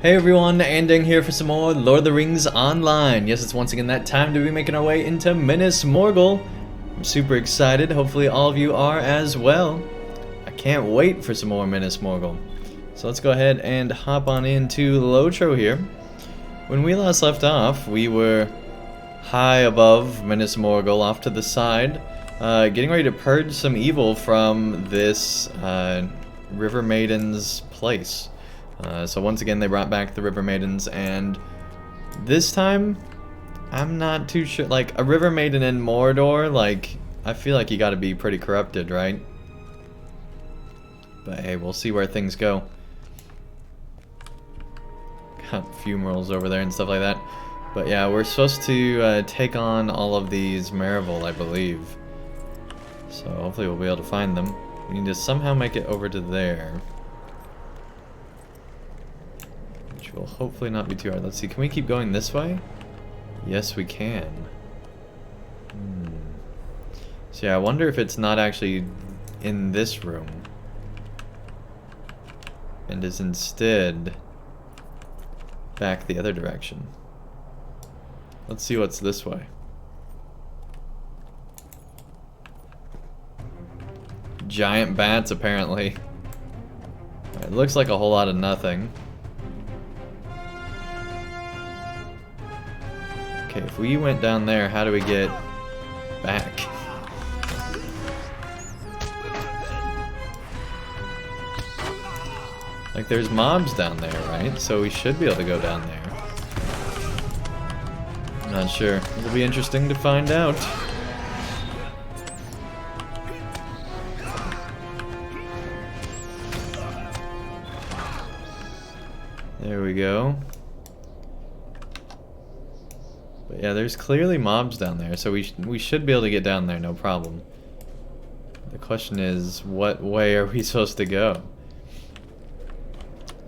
Hey everyone, Andang here for some more Lord of the Rings Online. Yes, it's once again that time to be making our way into Minas Morgul. I'm super excited, hopefully all of you are as well. I can't wait for some more Minas Morgul. So let's go ahead and hop on into LOTRO here. When we last left off, we were high above Minas Morgul, off to the side, getting ready to purge some evil from this River Maiden's place. So once again they brought back the River Maidens, and this time I'm not too sure. Like, a River Maiden in Mordor, like, I feel like you gotta be pretty corrupted, right? But hey, we'll see where things go. Got fumerals over there and stuff like that. But yeah, we're supposed to take on all of these Marival, I believe. So hopefully we'll be able to find them. We need to somehow make it over to there. Which will hopefully not be too hard. Let's see, can we keep going this way? Yes, we can. So yeah, I wonder if it's not actually in this room. And is instead back the other direction. Let's see what's this way. Giant bats, apparently. It looks like a whole lot of nothing. Okay, if we went down there, how do we get back? Like, there's mobs down there, right? So we should be able to go down there. I'm not sure. It'll be interesting to find out. There we go. But yeah, there's clearly mobs down there, so we should be able to get down there, no problem. The question is, what way are we supposed to go?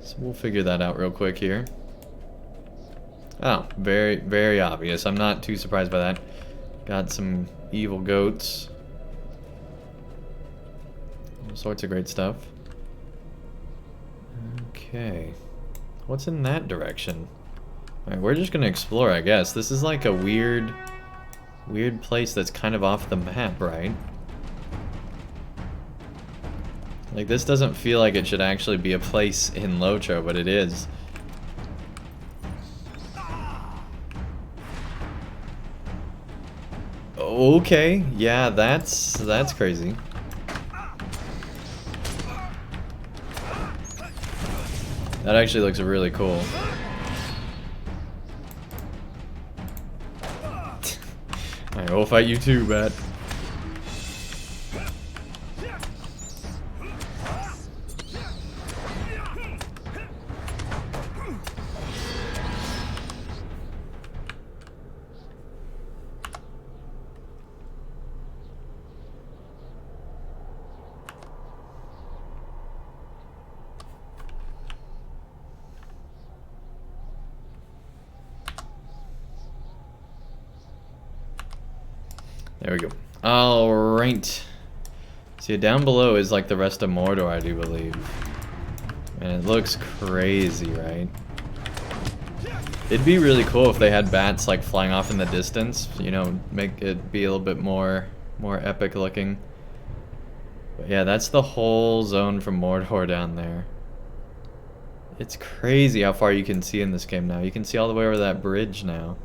So we'll figure that out real quick here. Oh, very, very obvious. I'm not too surprised by that. Got some evil goats. All sorts of great stuff. Okay. What's in that direction? Alright, we're just gonna explore, I guess. This is like a weird place that's kind of off the map, right? Like, this doesn't feel like it should actually be a place in LOTRO, but it is. Okay, yeah, that's crazy. That actually looks really cool. Alright, we'll fight you too, bat. There we go. Alright. See, down below is like the rest of Mordor, I do believe. And it looks crazy, right? It'd be really cool if they had bats like flying off in the distance, you know, make it be a little bit more epic looking. But yeah, that's the whole zone from Mordor down there. It's crazy how far you can see in this game now. You can see all the way over that bridge now.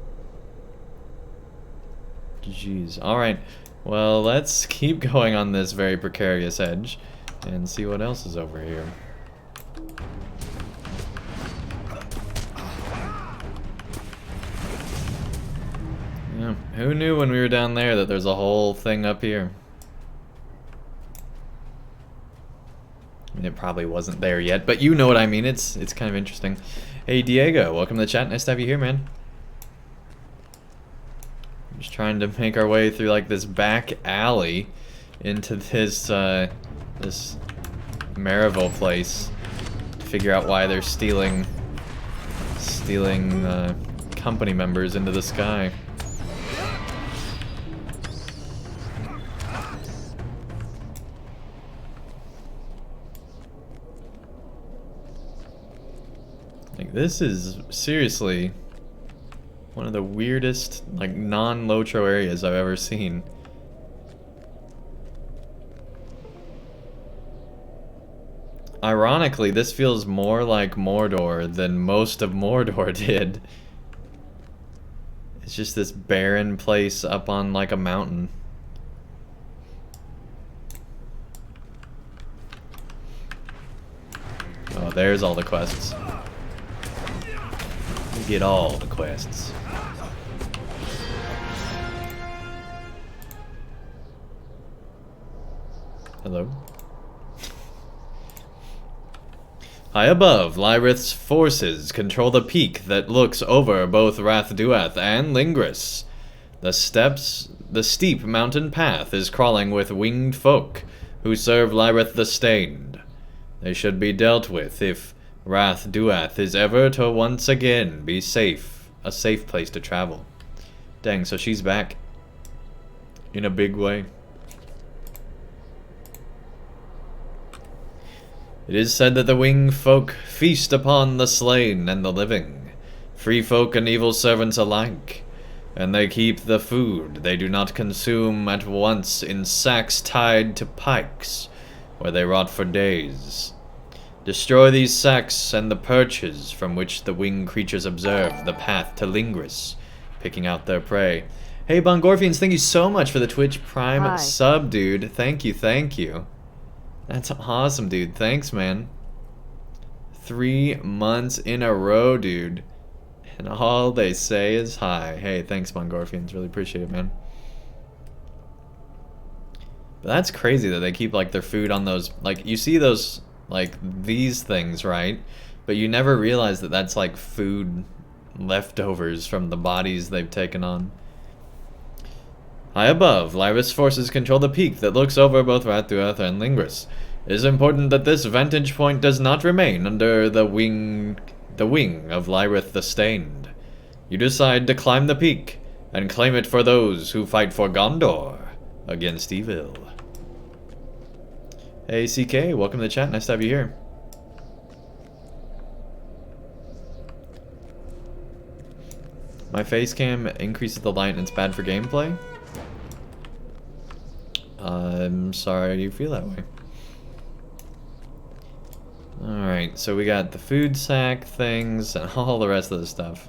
Jeez. Alright, well, let's keep going on this very precarious edge and see what else is over here. Yeah, who knew when we were down there that there's a whole thing up here? I mean, it probably wasn't there yet, but you know what I mean. It's kind of interesting. Hey, Diego, welcome to the chat. Nice to have you here, man. Just trying to make our way through like this back alley into this this Marival place to figure out why they're stealing company members into the sky. Like, this is seriously one of the weirdest, like, non-Lotro areas I've ever seen. Ironically, this feels more like Mordor than most of Mordor did. It's just this barren place up on, like, a mountain. Oh, there's all the quests. You get all the quests. Hello? High above, Lyrith's forces control the peak that looks over both Rath-Duath and Lingris. The steep mountain path is crawling with winged folk who serve Lyrith the Stained. They should be dealt with if Rath-Duath is ever to once again be safe, a safe place to travel. Dang, so she's back. In a big way. It is said that the winged folk feast upon the slain and the living, free folk and evil servants alike, and they keep the food they do not consume at once in sacks tied to pikes, where they rot for days. Destroy these sacks and the perches from which the winged creatures observe the path to Lingris, picking out their prey. Hey, Bongorfians, thank you so much for the Twitch Prime sub, dude. Thank you, thank you. That's awesome, dude. Thanks, man. 3 months in a row, dude. And all they say is hi. Hey, thanks, Bongorfians. Really appreciate it, man. But that's crazy that they keep, like, their food on those... Like, you see those, like, these things, right? But you never realize that that's, like, food leftovers from the bodies they've taken on. High above, Lyrith's forces control the peak that looks over both Rath-Duath and Lingris. It is important that this vantage point does not remain under the wing of Lyrith the Stained. You decide to climb the peak and claim it for those who fight for Gondor against evil. Hey CK, welcome to the chat. Nice to have you here. My face cam increases the light and it's bad for gameplay. I'm sorry you feel that way. Alright, so we got the food sack things and all the rest of the stuff.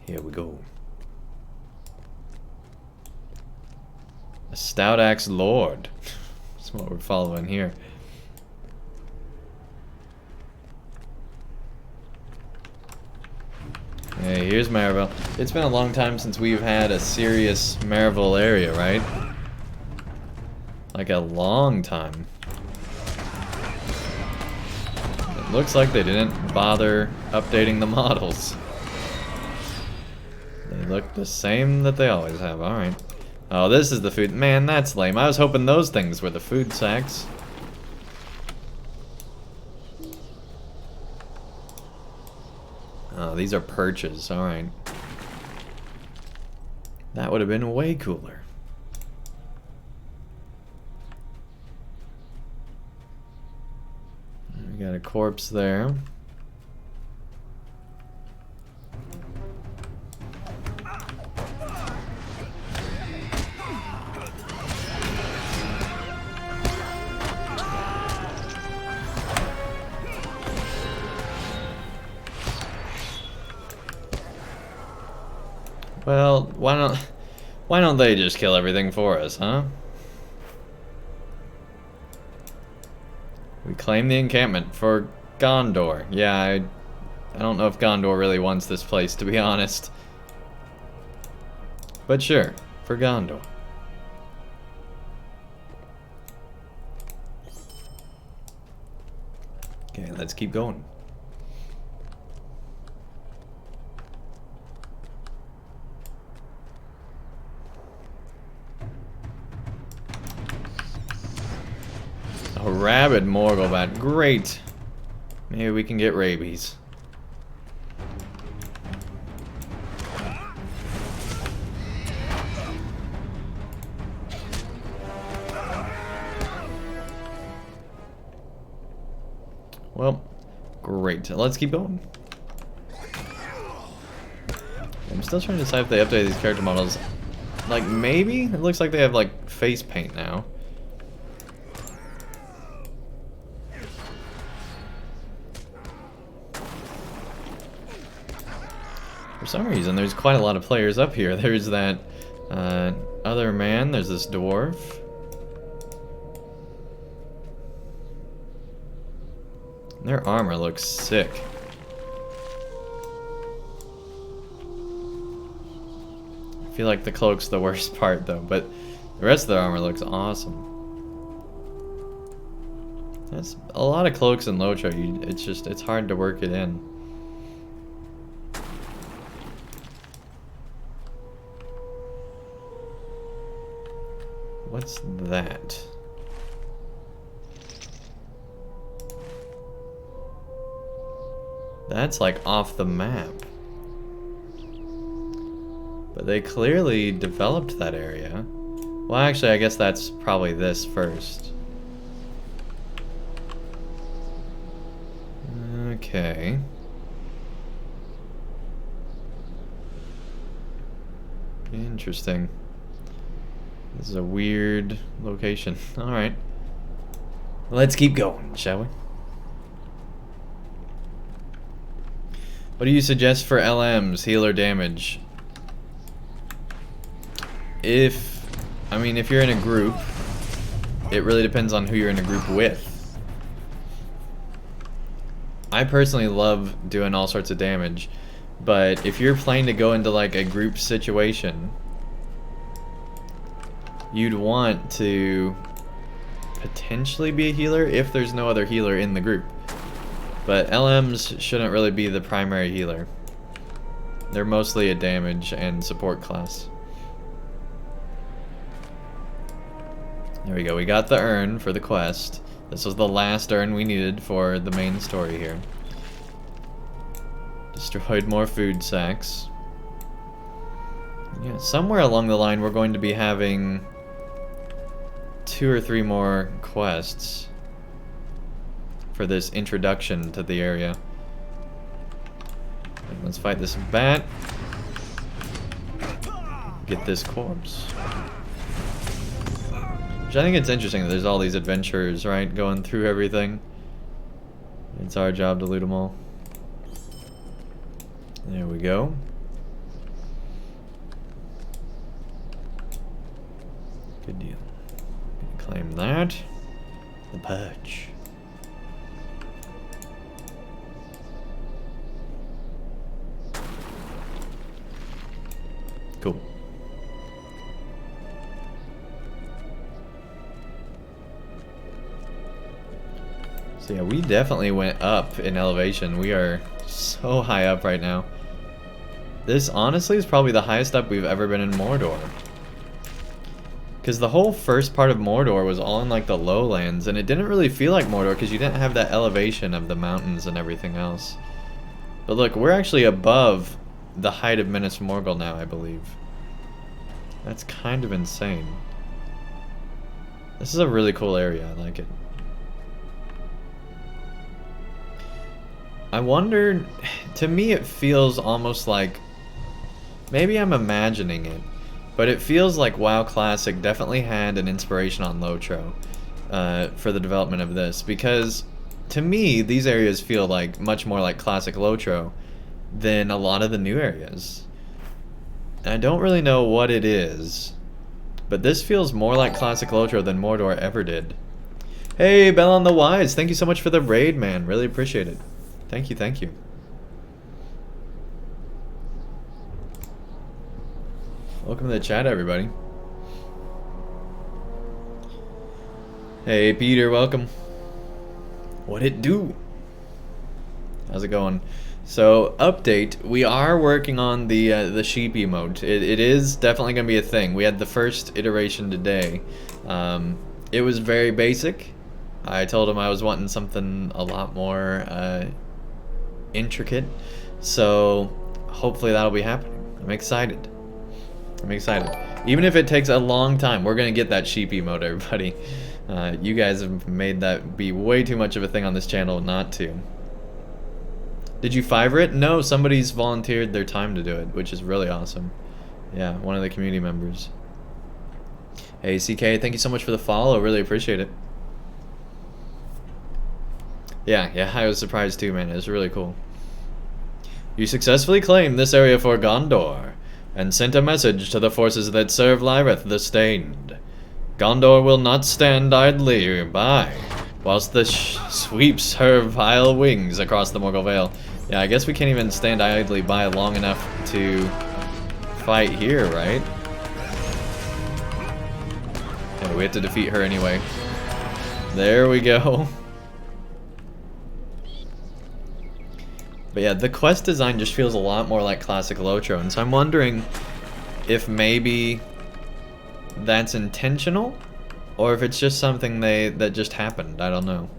Here we go. A Stout Axe Lord. That's what we're following here. Hey, here's Marival. It's been a long time since we've had a serious Marival area, right? Like a long time. It looks like they didn't bother updating the models. They look the same that they always have, alright. Oh, this is the food. Man, that's lame. I was hoping those things were the food sacks. Oh, these are perches, alright. That would have been way cooler. We got a corpse there. Well, why don't they just kill everything for us, huh? We claim the encampment for Gondor. Yeah, I don't know if Gondor really wants this place, to be honest. But sure, for Gondor. Okay, let's keep going. A rabid Morgul bat. Great. Maybe we can get rabies. Well, great. Let's keep going. I'm still trying to decide if they update these character models. Like, maybe? It looks like they have, like, face paint now. For some reason, there's quite a lot of players up here. There's that other man. There's this dwarf. Their armor looks sick. I feel like the cloak's the worst part though, but the rest of the armor looks awesome. That's a lot of cloaks in LOTRO. It's hard to work it in. What's that? That's like off the map. But they clearly developed that area. Well, actually, I guess that's probably this first. Okay. Interesting. This is a weird location. Alright. Let's keep going, shall we? What do you suggest for LMs, healer damage? If you're in a group, it really depends on who you're in a group with. I personally love doing all sorts of damage, but if you're planning to go into like a group situation, you'd want to potentially be a healer if there's no other healer in the group. But LMs shouldn't really be the primary healer. They're mostly a damage and support class. There we go, we got the urn for the quest. This was the last urn we needed for the main story here. Destroyed more food sacks. Yeah, somewhere along the line we're going to be having 2 or 3 more quests for this introduction to the area. Let's fight this bat. Get this corpse. Which I think it's interesting that there's all these adventurers, right, going through everything. It's our job to loot them all. There we go. Good deal. Claim that. The purge. Cool. So yeah, we definitely went up in elevation. We are so high up right now. This honestly is probably the highest up we've ever been in Mordor. Because the whole first part of Mordor was all in like the lowlands, and it didn't really feel like Mordor because you didn't have that elevation of the mountains and everything else. But look, we're actually above the height of Minas Morgul now, I believe. That's kind of insane. This is a really cool area, I like it. I wonder, to me it feels almost like, maybe I'm imagining it, but it feels like WoW Classic definitely had an inspiration on LOTRO for the development of this, because to me these areas feel like much more like classic LOTRO than a lot of the new areas. And I don't really know what it is, but this feels more like classic LOTRO than Mordor ever did. Hey, Bell on the Wise, thank you so much for the raid, man. Really appreciate it. Thank you, thank you. Welcome to the chat, everybody. Hey, Peter, welcome. What it do? How's it going? So, update, we are working on the sheep emote. It is definitely going to be a thing. We had the first iteration today. It was very basic. I told him I was wanting something a lot more intricate. So, hopefully that'll be happening. I'm excited. I'm excited. Even if it takes a long time, we're going to get that sheep emote, everybody. You guys have made that be way too much of a thing on this channel not to. Did you Fiverr it? No, somebody's volunteered their time to do it, which is really awesome. Yeah, one of the community members. Hey, CK, thank you so much for the follow. Really appreciate it. Yeah, I was surprised too, man. It was really cool. You successfully claimed this area for Gondor, and sent a message to the forces that serve Lyrith the Stained. Gondor will not stand idly by, whilst the sweeps her vile wings across the Morgul Vale. Yeah, I guess we can't even stand idly by long enough to fight here, right? Yeah, we have to defeat her anyway. There we go. But yeah, the quest design just feels a lot more like classic LOTRO, and so I'm wondering if maybe that's intentional, or if it's just something that just happened. I don't know.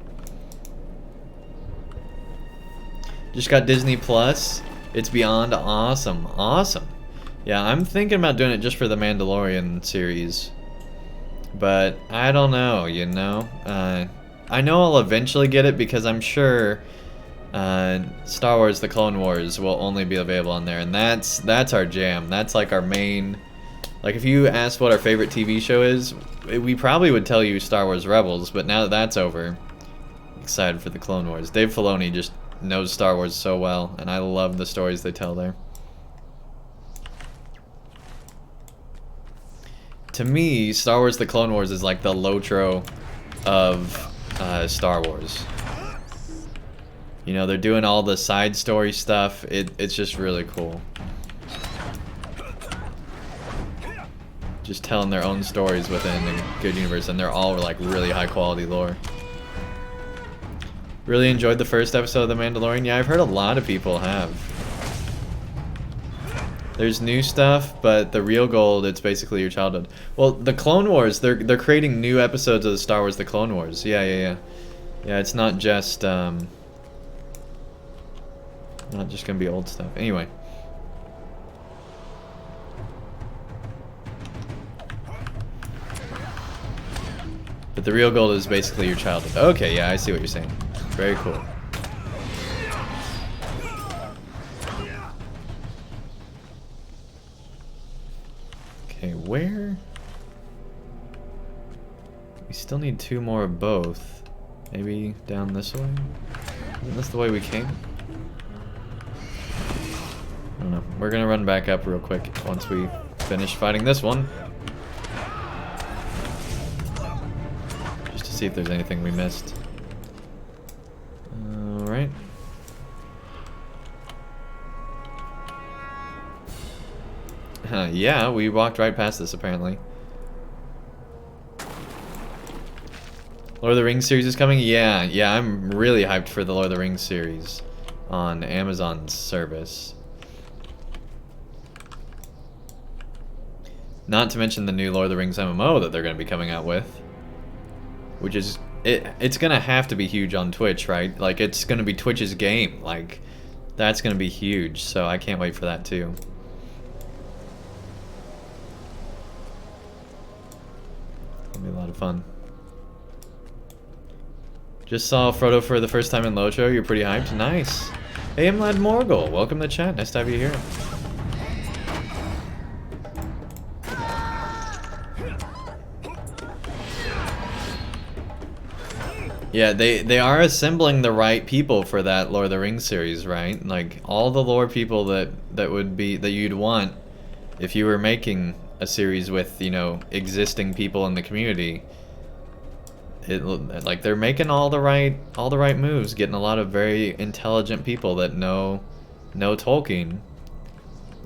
Just got Disney Plus. It's beyond awesome. Awesome. Yeah, I'm thinking about doing it just for the Mandalorian series. But I don't know, you know? I know I'll eventually get it because I'm sure Star Wars The Clone Wars will only be available on there, and that's our jam. That's like our main... Like, if you asked what our favorite TV show is, we probably would tell you Star Wars Rebels, but now that that's over, I'm excited for The Clone Wars. Dave Filoni just knows Star Wars so well, and I love the stories they tell there. To me, Star Wars The Clone Wars is like the LOTRO of Star Wars. You know, they're doing all the side story stuff. It's just really cool. Just telling their own stories within a good universe, and they're all like really high quality lore. Really enjoyed the first episode of The Mandalorian. Yeah, I've heard a lot of people have. There's new stuff, but the real gold, it's basically your childhood. Well, the Clone Wars, they're creating new episodes of the Star Wars The Clone Wars. Yeah, it's not just gonna be old stuff. Anyway. But the real gold is basically your childhood. Okay, yeah, I see what you're saying. Very cool. Okay, where? We still need 2 more of both. Maybe down this way? Isn't this the way we came? I don't know. We're gonna run back up real quick once we finish fighting this one. Just to see if there's anything we missed. Alright. Yeah, we walked right past this apparently. Lord of the Rings series is coming? Yeah, I'm really hyped for the Lord of the Rings series on Amazon's service. Not to mention the new Lord of the Rings MMO that they're going to be coming out with. Which is... It's going to have to be huge on Twitch, right? Like, it's going to be Twitch's game. Like, that's going to be huge. So I can't wait for that, too. It'll be a lot of fun. Just saw Frodo for the first time in LOTRO. You're pretty hyped. Nice. Hey, I'm Lad Morgul. Welcome to the chat. Nice to have you here. Yeah, they are assembling the right people for that Lord of the Rings series, right? Like all the lore people that you'd want if you were making a series with, you know, existing people in the community. Like they're making all the right moves, getting a lot of very intelligent people that know Tolkien.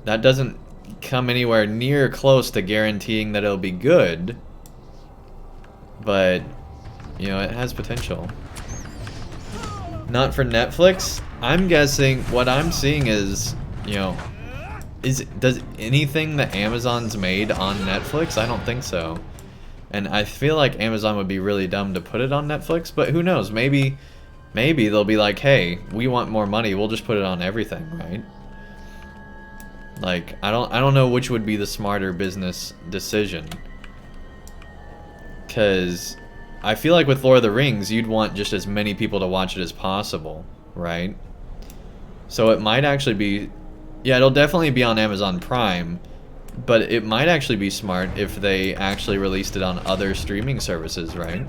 That doesn't come anywhere near close to guaranteeing that it'll be good, but you know, it has potential. Not for Netflix. I'm guessing what I'm seeing is, you know, does anything that Amazon's made on Netflix? I don't think so. And I feel like Amazon would be really dumb to put it on Netflix, but who knows? Maybe they'll be like, "Hey, we want more money. We'll just put it on everything," right? Like, I don't know which would be the smarter business decision. 'Cause I feel like with Lord of the Rings, you'd want just as many people to watch it as possible, right? So it might actually be... Yeah, it'll definitely be on Amazon Prime, but it might actually be smart if they actually released it on other streaming services, right?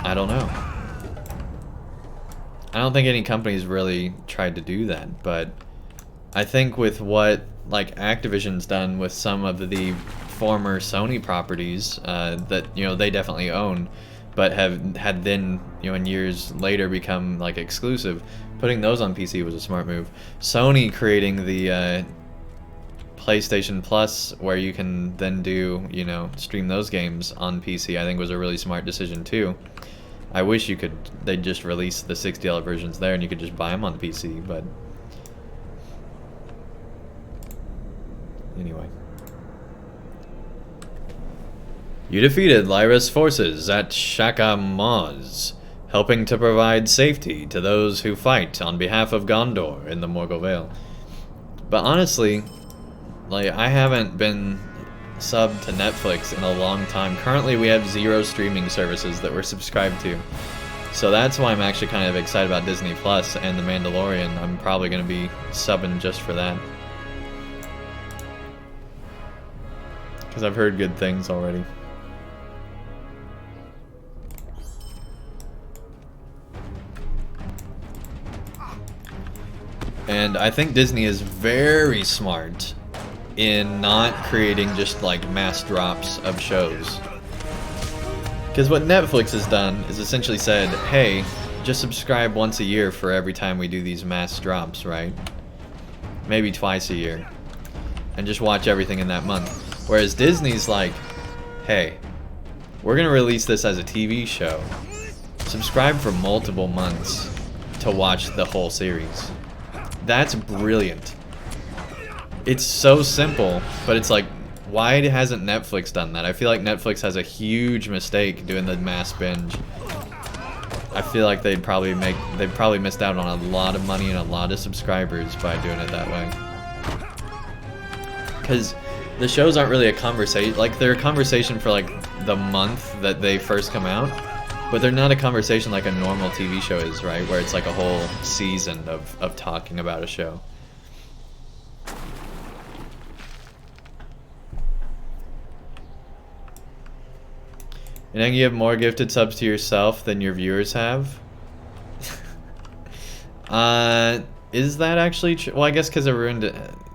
I don't know. I don't think any company's really tried to do that, but I think with what like Activision's done with some of the former Sony properties that they definitely own, but had then in years later become like exclusive, putting those on PC was a smart move. Sony creating the PlayStation Plus, where you can then do stream those games on PC, I think was a really smart decision too. I wish they'd just release the $60 versions there and you could just buy them on PC, but anyway. You defeated Lyra's forces at Shaka Maz, helping to provide safety to those who fight on behalf of Gondor in the Morgul Vale. But honestly, like, I haven't been subbed to Netflix in a long time. Currently, we have 0 streaming services that we're subscribed to. So that's why I'm actually kind of excited about Disney Plus and The Mandalorian. I'm probably going to be subbing just for that. Because I've heard good things already. And I think Disney is very smart in not creating just like mass drops of shows. Because what Netflix has done is essentially said, hey, just subscribe once a year for every time we do these mass drops, right? Maybe twice a year. And just watch everything in that month. Whereas Disney's like, hey, we're going to release this as a TV show. Subscribe for multiple months to watch the whole series. That's brilliant. It's so simple, but it's like, why hasn't Netflix done that? I feel like Netflix has a huge mistake doing the mass binge. I feel like they'd probably missed out on a lot of money and a lot of subscribers by doing it that way. Because the shows aren't really a conversation. Like, they're a conversation for like the month that they first come out, but they're not a conversation like a normal TV show is, right? Where it's like a whole season of talking about a show. And then you have more gifted subs to yourself than your viewers have. Is that actually true? Well, I guess because it ruined it.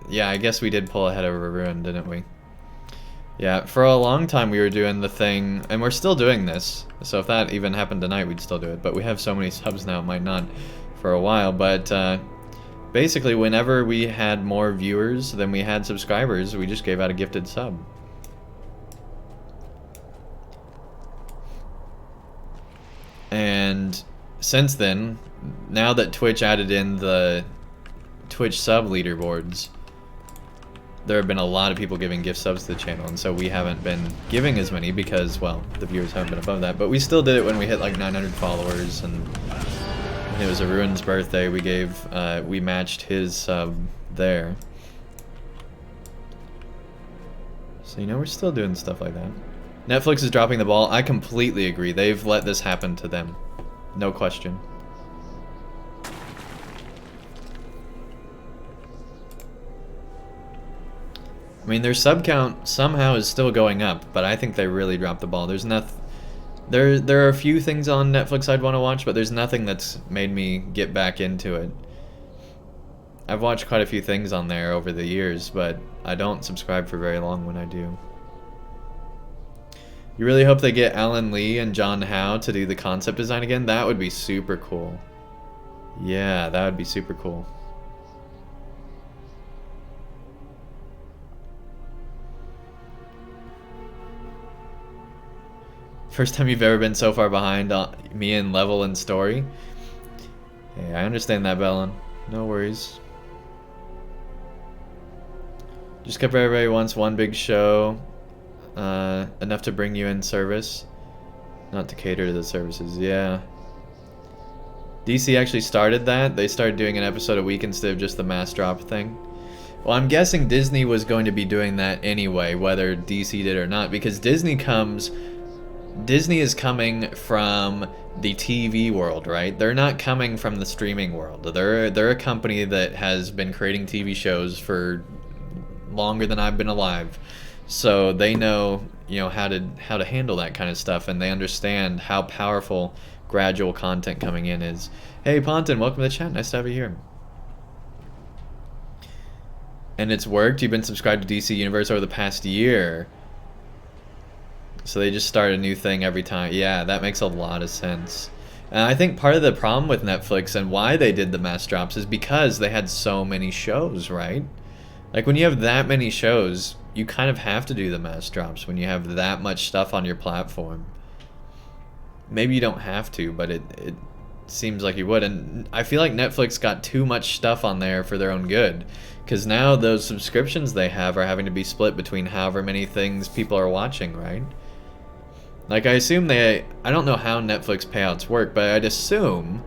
Yeah, I guess we did pull ahead of Ruin, didn't we? Yeah, for a long time we were doing the thing, and we're still doing this. So if that even happened tonight, we'd still do it. But we have so many subs now, it might not for a while. But basically, whenever we had more viewers than we had subscribers, we just gave out a gifted sub. And since then, now that Twitch added in the Twitch sub leaderboards, there have been a lot of people giving gift subs to the channel, and so we haven't been giving as many because, well, the viewers haven't been above that. But we still did it when we hit like 900 followers, and when it was a Ruin's birthday, we matched his sub there. So, we're still doing stuff like that. Netflix is dropping the ball. I completely agree. They've let this happen to them. No question. I mean, their sub count somehow is still going up, but I think they really dropped the ball. There's nothing. There are a few things on Netflix I'd want to watch, but there's nothing that's made me get back into it. I've watched quite a few things on there over the years, but I don't subscribe for very long when I do. You really hope they get Alan Lee and John Howe to do the concept design again? That would be super cool. Yeah, that would be super cool. First time you've ever been so far behind me in level and story? Hey, I understand that, Bellin. No worries. Just kept everybody wants one big show. Enough to bring you in service. Not to cater to the services, yeah. DC actually started that. They started doing an episode a week instead of just the mass drop thing. Well, I'm guessing Disney was going to be doing that anyway, whether DC did or not, because Disney is coming from the TV world, right? They're not coming from the streaming world. They're a company that has been creating TV shows for longer than I've been alive. So they know, how to handle that kind of stuff, and they understand how powerful gradual content coming in is. Hey Ponton, welcome to the chat. Nice to have you here. And it's worked. You've been subscribed to DC Universe over the past year. So they just start a new thing every time. Yeah, that makes a lot of sense. And I think part of the problem with Netflix and why they did the mass drops is because they had so many shows, right? Like when you have that many shows, you kind of have to do the mass drops when you have that much stuff on your platform. Maybe you don't have to, but it seems like you would. And I feel like Netflix got too much stuff on there for their own good. Because now those subscriptions they have are having to be split between however many things people are watching, right? Like I assume I don't know how Netflix payouts work, but I'd assume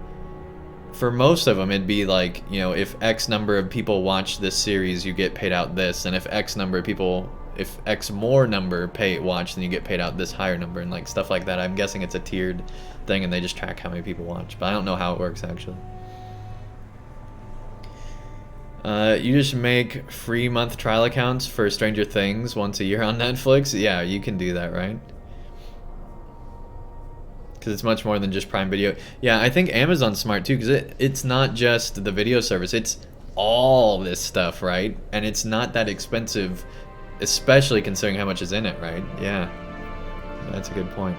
for most of them it'd be like, if X number of people watch this series, you get paid out this, and if X more number watch, then you get paid out this higher number, and like stuff like that. I'm guessing it's a tiered thing and they just track how many people watch, but I don't know how it works actually. You just make free month trial accounts for Stranger Things once a year on Netflix? Yeah, you can do that, right? Because it's much more than just Prime Video. Yeah, I think Amazon's smart too, because it's not just the video service, it's all this stuff, right? And it's not that expensive, especially considering how much is in it, right? Yeah, that's a good point.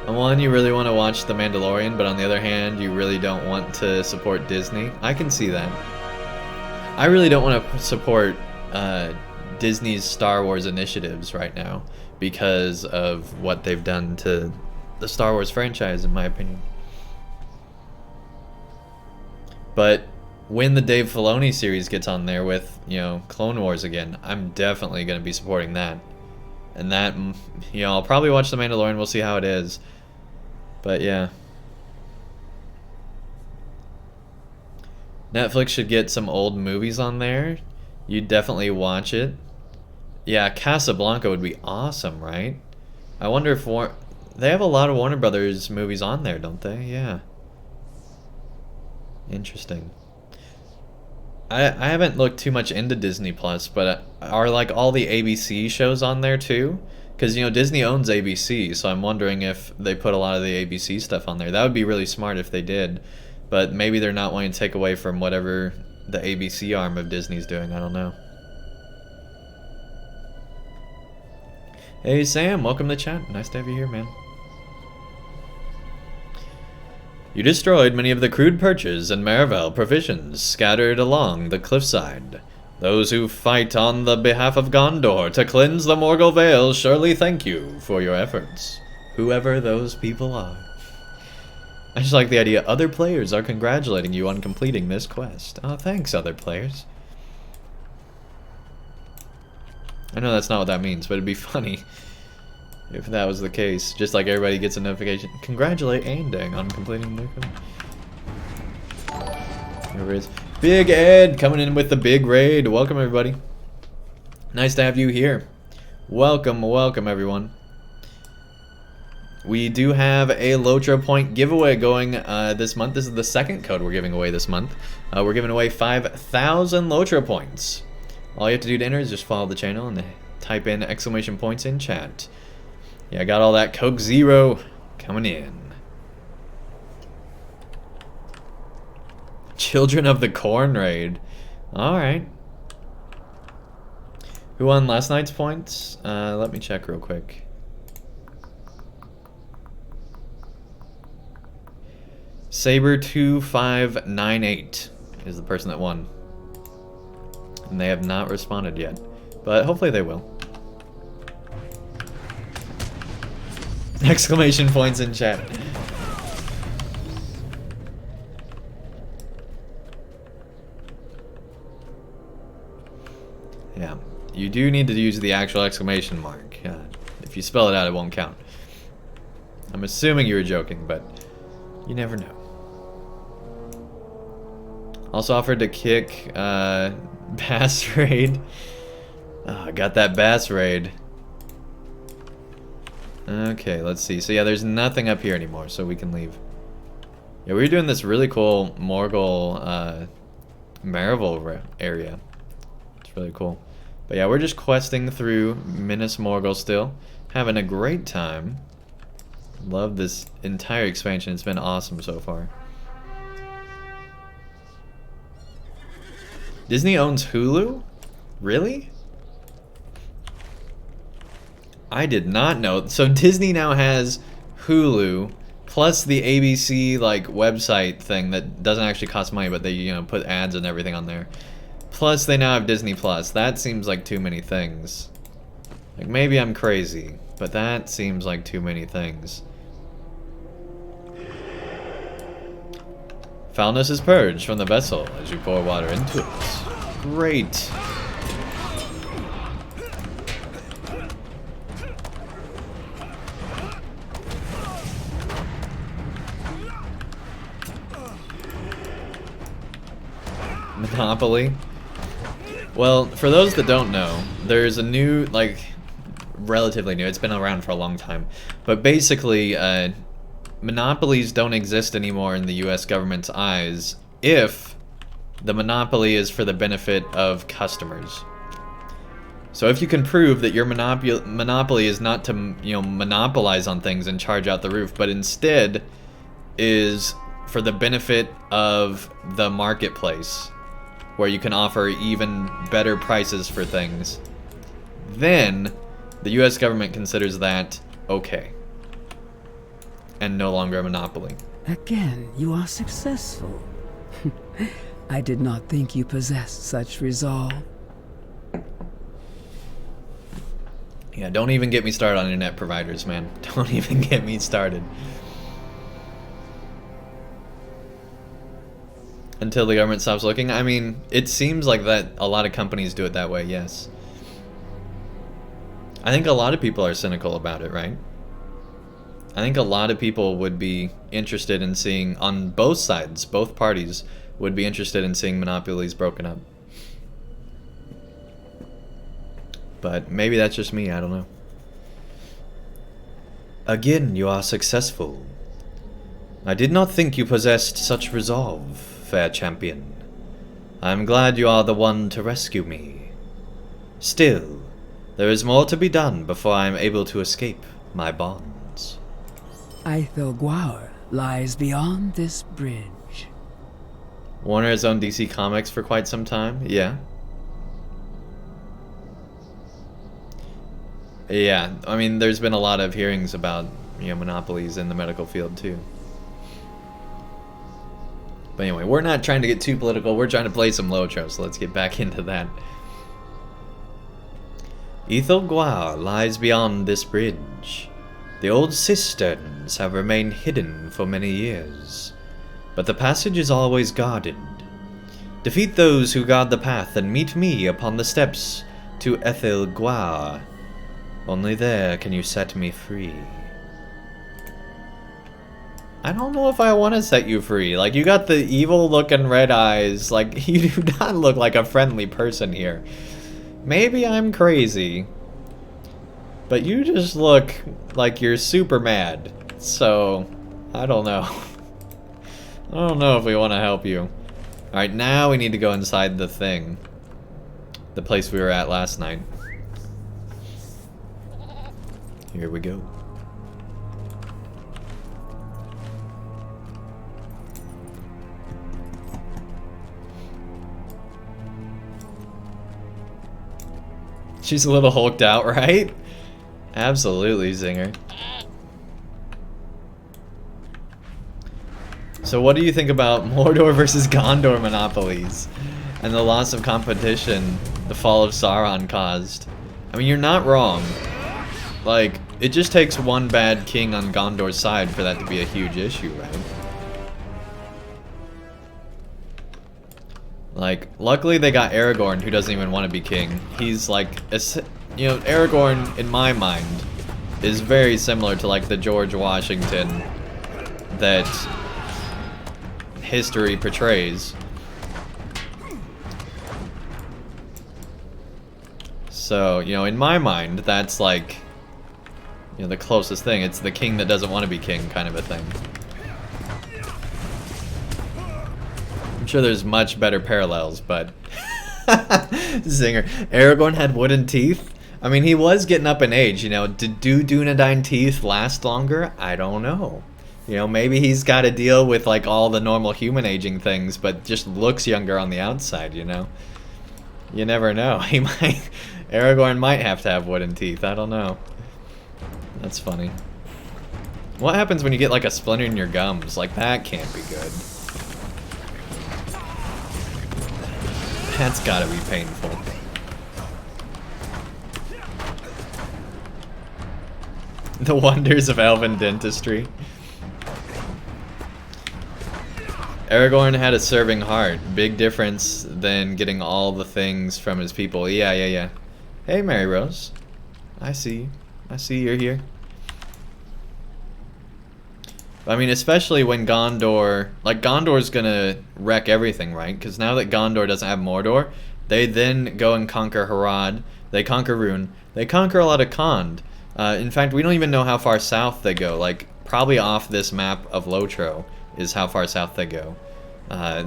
On one, you really want to watch The Mandalorian, but on the other hand, you really don't want to support Disney. I can see that. I really don't want to support Disney's Star Wars initiatives right now because of what they've done to the Star Wars franchise, in my opinion. But when the Dave Filoni series gets on there with, Clone Wars again, I'm definitely going to be supporting that. And that, I'll probably watch The Mandalorian, we'll see how it is. But yeah. Netflix should get some old movies on there. You'd definitely watch it. Yeah, Casablanca would be awesome, right? I wonder if they have a lot of Warner Brothers movies on there, don't they? Yeah. Interesting. I haven't looked too much into Disney Plus, but are like all the ABC shows on there too? Because, Disney owns ABC, so I'm wondering if they put a lot of the ABC stuff on there. That would be really smart if they did. But maybe they're not wanting to take away from whatever the ABC arm of Disney's doing. I don't know. Hey, Sam. Welcome to the chat. Nice to have you here, man. You destroyed many of the crude perches and Marival provisions scattered along the cliffside. Those who fight on the behalf of Gondor to cleanse the Morgul Vale surely thank you for your efforts, whoever those people are. I just like the idea other players are congratulating you on completing this quest. Oh, thanks, other players. I know that's not what that means, but it'd be funny if that was the case. Just like everybody gets a notification. Congratulate Andang on completing the quest. There it is. Big Ed coming in with the big raid. Welcome, everybody. Nice to have you here. Welcome, welcome, everyone. We do have a LOTRO point giveaway going this month. This is the second code we're giving away this month. We're giving away 5,000 LOTRO points. All you have to do to enter is just follow the channel and type in exclamation points in chat. Yeah, I got all that Coke Zero coming in. Children of the Corn raid. Alright. Who won last night's points? Let me check real quick. Saber2598 is the person that won. And they have not responded yet. But hopefully they will. Exclamation points in chat. Yeah, you do need to use the actual exclamation mark. If you spell it out, it won't count. I'm assuming you were joking, but you never know. Also offered to kick Bass Raid. Oh, I got that Bass Raid. Okay, let's see. So yeah, there's nothing up here anymore, so we can leave. Yeah, we were doing this really cool Morgul Marival area. It's really cool. But yeah, we're just questing through Minas Morgul still. Having a great time. Love this entire expansion. It's been awesome so far. Disney owns Hulu? Really? I did not know. So Disney now has Hulu plus the ABC like website thing that doesn't actually cost money, but they, you know, put ads and everything on there. Plus they now have Disney Plus. That seems like too many things. Like maybe I'm crazy, but that seems like too many things. Foulness is purged from the vessel as you pour water into it. Great. Monopoly. Well, for those that don't know, there's a new, like, relatively new, it's been around for a long time, but basically, monopolies don't exist anymore in the US government's eyes if the monopoly is for the benefit of customers. So if you can prove that your monopoly is not to, you know, monopolize on things and charge out the roof, but instead is for the benefit of the marketplace, where you can offer even better prices for things, then the US government considers that okay. And no longer a monopoly. Again, you are successful. I did not think you possessed such resolve. Yeah, don't even get me started on internet providers, man. Don't even get me started. Until the government stops looking. I mean, it seems like that a lot of companies do it that way, yes. I think a lot of people are cynical about it, right? I think a lot of people would be interested in seeing, on both sides, both parties, would be interested in seeing monopolies broken up. But maybe that's just me, I don't know. Again, you are successful. I did not think you possessed such resolve, fair champion. I am glad you are the one to rescue me. Still, there is more to be done before I am able to escape my bonds. Untitled lies beyond this bridge. Warner has owned DC Comics for quite some time, yeah. Yeah, I mean, there's been a lot of hearings about, you know, monopolies in the medical field too. But anyway, we're not trying to get too political, we're trying to play some LOTRO, so let's get back into that. Untitled lies beyond this bridge. The old cisterns have remained hidden for many years, but the passage is always guarded. Defeat those who guard the path and meet me upon the steps to Untitled. Only there can you set me free. I don't know if I want to set you free. Like, you got the evil looking red eyes. Like, you do not look like a friendly person here. Maybe I'm crazy, but you just look like you're super mad. So, I don't know. I don't know if we want to help you. Alright, now we need to go inside the thing. The place we were at last night. Here we go. She's a little hulked out, right? Absolutely, Zinger. So what do you think about Mordor versus Gondor monopolies and the loss of competition the fall of Sauron caused? I mean, you're not wrong. Like, it just takes one bad king on Gondor's side for that to be a huge issue, right? Like, luckily they got Aragorn, who doesn't even want to be king. He's like, you know, Aragorn, in my mind, is very similar to like the George Washington that history portrays. So, you know, in my mind, that's like, you know, the closest thing. It's the king that doesn't want to be king kind of a thing. I'm sure there's much better parallels, but... Zinger. Aragorn had wooden teeth? I mean, he was getting up in age, you know. Do Dunedain teeth last longer? I don't know. You know, maybe he's got to deal with, like, all the normal human aging things, but just looks younger on the outside, you know? You never know. He might... Aragorn might have to have wooden teeth. I don't know. That's funny. What happens when you get, like, a splinter in your gums? Like, that can't be good. That's gotta be painful. The wonders of elven dentistry. Aragorn had a serving heart. Big difference than getting all the things from his people. Yeah. Hey, Mary Rose. I see you. I see you're here. I mean, especially when Gondor... Like, Gondor's gonna wreck everything, right? Because now that Gondor doesn't have Mordor, they then go and conquer Harad. They conquer Rhûn. They conquer a lot of Khand. In fact, we don't even know how far south they go. Like, probably off this map of Lotro is how far south they go.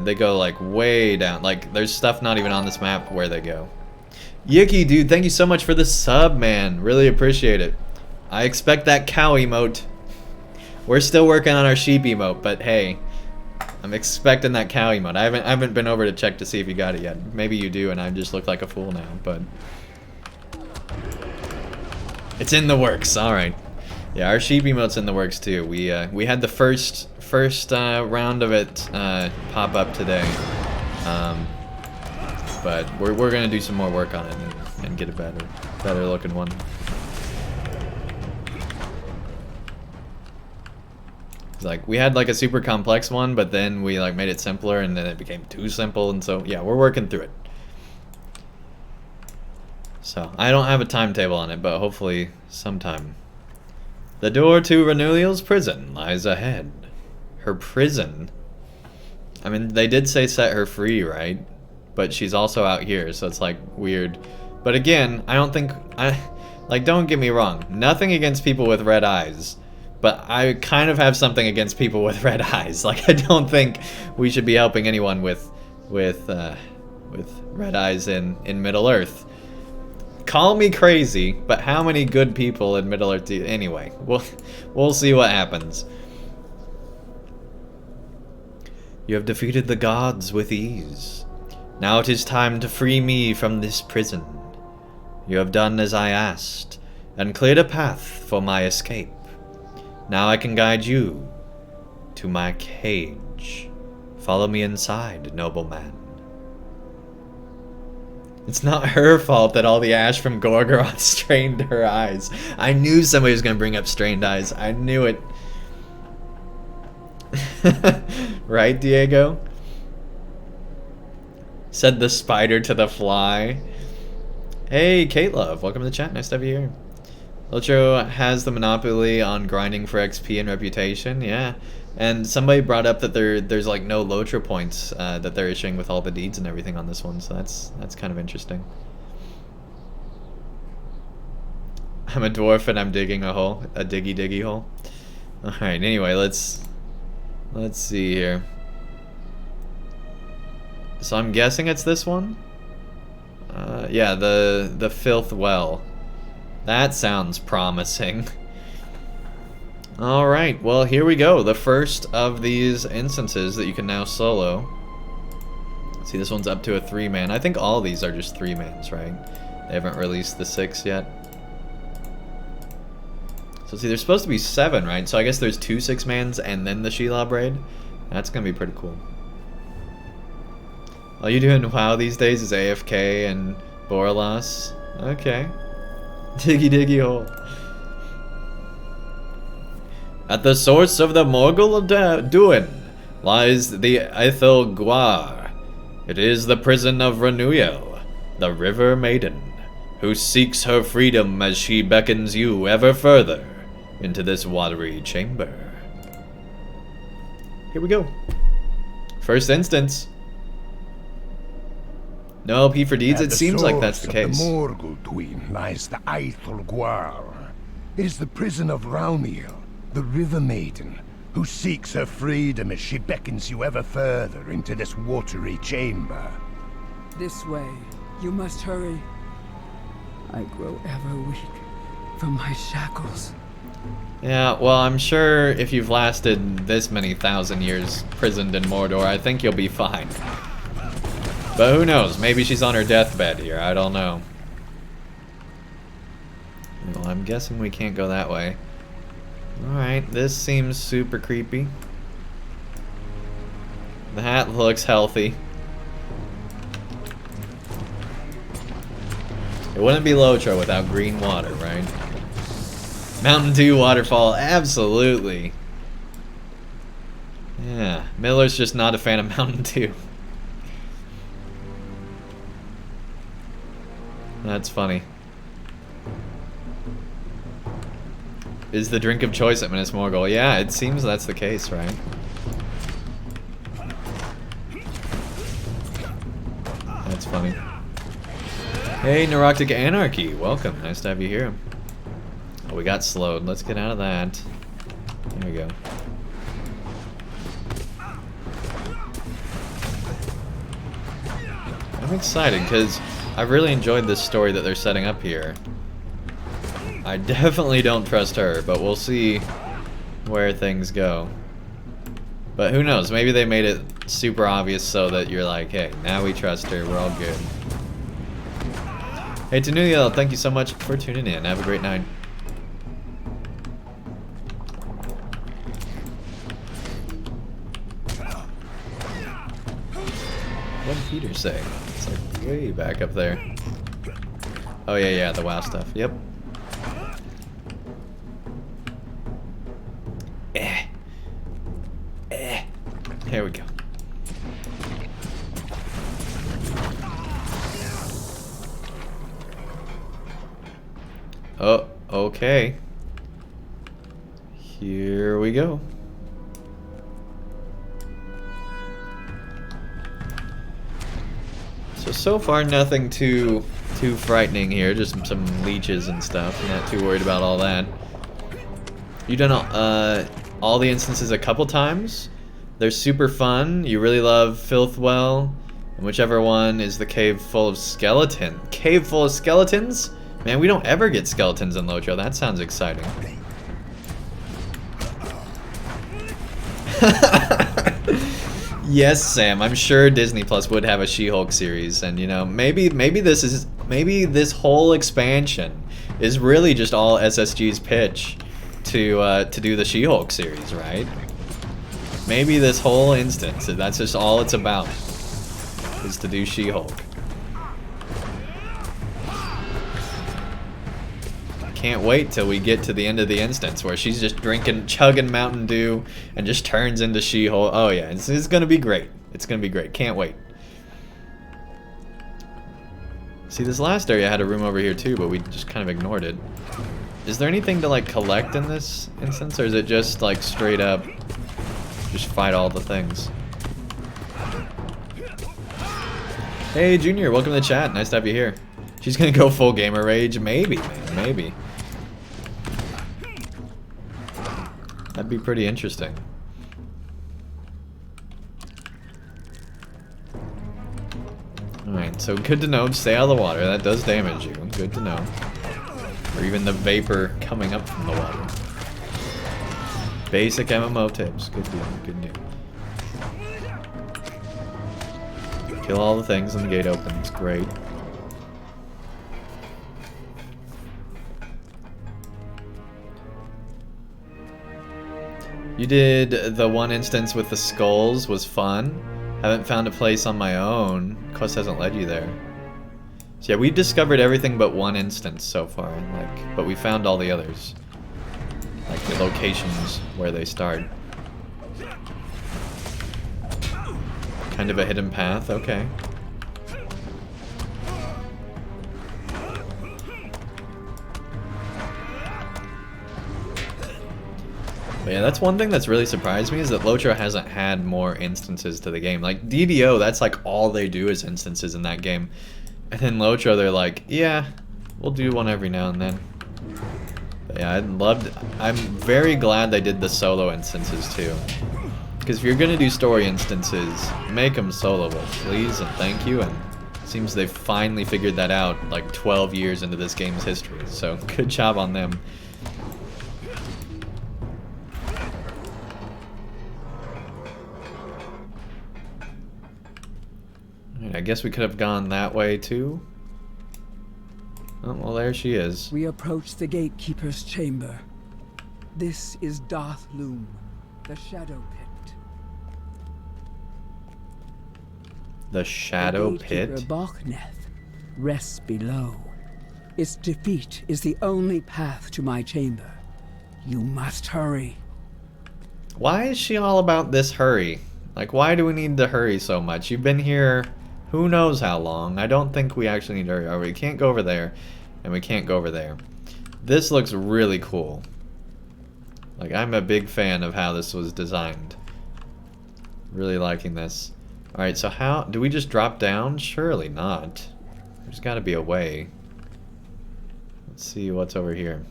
They go, like, way down. Like, there's stuff not even on this map where they go. Yicky, dude, thank you so much for the sub, man. Really appreciate it. I expect that cow emote. We're still working on our sheep emote, but hey, I'm expecting that cow emote. I haven't been over to check to see if you got it yet. Maybe you do, and I just look like a fool now, but it's in the works. All right, yeah, our sheep emote's in the works too. We had the first round of it pop up today, but we're gonna do some more work on it and get a better looking one. Like, we had like a super complex one, but then we like made it simpler, and then it became too simple, and so yeah, we're working through it. So I don't have a timetable on it, but hopefully sometime. The door to Renouil's prison lies ahead. Her prison? I mean, they did say set her free, right? But she's also out here, so it's like weird. But again, I don't think like, don't get me wrong, nothing against people with red eyes. But I kind of have something against people with red eyes. Like, I don't think we should be helping anyone with red eyes in Middle Earth. Call me crazy, but how many good people in Middle Earth do you... Anyway, we'll see what happens. You have defeated the gods with ease. Now it is time to free me from this prison. You have done as I asked, and cleared a path for my escape. Now I can guide you to my cage. Follow me inside, nobleman. It's not her fault that all the ash from Gorgoroth strained her eyes. I knew somebody was going to bring up strained eyes. I knew it. Right, Diego? Said the spider to the fly. Hey, Kate Love. Welcome to the chat. Nice to have you here. LOTRO has the monopoly on grinding for XP and reputation, yeah. And somebody brought up that there's like no LOTRO points that they're issuing with all the deeds and everything on this one, so that's kind of interesting. I'm a dwarf and I'm digging a hole, a diggy hole. All right, anyway, let's see here. So I'm guessing it's this one. Yeah, the filth well. That sounds promising. Alright, well, here we go. The first of these instances that you can now solo. See, this one's up to a 3-man. I think all these are just 3-mans, right? They haven't released the 6 yet. So see, there's supposed to be 7, right? So I guess there's 2 6-mans and then the Shelob raid. That's gonna be pretty cool. All you do in WoW these days is AFK and Borealas. Okay. Diggy hole. At the source of the Morgul of Duin lies the Aethel Guar. It is the prison of Renouil, the River Maiden, who seeks her freedom as she beckons you ever further into this watery chamber. Here we go. First instance. No, P for deeds. At It the seems like that's the source of case. The Morgul Twin lies the Untitled Chapter. It is the prison of Raumiel, the River Maiden, who seeks her freedom as she beckons you ever further into this watery chamber. This way. You must hurry. I grow ever weak from my shackles. Yeah, well, I'm sure if you've lasted this many thousand years prisoned in Mordor, I think you'll be fine. But who knows? Maybe she's on her deathbed here. I don't know. Well, I'm guessing we can't go that way. Alright, this seems super creepy. The hat looks healthy. It wouldn't be LOTRO without green water, right? Mountain Dew waterfall, absolutely. Yeah, Miller's just not a fan of Mountain Dew. That's funny. Is the drink of choice at Minas Morgul? Yeah, it seems that's the case, right? That's funny. Hey, Neurotic Anarchy, welcome. Nice to have you here. Oh, we got slowed. Let's get out of that. There we go. I'm excited because I really enjoyed this story that they're setting up here. I definitely don't trust her, but we'll see where things go. But who knows? Maybe they made it super obvious so that you're like, hey, now we trust her. We're all good. Hey, Tanuya, thank you so much for tuning in. Have a great night. What did Peter say? It's like way back up there. Oh yeah, the WoW stuff. Yep. Here we go. Oh, okay. Here we go. So far nothing too frightening here, just some leeches and stuff. I'm not too worried about all that. You've done all the instances a couple times. They're super fun. You really love Filthwell, and whichever one is the cave full of skeleton. Cave full of skeletons? Man, we don't ever get skeletons in LOTRO. That sounds exciting. Yes, Sam. I'm sure Disney Plus would have a She-Hulk series, and you know, maybe this whole expansion is really just all SSG's pitch to do the She-Hulk series, right? Maybe this whole instance, that's just all it's about, is to do She-Hulk. Can't wait till we get to the end of the instance where she's just chugging Mountain Dew and just turns into She-Hulk. Oh yeah, it's gonna be great. It's gonna be great. Can't wait. See, this last area had a room over here too, but we just kind of ignored it. Is there anything to like collect in this instance, or is it just like straight up just fight all the things? Hey Junior, welcome to the chat. Nice to have you here. She's gonna go full gamer rage? Maybe, man, maybe. That'd be pretty interesting. Alright, so good to know. Stay out of the water. That does damage you. Good to know. Or even the vapor coming up from the water. Basic MMO tips. Good deal. Good news. Kill all the things and the gate opens. Great. You did the one instance with the skulls, was fun. Haven't found a place on my own. Quest hasn't led you there. So yeah, we've discovered everything but one instance so far, but we found all the others. Like the locations where they start. Kind of a hidden path, okay. But yeah, that's one thing that's really surprised me is that LOTRO hasn't had more instances to the game. Like DDO, that's like all they do is instances in that game. And then LOTRO, they're like, yeah, we'll do one every now and then. But yeah, I'm very glad they did the solo instances too. Because if you're gonna do story instances, make them soloable, please and thank you. And it seems they've finally figured that out like 12 years into this game's history. So good job on them. I guess we could have gone that way too. Oh, well, there she is. We approach the gatekeeper's chamber. This is Darth Loom, the Shadow Pit. The Shadow Pit? The gatekeeper Bochneth rests below. Its defeat is the only path to my chamber. You must hurry. Why is she all about this hurry? Like, why do we need to hurry so much? You've been here who knows how long. I don't think we actually need to hurry. We can't go over there, and we can't go over there. This looks really cool. Like, I'm a big fan of how this was designed. Really liking this. Alright, so how... do we just drop down? Surely not. There's gotta be a way. Let's see what's over here.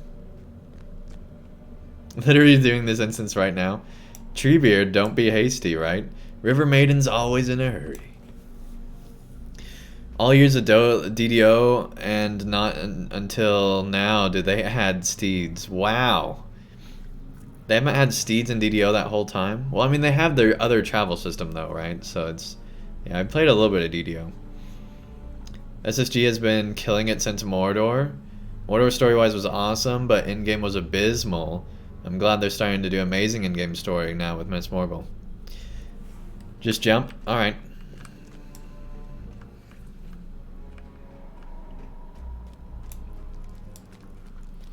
Literally doing this instance right now. Treebeard, don't be hasty, right? River Maiden's always in a hurry. All years of DDO and not until now did they had steeds. Wow. They haven't had steeds in DDO that whole time? Well, I mean, they have their other travel system though, right? So it's... yeah, I played a little bit of DDO. SSG has been killing it since Mordor. Mordor story-wise was awesome, but in-game was abysmal. I'm glad they're starting to do amazing in-game story now with Minas Morgul. Just jump? Alright.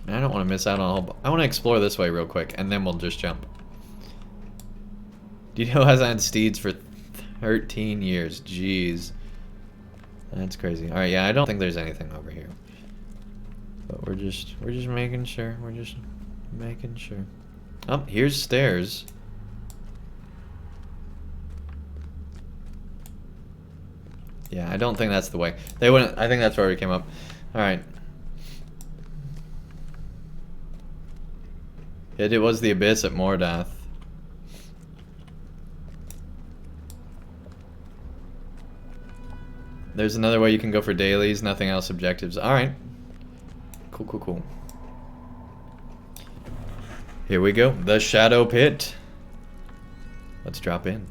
I don't want to miss out on a whole... I want to explore this way real quick, and then we'll just jump. DDO hasn't had steeds for 13 years. Jeez. That's crazy. Alright, yeah, I don't think there's anything over here. But we're just making sure. We're just making sure. Oh, here's stairs. Yeah, I don't think that's the way. They wouldn't... I think that's where we came up. Alright. It was the abyss at Mordath. There's another way you can go for dailies, nothing else objectives. Alright. Cool, cool, cool. Here we go. The Shadow Pit. Let's drop in.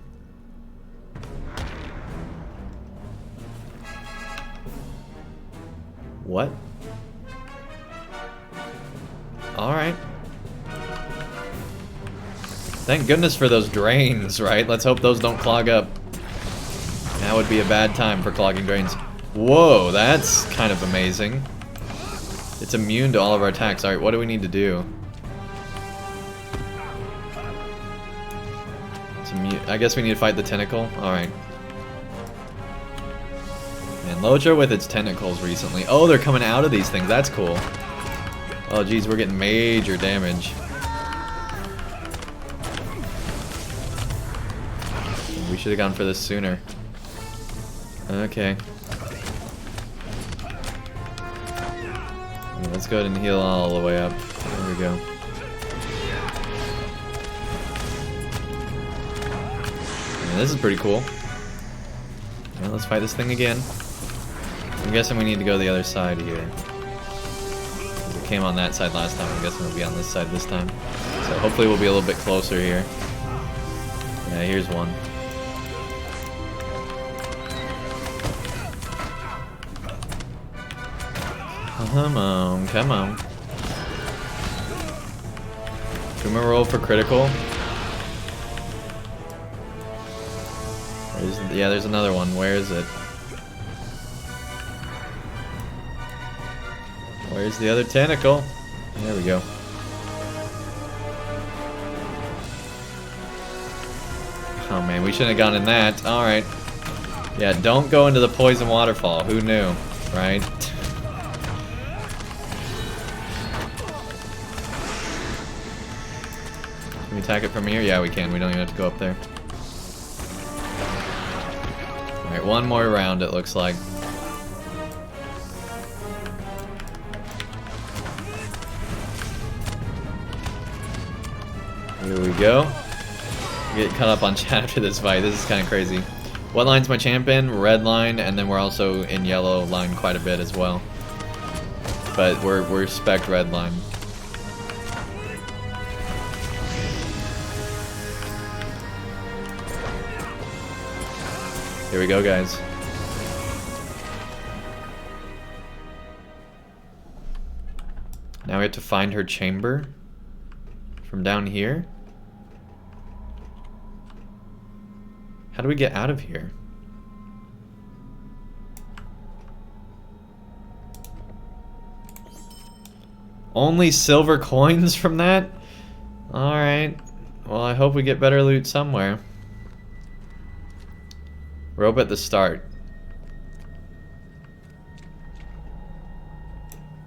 What? Alright. Thank goodness for those drains, right? Let's hope those don't clog up. That would be a bad time for clogging drains. Whoa, that's kind of amazing. It's immune to all of our attacks. Alright, what do we need to do? It's immune. I guess we need to fight the tentacle. Alright. And LOTRO with its tentacles recently. Oh, they're coming out of these things. That's cool. Oh, geez, we're getting major damage. We should have gone for this sooner. Okay. Yeah, let's go ahead and heal all the way up. There we go. Yeah, this is pretty cool. Yeah, let's fight this thing again. I'm guessing we need to go to the other side here. It came on that side last time. I'm guessing it'll be on this side this time. So hopefully we'll be a little bit closer here. Yeah, here's one. Come on, come on. Can we roll for critical? Yeah, there's another one. Where is it? Where's the other tentacle? There we go. Oh man, we shouldn't have gone in that. Alright. Yeah, don't go into the poison waterfall. Who knew, right? Can we attack it from here? Yeah, we can. We don't even have to go up there. Alright, one more round it looks like. Here we go. Get caught up on chat after this fight. This is kind of crazy. What line's my champ in? Red line, and then we're also in yellow line quite a bit as well. But we're spec red line. Here we go, guys. Now we have to find her chamber from down here. How do we get out of here? Only silver coins from that? Alright. Well, I hope we get better loot somewhere. Rope at the start.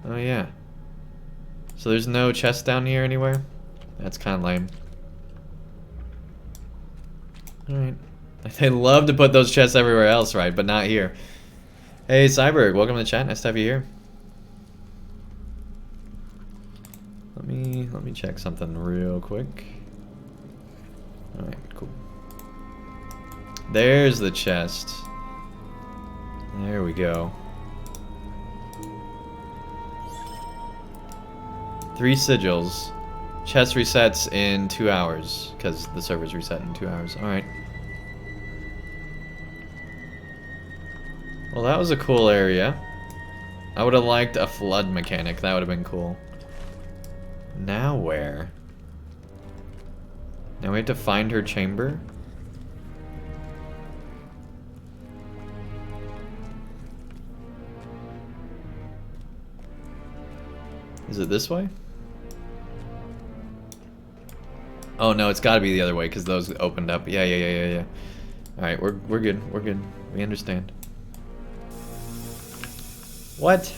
Oh yeah. So there's no chest down here anywhere? That's kind of lame. Alright. They love to put those chests everywhere else, right? But not here. Hey Cyberg, welcome to the chat. Nice to have you here. Let me check something real quick. Alright, cool. There's the chest. There we go. 3 sigils. Chest resets in 2 hours, because the servers reset in 2 hours. Alright. Well, that was a cool area. I would have liked a flood mechanic. That would have been cool. Now where? Now we have to find her chamber? Is it this way? Oh no, it's gotta be the other way because those opened up. Yeah. Alright, we're good. We're good. We understand. What?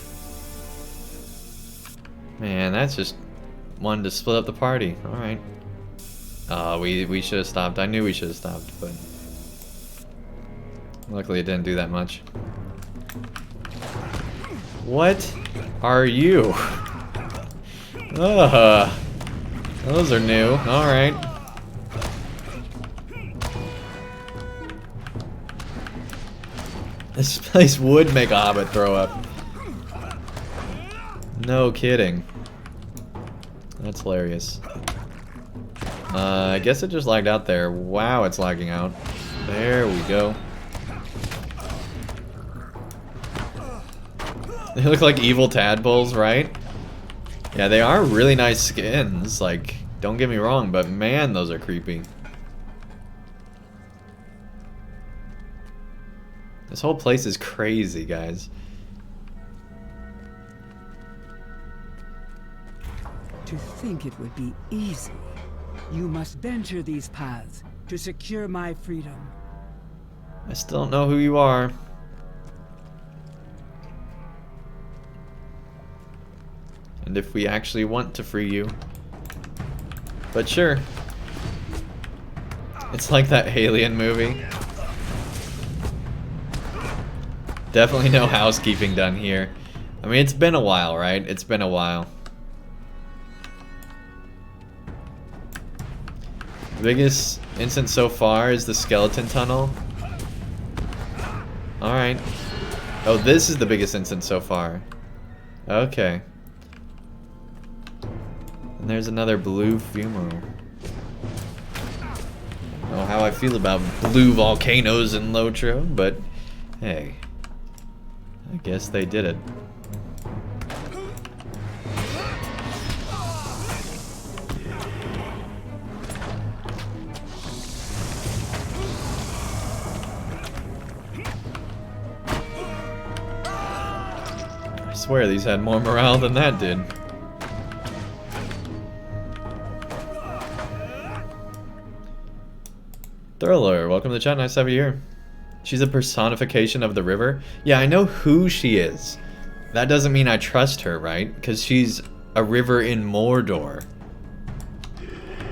Man, that's just wanted to split up the party. Alright. We should have stopped. I knew we should have stopped, but luckily it didn't do that much. What are you? Those are new. Alright. This place would make a hobbit throw up. No kidding. That's hilarious. I guess it just lagged out there. Wow, it's lagging out. There we go. They look like evil tadpoles, right? Yeah, they are really nice skins. Like, don't get me wrong, but man, those are creepy. This whole place is crazy, guys. To think it would be easy. You must venture these paths to secure my freedom. I still don't know who you are. And if we actually want to free you. But sure. It's like that Alien movie. Definitely no housekeeping done here. I mean, it's been a while, right? It's been a while. The biggest instance so far is the skeleton tunnel. Alright. Oh, this is the biggest instance so far. Okay. And there's another blue fumarole. I don't know how I feel about blue volcanoes in LOTRO, but hey. I guess they did it. I swear these had more morale than that did. Thriller, welcome to the chat. Nice to have you here. She's a personification of the river. Yeah, I know who she is. That doesn't mean I trust her, right? Because she's a river in Mordor.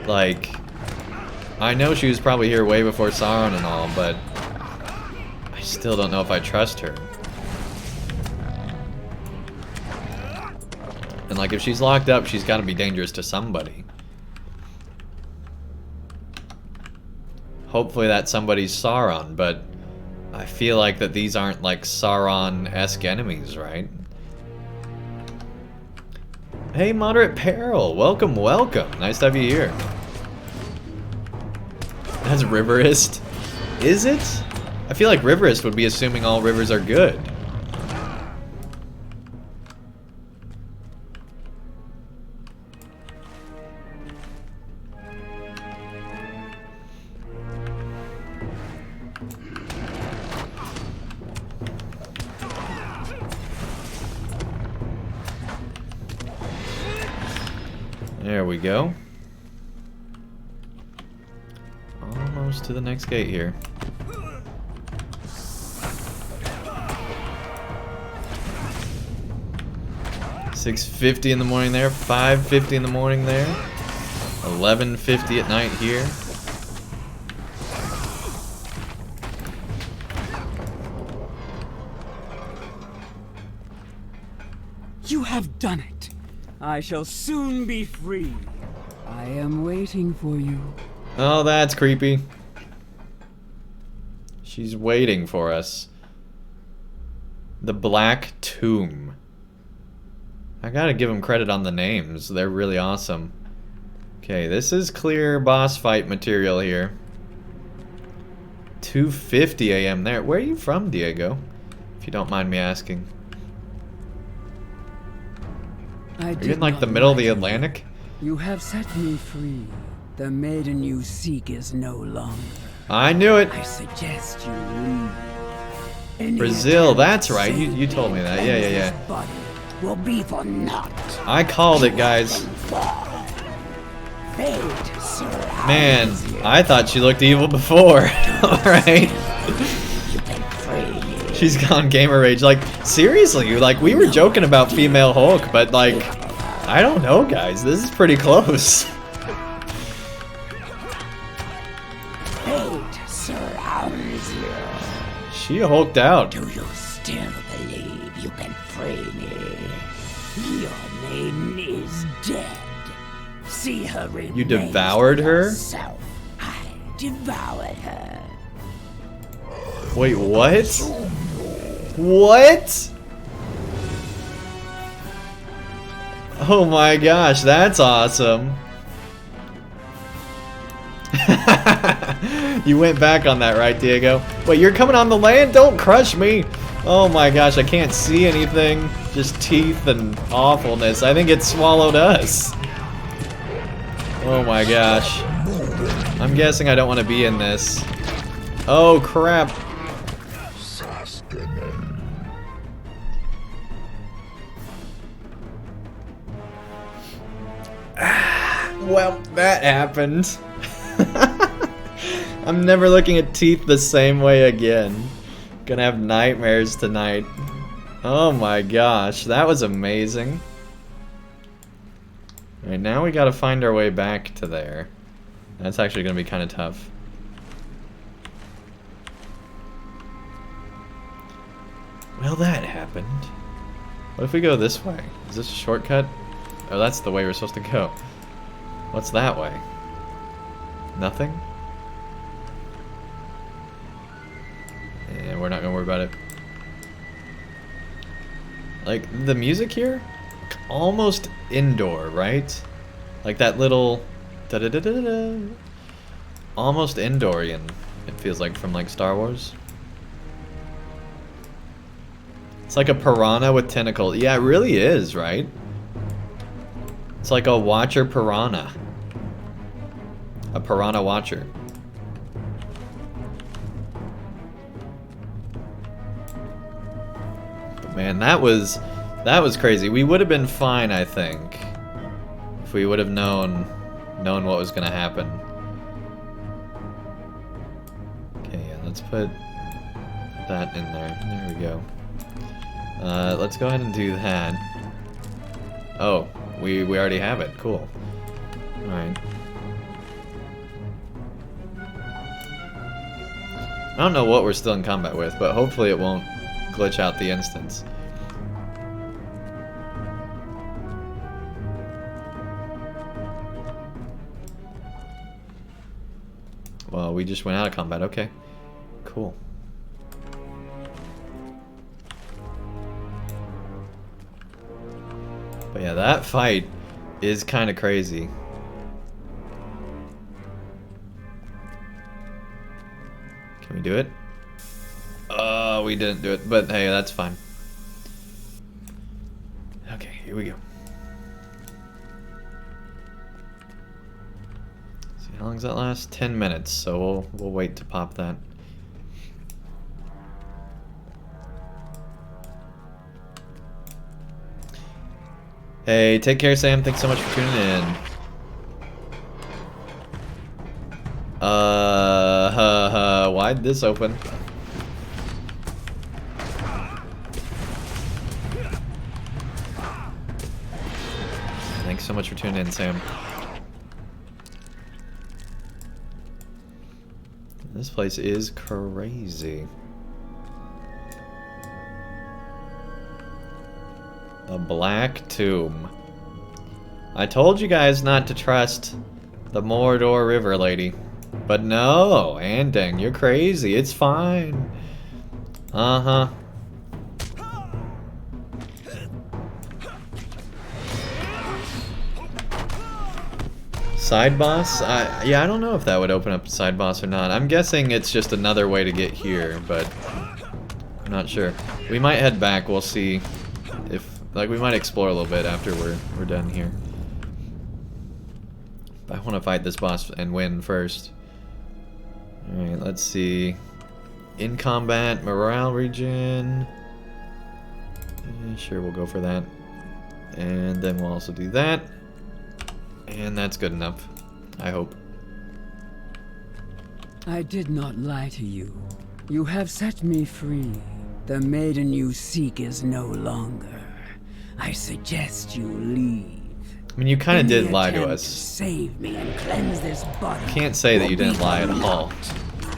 Like, I know she was probably here way before Sauron and all, but I still don't know if I trust her. And like, if she's locked up, she's got to be dangerous to somebody. Hopefully that somebody's Sauron, but I feel like that these aren't like Sauron-esque enemies, right? Hey, Moderate Peril, welcome, welcome. Nice to have you here. That's Riverist. Is it? I feel like Riverist would be assuming all rivers are good. There we go. Almost to the next gate here. $6:50 in the morning there, 5:50 in the morning there, 11:50 at night here. You have done it. I shall soon be free. I am waiting for you. Oh, that's creepy. She's waiting for us. The Black Tomb. I gotta give them credit on the names. They're really awesome. Okay, this is clear boss fight material here. 2:50 a.m. there. Where are you from, Diego? If you don't mind me asking. Are you in like the middle of the Atlantic? You have set me free. The maiden you seek is no longer. I knew it. I suggest you leave. Any Brazil, that's right. You told me that. Yeah, yeah, yeah. Body will be for naught. I called it, guys. Man, I thought she looked evil before. Alright. She's gone gamer rage. Like, seriously, like, we were joking about female Hulk, but, like, I don't know, guys. This is pretty close. Fate surrounds you. She hulked out. Do you still believe you can free me? Your maiden is dead. See her remains. You devoured her? Yourself. I devoured her. Wait, what? What? Oh my gosh, that's awesome. You went back on that, right, Diego? Wait, you're coming on the land? Don't crush me! Oh my gosh, I can't see anything. Just teeth and awfulness. I think it swallowed us. Oh my gosh. I'm guessing I don't want to be in this. Oh crap. Well, that happened. I'm never looking at teeth the same way again. Gonna have nightmares tonight. Oh my gosh, that was amazing. Alright, now we gotta find our way back to there. That's actually gonna be kind of tough. Well, that happened. What if we go this way? Is this a shortcut? Oh, that's the way we're supposed to go. What's that way? Nothing? And we're not gonna worry about it. Like, the music here? Almost indoor, right? Like that little da-da-da-da-da. Almost Endorian, it feels like, from like Star Wars. It's like a piranha with tentacles. Yeah, it really is, right? It's like a watcher piranha. A piranha watcher. But man, that was crazy. We would have been fine, I think, if we would have known what was gonna happen. Okay, yeah, let's put that in there. There we go. Let's go ahead and do that. Oh, we already have it. Cool. All right. I don't know what we're still in combat with, but hopefully it won't glitch out the instance. Well, we just went out of combat. Okay. Cool. But yeah, that fight is kind of crazy. Can we do it? We didn't do it, but hey, that's fine. Okay, here we go. See, how long does that last? 10 minutes, so we'll wait to pop that. Hey, take care, Sam. Thanks so much for tuning in. Why'd this open? Thanks so much for tuning in, Sam. This place is crazy. The Black Tomb. I told you guys not to trust the Mordor River lady. But no, Andang, you're crazy. It's fine. Uh-huh. Side boss? Yeah, I don't know if that would open up side boss or not. I'm guessing it's just another way to get here, but I'm not sure. We might head back. We'll see if, like, we might explore a little bit after we're done here. But I want to fight this boss and win first. Alright, let's see. In combat, morale regen. Sure, we'll go for that. And then we'll also do that. And that's good enough, I hope. I did not lie to you. You have set me free. The maiden you seek is no longer. I suggest you leave. I mean, you kind of did lie to us. Save me and cleanse this body. You can't say that you didn't lie at all.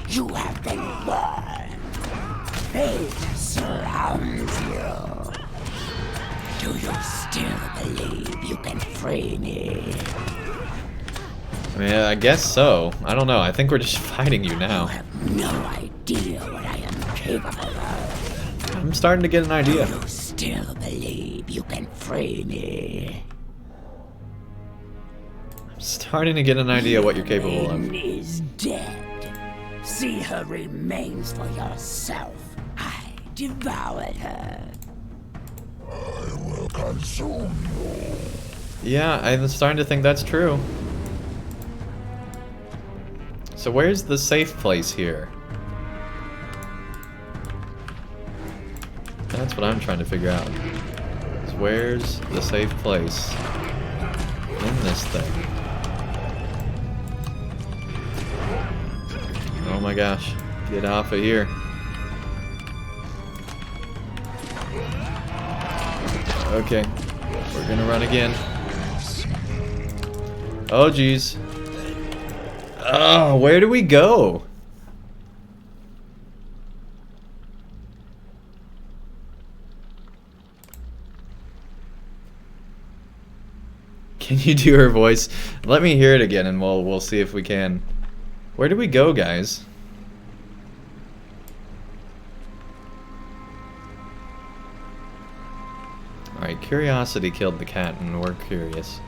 You have been burned. Fate surrounds you. Do you still believe you can free me? I mean, I guess so. I don't know. I think we're just fighting you now. You have no idea what I am capable of. I'm starting to get an idea. Do you still believe you can free me? I'm starting to get an idea what you're capable of. Maiden is dead. See her remains for yourself. I devoured her. I will consume you. Yeah, I'm starting to think that's true. So where's the safe place here? That's what I'm trying to figure out. Is where's the safe place in this thing? Oh my gosh. Get off of here. Okay. We're gonna run again. Oh geez. Oh, where do we go? Can you do her voice? Let me hear it again and we'll see if we can. Where do we go, guys? Alright, curiosity killed the cat and we're curious.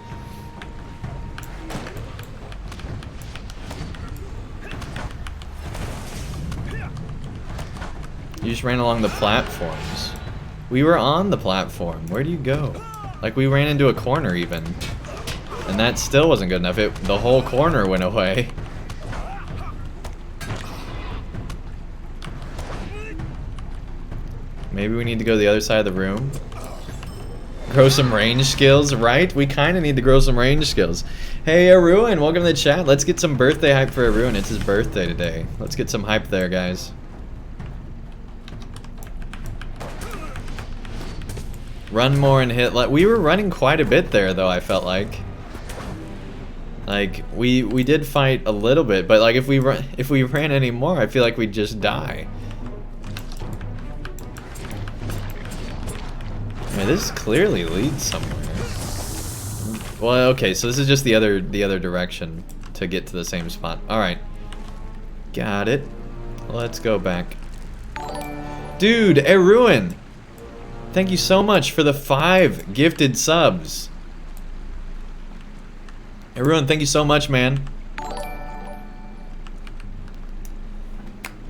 You just ran along the platforms. We were on the platform. Where do you go? Like, we ran into a corner even. And that still wasn't good enough. The whole corner went away. Maybe we need to go to the other side of the room. Grow some range skills, right? We kind of need to grow some range skills. Hey, Aruin, welcome to the chat. Let's get some birthday hype for Aruin. It's his birthday today. Let's get some hype there, guys. Run more and hit. We were running quite a bit there, though, I felt like. Like, we did fight a little bit, but like if we ran any more, I feel like we'd just die. Man, this clearly leads somewhere. Well, okay, so this is just the other direction to get to the same spot. All right, got it. Let's go back. Dude, Erwin, thank you so much for the 5 gifted subs. Erwin, thank you so much, man.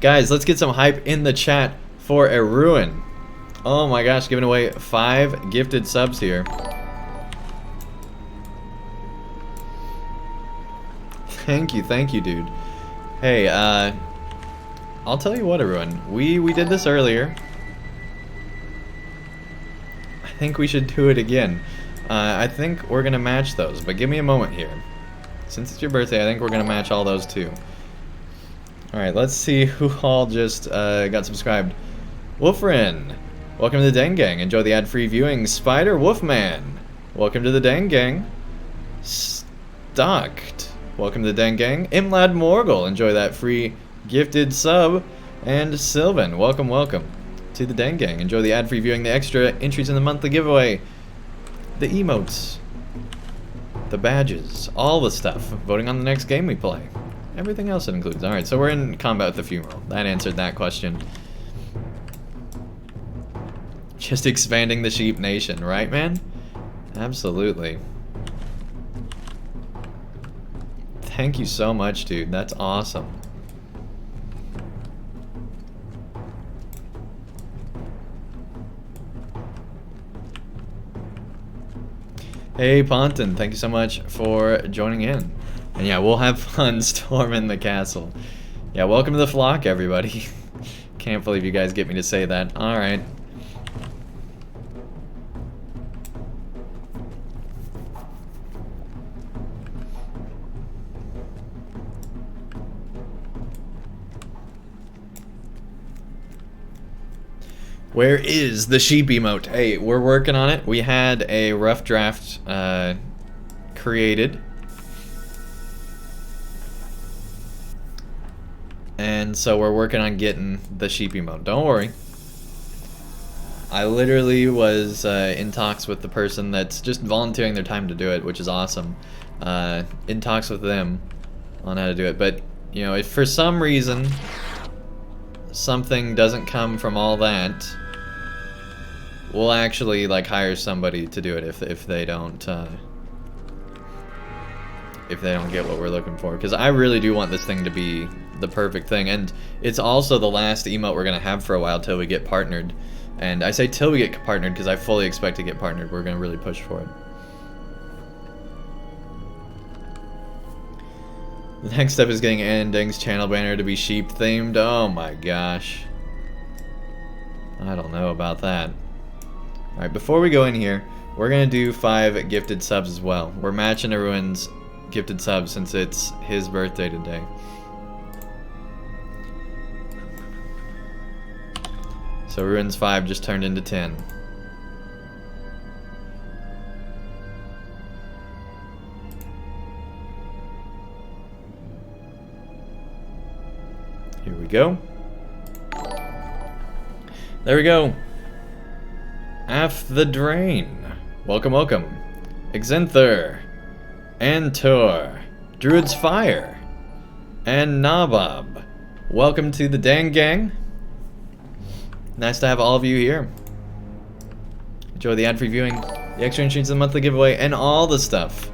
Guys, let's get some hype in the chat for Erwin. Oh my gosh, giving away 5 gifted subs here. Thank you, dude. Hey, I'll tell you what, everyone. We did this earlier. I think we should do it again. I think we're gonna match those, but give me a moment here. Since it's your birthday, I think we're gonna match all those too. Alright, let's see who all just got subscribed. Wolfrin, welcome to the Dang Gang. Enjoy the ad-free viewing. Spider Wolfman, welcome to the Dang Gang. Stocked, welcome to the Dang Gang. Imlad Morgul, enjoy that free gifted sub. And Sylvan, welcome to the Dang Gang. Enjoy the ad-free viewing, the extra entries in the monthly giveaway, the emotes, the badges, all the stuff, voting on the next game we play. Everything else it includes. Alright, so we're in combat with the funeral. That answered that question. Just expanding the sheep nation, right, man? Absolutely. Thank you so much, dude. That's awesome. Hey, Ponton, thank you so much for joining in. And yeah, we'll have fun storming the castle. Yeah, welcome to the flock, everybody. Can't believe you guys get me to say that. Alright. Where is the sheep emote? Hey, we're working on it. We had a rough draft created. And so we're working on getting the sheep emote. Don't worry. I literally was in talks with the person that's just volunteering their time to do it, which is awesome. In talks with them on how to do it. But, you know, if for some reason something doesn't come from all that, we'll actually like hire somebody to do it if they don't get what we're looking for, because I really do want this thing to be the perfect thing. And it's also the last emote we're gonna have for a while till we get partnered. And I say till we get partnered because I fully expect to get partnered. We're gonna really push for it. The next step is getting Andang's channel banner to be sheep themed. Oh my gosh, I don't know about that. Alright, before we go in here, we're gonna do 5 gifted subs as well. We're matching everyone's gifted subs since it's his birthday today. So Ruin's 5 just turned into 10. Here we go. There we go. Af the Drain. Welcome. Exenther. Antor. Druid's Fire. And Nabob. Welcome to the Dang Gang. Nice to have all of you here. Enjoy the ad-free viewing, the extra entries in the monthly giveaway, and all the stuff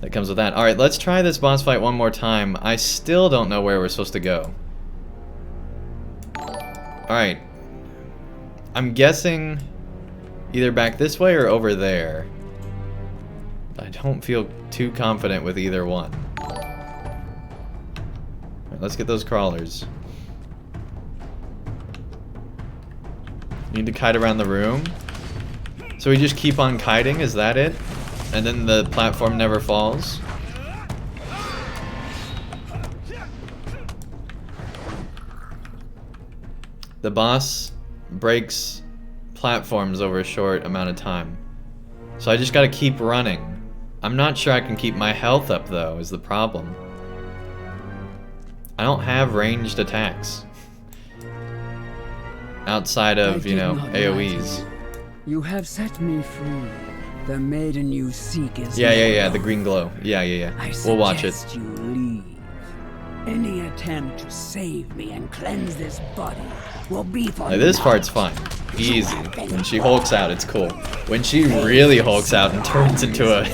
that comes with that. Alright, let's try this boss fight one more time. I still don't know where we're supposed to go. Alright. I'm guessing either back this way or over there. I don't feel too confident with either one. Right, let's get those crawlers. Need to kite around the room. So we just keep on kiting, is that it? And then the platform never falls? The boss breaks platforms over a short amount of time. So I just gotta keep running I'm not sure I can keep my health up, though, is the problem. I don't have ranged attacks. Outside of, you know, AoEs. You have set me free. The maiden you seek is Yeah, the green glow. Yeah. We'll watch it. You leave. Any attempt to save me and cleanse this body will be for Like, this part's fun. Easy. When she hulks out, it's cool. When she really hulks out and turns into a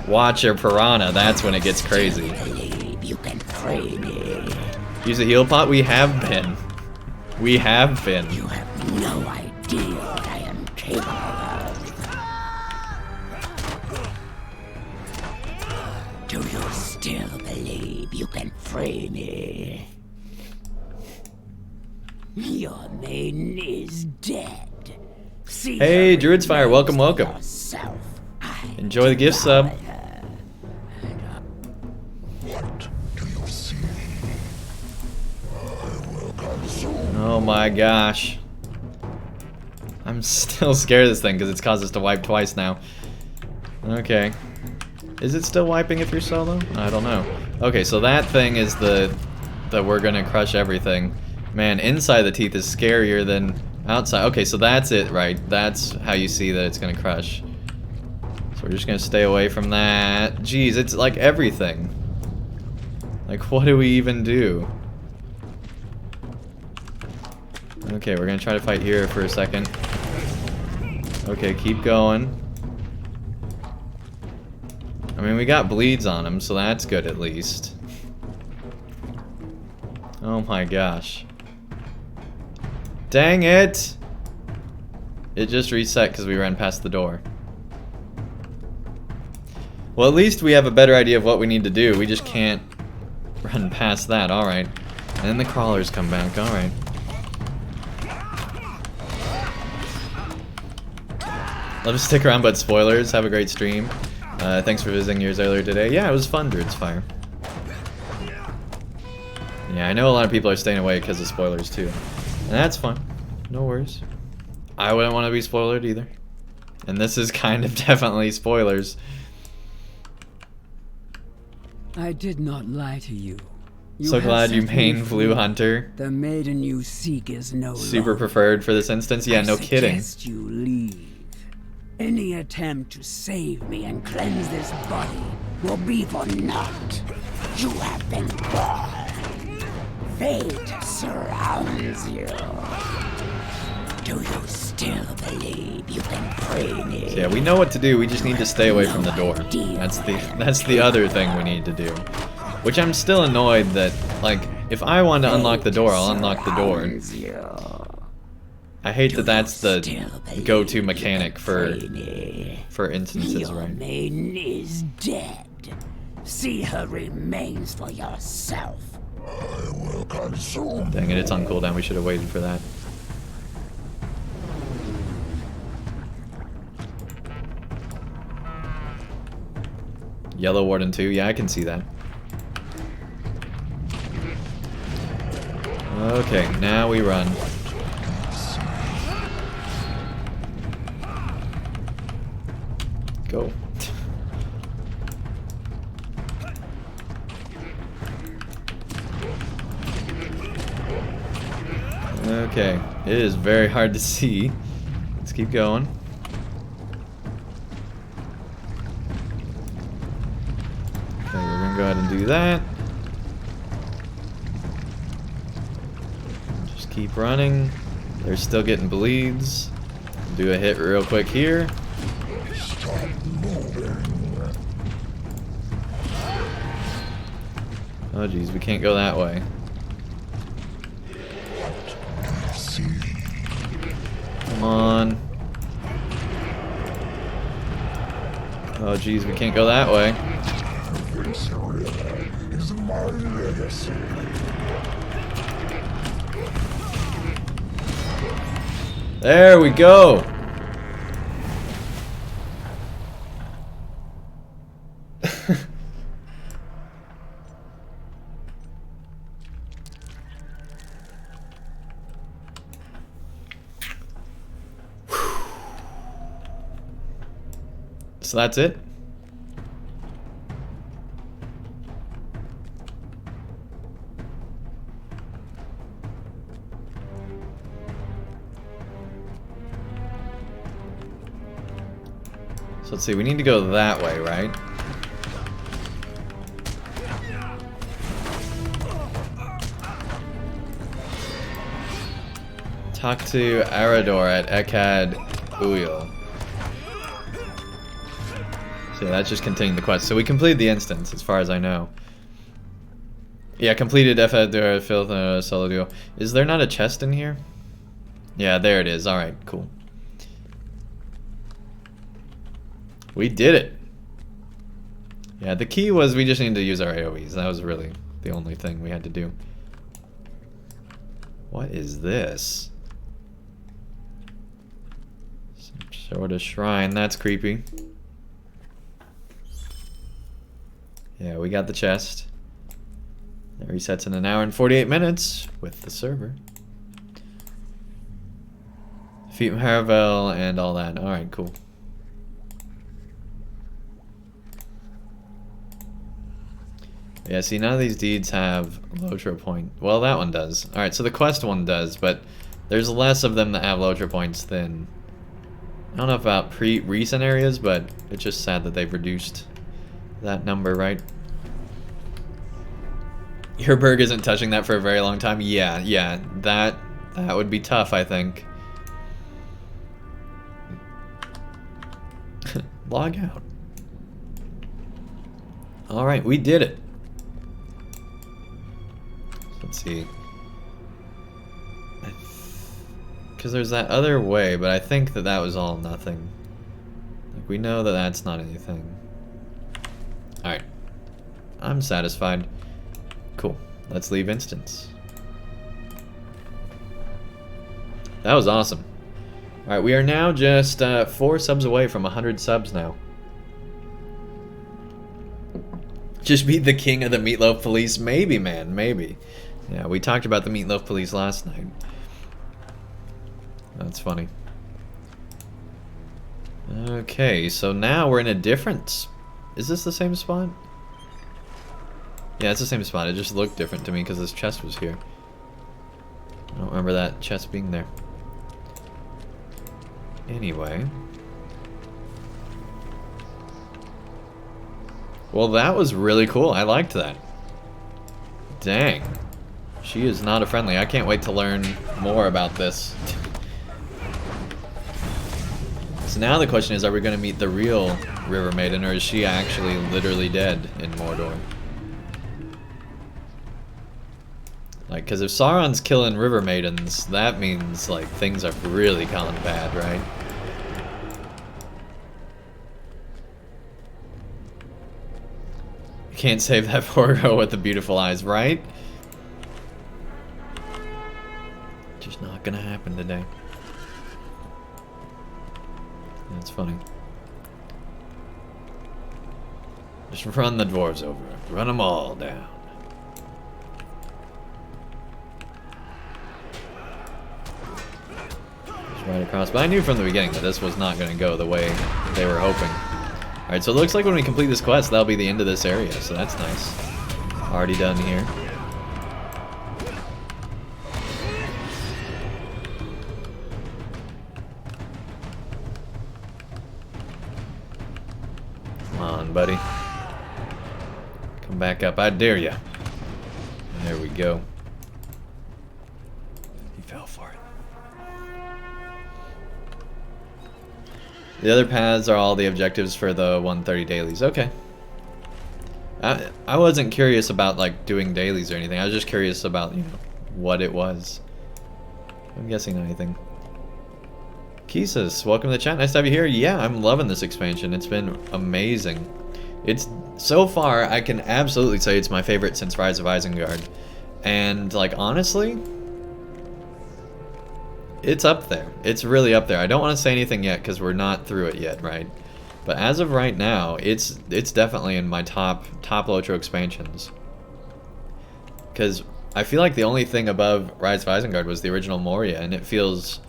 Watcher piranha, that's when it gets crazy. You can free me. Use a heal pot? We have been. We have been. You have no idea what I am capable of. Do you still believe you can free me? Your maiden is dead. See hey, Druid's Fire, welcome. yourself. Enjoy the gift sub. Oh my gosh. I'm still scared of this thing because it's caused us to wipe twice now. Okay. Is it still wiping if you're solo? I don't know. Okay, so that thing is that we're gonna crush everything. Man, inside the teeth is scarier than outside. Okay, so that's it, right? That's how you see that it's gonna crush. So we're just gonna stay away from that. Jeez, it's like everything. Like, what do we even do? Okay, we're gonna try to fight here for a second. Okay, keep going. I mean, we got bleeds on him, so that's good at least. Oh my gosh. Dang it! It just reset because we ran past the door. Well, at least we have a better idea of what we need to do. We just can't run past that. Alright. And then the crawlers come back. Alright. Love to stick around, but spoilers. Have a great stream. Thanks for visiting yours earlier today. Yeah, it was fun, Druid's Fire. Yeah, I know a lot of people are staying away because of spoilers too. And that's fun. No worries. I wouldn't want to be spoiled either. And this is kind of definitely spoilers. I did not lie to you. So glad you main Blue Hunter. The maiden you seek is no Super longer. preferred for this instance. Yeah, no kidding. I suggest you leave. Any attempt to save me and cleanse this body will be for naught. You have been born. Fate surrounds you. Do you still believe you can free me? Yeah, we know what to do. We just need to stay away from the door. That's the other thing we need to do. Which I'm still annoyed that, like, if I want to unlock the door, I'll unlock the door. I hate that that's the go-to mechanic for instances, right? Your maiden is dead. See her remains for yourself. I will consume. Dang it, it's on cooldown. We should have waited for that. Yellow Warden 2, yeah, I can see that. Okay, now we run. Go. Okay, it is very hard to see. Let's keep going. Okay, we're gonna go ahead and do that. Just keep running. They're still getting bleeds. Do a hit real quick here. Oh geez, we can't go that way. Come on. Oh geez, we can't go that way. There we go. So that's it. So let's see, we need to go that way, right? Talk to Arador at Ekad Uyil. So yeah, that's just continuing the quest. So we completed the instance, as far as I know. Yeah, completed Efadur Filth Solo Duo. Is there not a chest in here? Yeah, there it is. Alright, cool. We did it! Yeah, the key was we just needed to use our AoEs. That was really the only thing we had to do. What is this? Some sort of shrine. That's creepy. Yeah, we got the chest. It resets in 1 hour and 48 minutes with the server. Defeat Haravel and all that. Alright, cool. Yeah, see, none of these deeds have LOTRO point. Well, that one does. Alright, so the quest one does, but there's less of them that have LOTRO points than... I don't know about recent areas, but it's just sad that they've reduced that number, right? Your berg isn't touching that for a very long time? Yeah, that would be tough, I think. Log out. Alright, we did it. Let's see. Because there's that other way, but I think that was all nothing. Like, we know that that's not anything. Alright. I'm satisfied. Cool. Let's leave instance. That was awesome. Alright, we are now just 4 subs away from 100 subs now. Just beat the king of the Meatloaf Police? Maybe, man, maybe. Yeah, we talked about the Meatloaf Police last night. That's funny. Okay, so now we're in a different... Is this the same spot? Yeah, it's the same spot. It just looked different to me because this chest was here. I don't remember that chest being there. Anyway. Well, that was really cool. I liked that. Dang. She is not a friendly. I can't wait to learn more about this. So now the question is, are we going to meet the real River Maiden, or is she actually literally dead in Mordor? Like, because if Sauron's killing River Maidens, that means, like, things are really gone bad, right? You can't save that poor girl with the beautiful eyes, right? Just not gonna happen today. That's funny. Just run the dwarves over. Run them all down. Right across, but I knew from the beginning that this was not going to go the way they were hoping. Alright, so it looks like when we complete this quest, that'll be the end of this area, so that's nice. Already done here. Come on, buddy. Come back up, I dare ya. There we go. He fell for it. The other paths are all the objectives for the 130 dailies. Okay. I wasn't curious about, like, doing dailies or anything. I was just curious about, you know, what it was. I'm guessing anything. Kisus, welcome to the chat. Nice to have you here. Yeah, I'm loving this expansion. It's been amazing. It's, so far, I can absolutely say it's my favorite since Rise of Isengard. And, like, honestly... it's up there. It's really up there. I don't want to say anything yet because we're not through it yet, right? But as of right now, it's definitely in my top LOTRO expansions. Because I feel like the only thing above Rise of Isengard was the original Moria, and it feels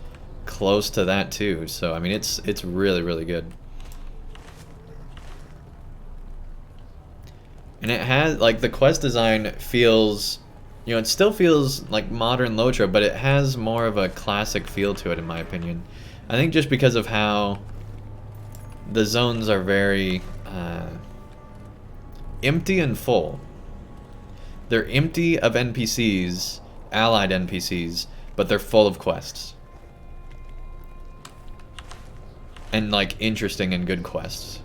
close to that too. So I mean, it's really, really good. And it has, like, the quest design feels... you know, it still feels like modern LOTRO, but it has more of a classic feel to it, in my opinion. I think just because of how the zones are very empty and full. They're empty of NPCs, allied NPCs, but they're full of quests. And like interesting and good quests.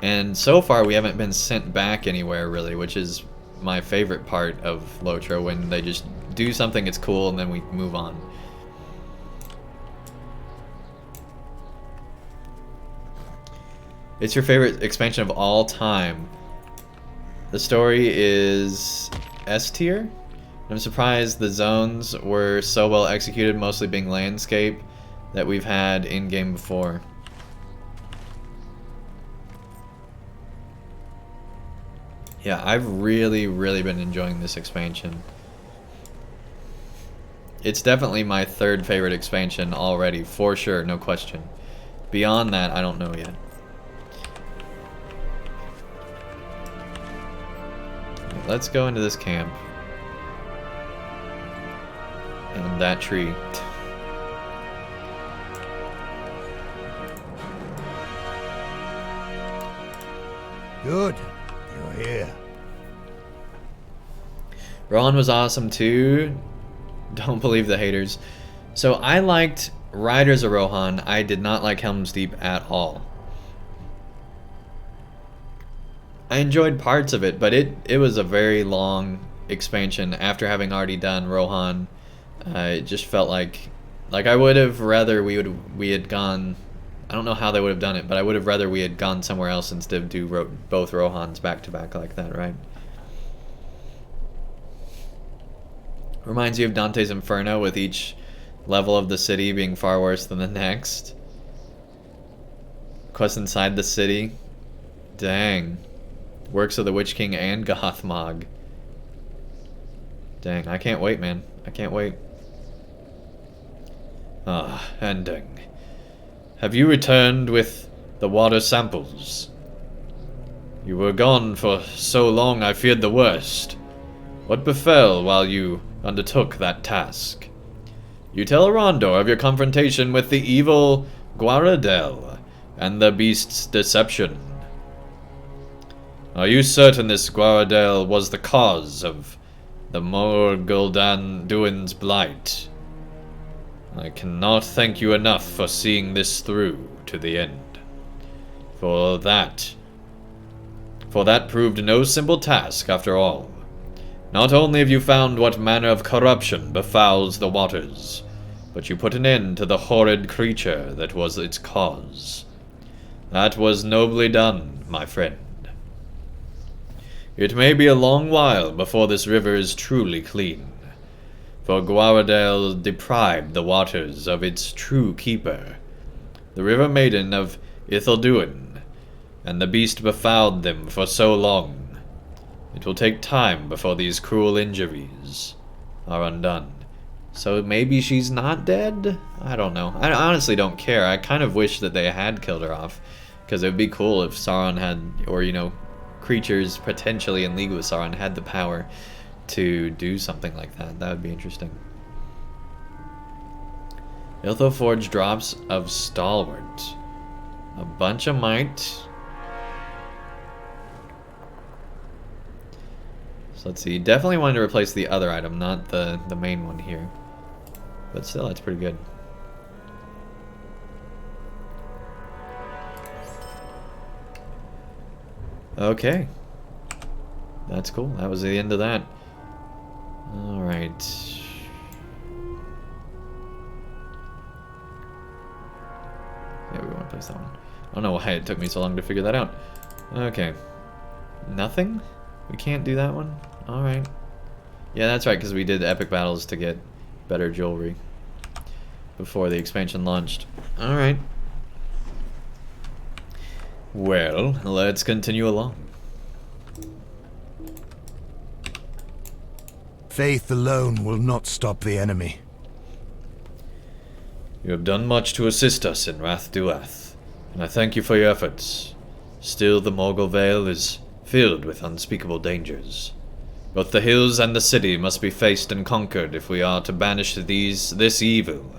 And so far we haven't been sent back anywhere really, which is my favorite part of LOTRO, when they just do something, it's cool, and then we move on. It's your favorite expansion of all time. The story is S tier. I'm surprised the zones were so well executed, mostly being landscape, that we've had in-game before. Yeah, I've really been enjoying this expansion. It's definitely my third favorite expansion already, for sure, no question. Beyond that, I don't know yet. Let's go into this camp. And that tree. Good. You're here. Rohan was awesome too. Don't believe the haters. So I liked Riders of Rohan. I did not like Helm's Deep at all. I enjoyed parts of it, but it was a very long expansion after having already done Rohan. It just felt like I would have rather we had gone. I don't know how they would have done it, but I would have rather we had gone somewhere else instead of do both Rohans back to back like that, right? Reminds you of Dante's Inferno, with each level of the city being far worse than the next. Quest inside the city. Dang. Works of the Witch King and Gothmog. Dang, I can't wait, man. I can't wait. Ah, Andang. Have you returned with the water samples? You were gone for so long I feared the worst. What befell while you undertook that task? You tell Rondor of your confrontation with the evil Guaradel and the beast's deception. Are you certain this Guaradel was the cause of the Morguldanduin's blight? I cannot thank you enough for seeing this through to the end. For that proved no simple task after all. Not only have you found what manner of corruption befouls the waters, but you put an end to the horrid creature that was its cause. That was nobly done, my friend. It may be a long while before this river is truly clean, for Guaradel deprived the waters of its true keeper, the River Maiden of Ithilduin, and the beast befouled them for so long. It will take time before these cruel injuries are undone. So maybe she's not dead? I don't know. I honestly don't care. I kind of wish that they had killed her off, because it would be cool if Sauron had, or you know, creatures potentially in league with Sauron had the power to do something like that. That would be interesting. Ilthoforge drops of Stalwart. A bunch of might. So let's see. Definitely wanted to replace the other item, not the main one here. But still, that's pretty good. Okay. That's cool. That was the end of that. Alright. Yeah, we want to place that one. I don't know why it took me so long to figure that out. Okay. Nothing? We can't do that one? Alright. Yeah, that's right, because we did epic battles to get better jewelry before the expansion launched. Alright. Well, let's continue along. Faith alone will not stop the enemy. You have done much to assist us in Rath Duath, and I thank you for your efforts. Still, the Morgul Vale is filled with unspeakable dangers. Both the hills and the city must be faced and conquered if we are to banish this evil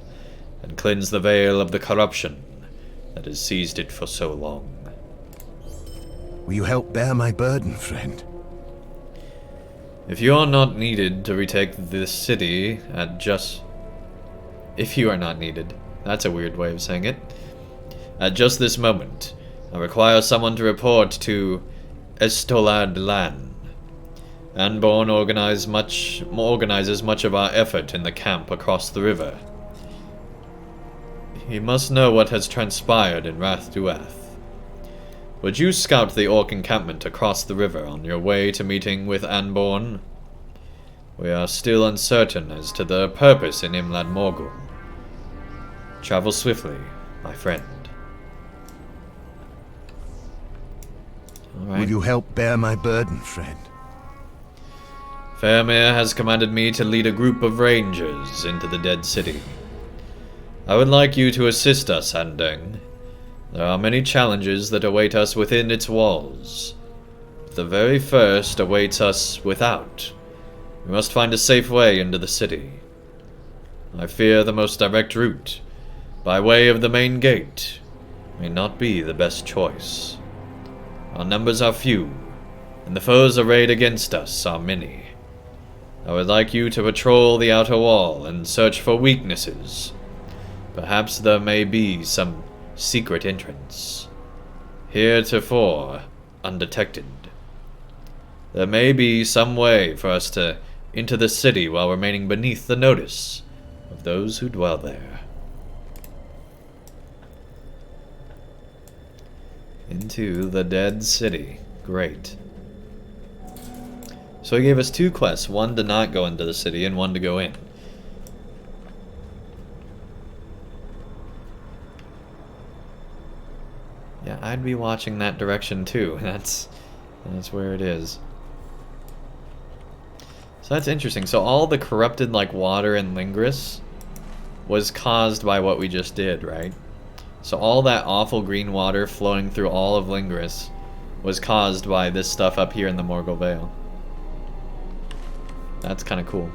and cleanse the veil of the corruption that has seized it for so long. Will you help bear my burden, friend? If you are not needed to retake this city at just... If you are not needed. That's a weird way of saying it. At just this moment, I require someone to report to Estolad Lan. Anborn organizes much of our effort in the camp across the river. He must know what has transpired in Rath Duath. Would you scout the orc encampment across the river on your way to meeting with Anborn? We are still uncertain as to their purpose in Imlad Morgul. Travel swiftly, my friend. All right. Will you help bear my burden, friend? Faramir has commanded me to lead a group of rangers into the Dead City. I would like you to assist us, Andang. There are many challenges that await us within its walls. But the very first awaits us without. We must find a safe way into the city. I fear the most direct route, by way of the main gate, may not be the best choice. Our numbers are few, and the foes arrayed against us are many. I would like you to patrol the outer wall and search for weaknesses. Perhaps there may be some secret entrance, heretofore undetected. There may be some way for us to enter the city while remaining beneath the notice of those who dwell there. Into the Dead City. Great. So he gave us 2 quests, one to not go into the city and one to go in. Yeah, I'd be watching that direction too. That's where it is. So that's interesting. So all the corrupted like water in Lingris was caused by what we just did, right? So all that awful green water flowing through all of Lingris was caused by this stuff up here in the Morgul Vale. That's kind of cool.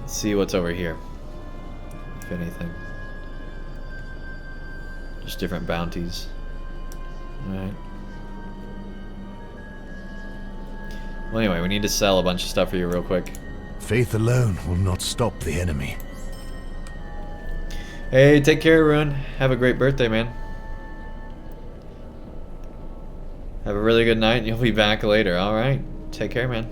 Let's see what's over here. If anything. Just different bounties. Alright. Well, anyway, we need to sell a bunch of stuff here real quick. Faith alone will not stop the enemy. Hey, take care, Ruin. Have a great birthday, man. Have a really good night, and you'll be back later. Alright. Take care, man.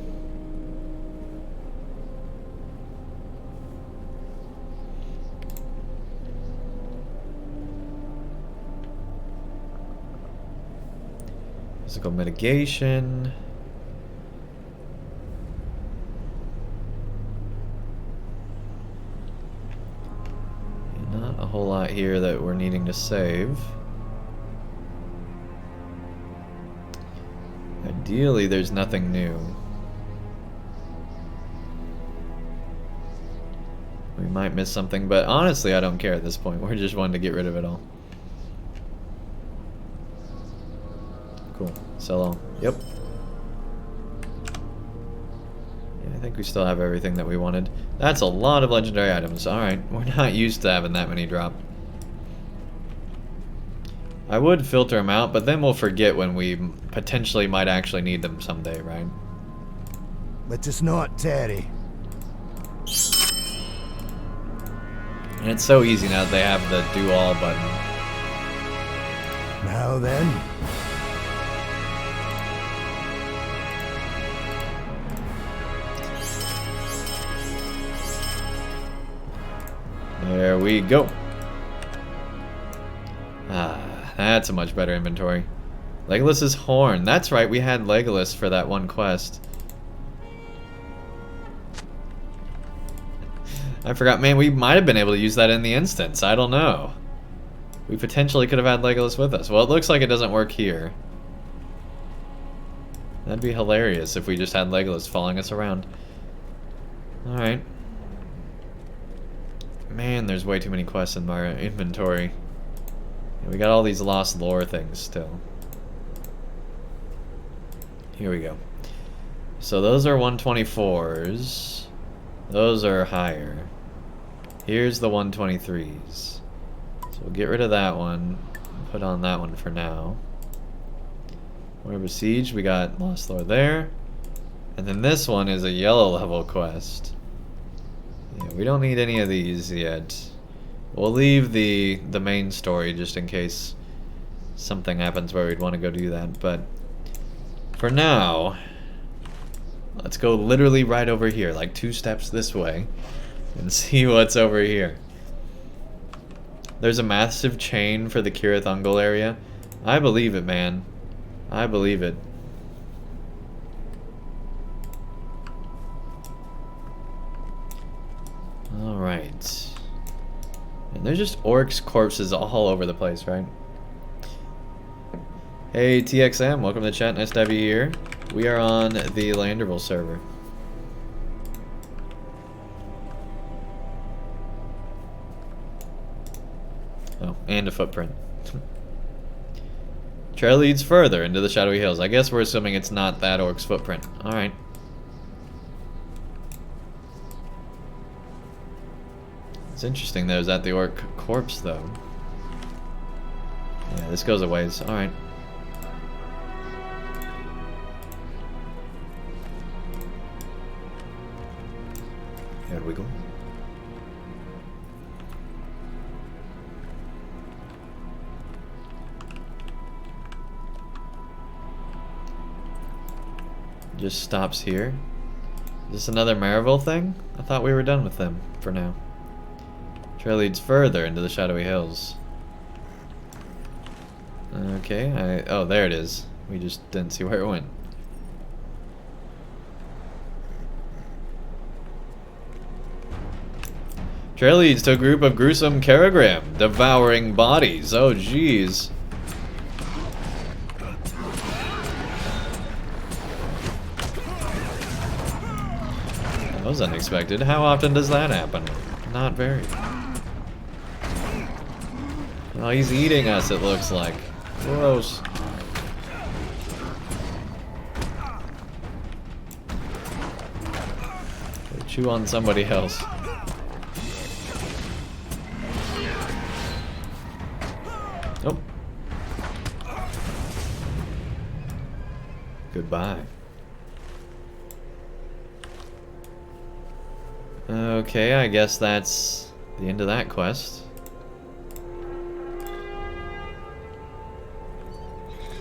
Physical mitigation. Not a whole lot here that we're needing to save. Ideally, there's nothing new. We might miss something, but honestly, I don't care at this point. We're just wanting to get rid of it all. Cool. Sell all. Yep. Yeah, I think we still have everything that we wanted. That's a lot of legendary items. Alright, we're not used to having that many drop. I would filter them out, but then we'll forget when we potentially might actually need them someday, right? Let us not tarry. And it's so easy now that they have the do all button. Now then. There we go. Ah, that's a much better inventory. Legolas's horn. That's right, we had Legolas for that one quest. I forgot, man, we might have been able to use that in the instance. I don't know. We potentially could have had Legolas with us. Well, it looks like it doesn't work here. That'd be hilarious if we just had Legolas following us around. Alright. Man, there's way too many quests in my inventory. We got all these lost lore things still. Here we go. So those are 124s. Those are higher. Here's the 123s. So we'll get rid of that one. Put on that one for now. We're besieged. We got Lost Lore there. And then this one is a yellow level quest. Yeah, we don't need any of these yet. We'll leave the main story just in case something happens where we'd want to go do that. But for now, let's go literally right over here, like 2 steps this way, and see what's over here. There's a massive chain for the Kirith Ungol area. I believe it, man. I believe it. Alright. And there's just orcs' corpses all over the place, right? Hey TXM, welcome to the chat, nice to have you here. We are on the Landerville server. Oh, and a footprint. Trail leads further into the Shadowy Hills. I guess we're assuming it's not that orc's footprint. Alright. It's interesting there's at the orc corpse though. Yeah, this goes a ways. Alright. Here we go. Just stops here. Is this another Maryville thing? I thought we were done with them for now. Trail leads further into the Shadowy Hills. Okay, oh, there it is. We just didn't see where it went. Trail leads to a group of gruesome Karagram devouring bodies. Oh, jeez. That was unexpected. How often does that happen? Not very. Oh, he's eating us, it looks like. Gross. Go chew on somebody else. Oh. Goodbye. Okay, I guess that's the end of that quest.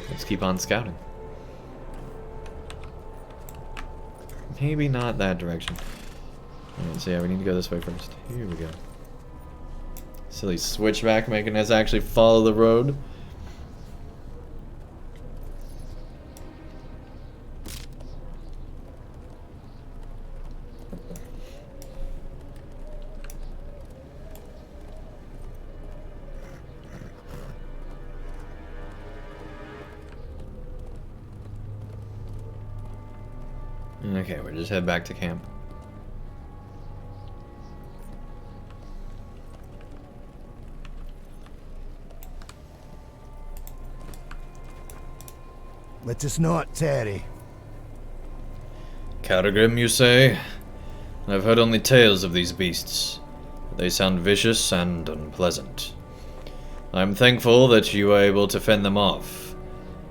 Let's keep on scouting. Maybe not that direction. Alright, so yeah, we need to go this way first. Here we go. Silly switchback making us actually follow the road. Okay, we'll just head back to camp. Let us not tarry. Karagram, you say? I've heard only tales of these beasts. They sound vicious and unpleasant. I'm thankful that you were able to fend them off,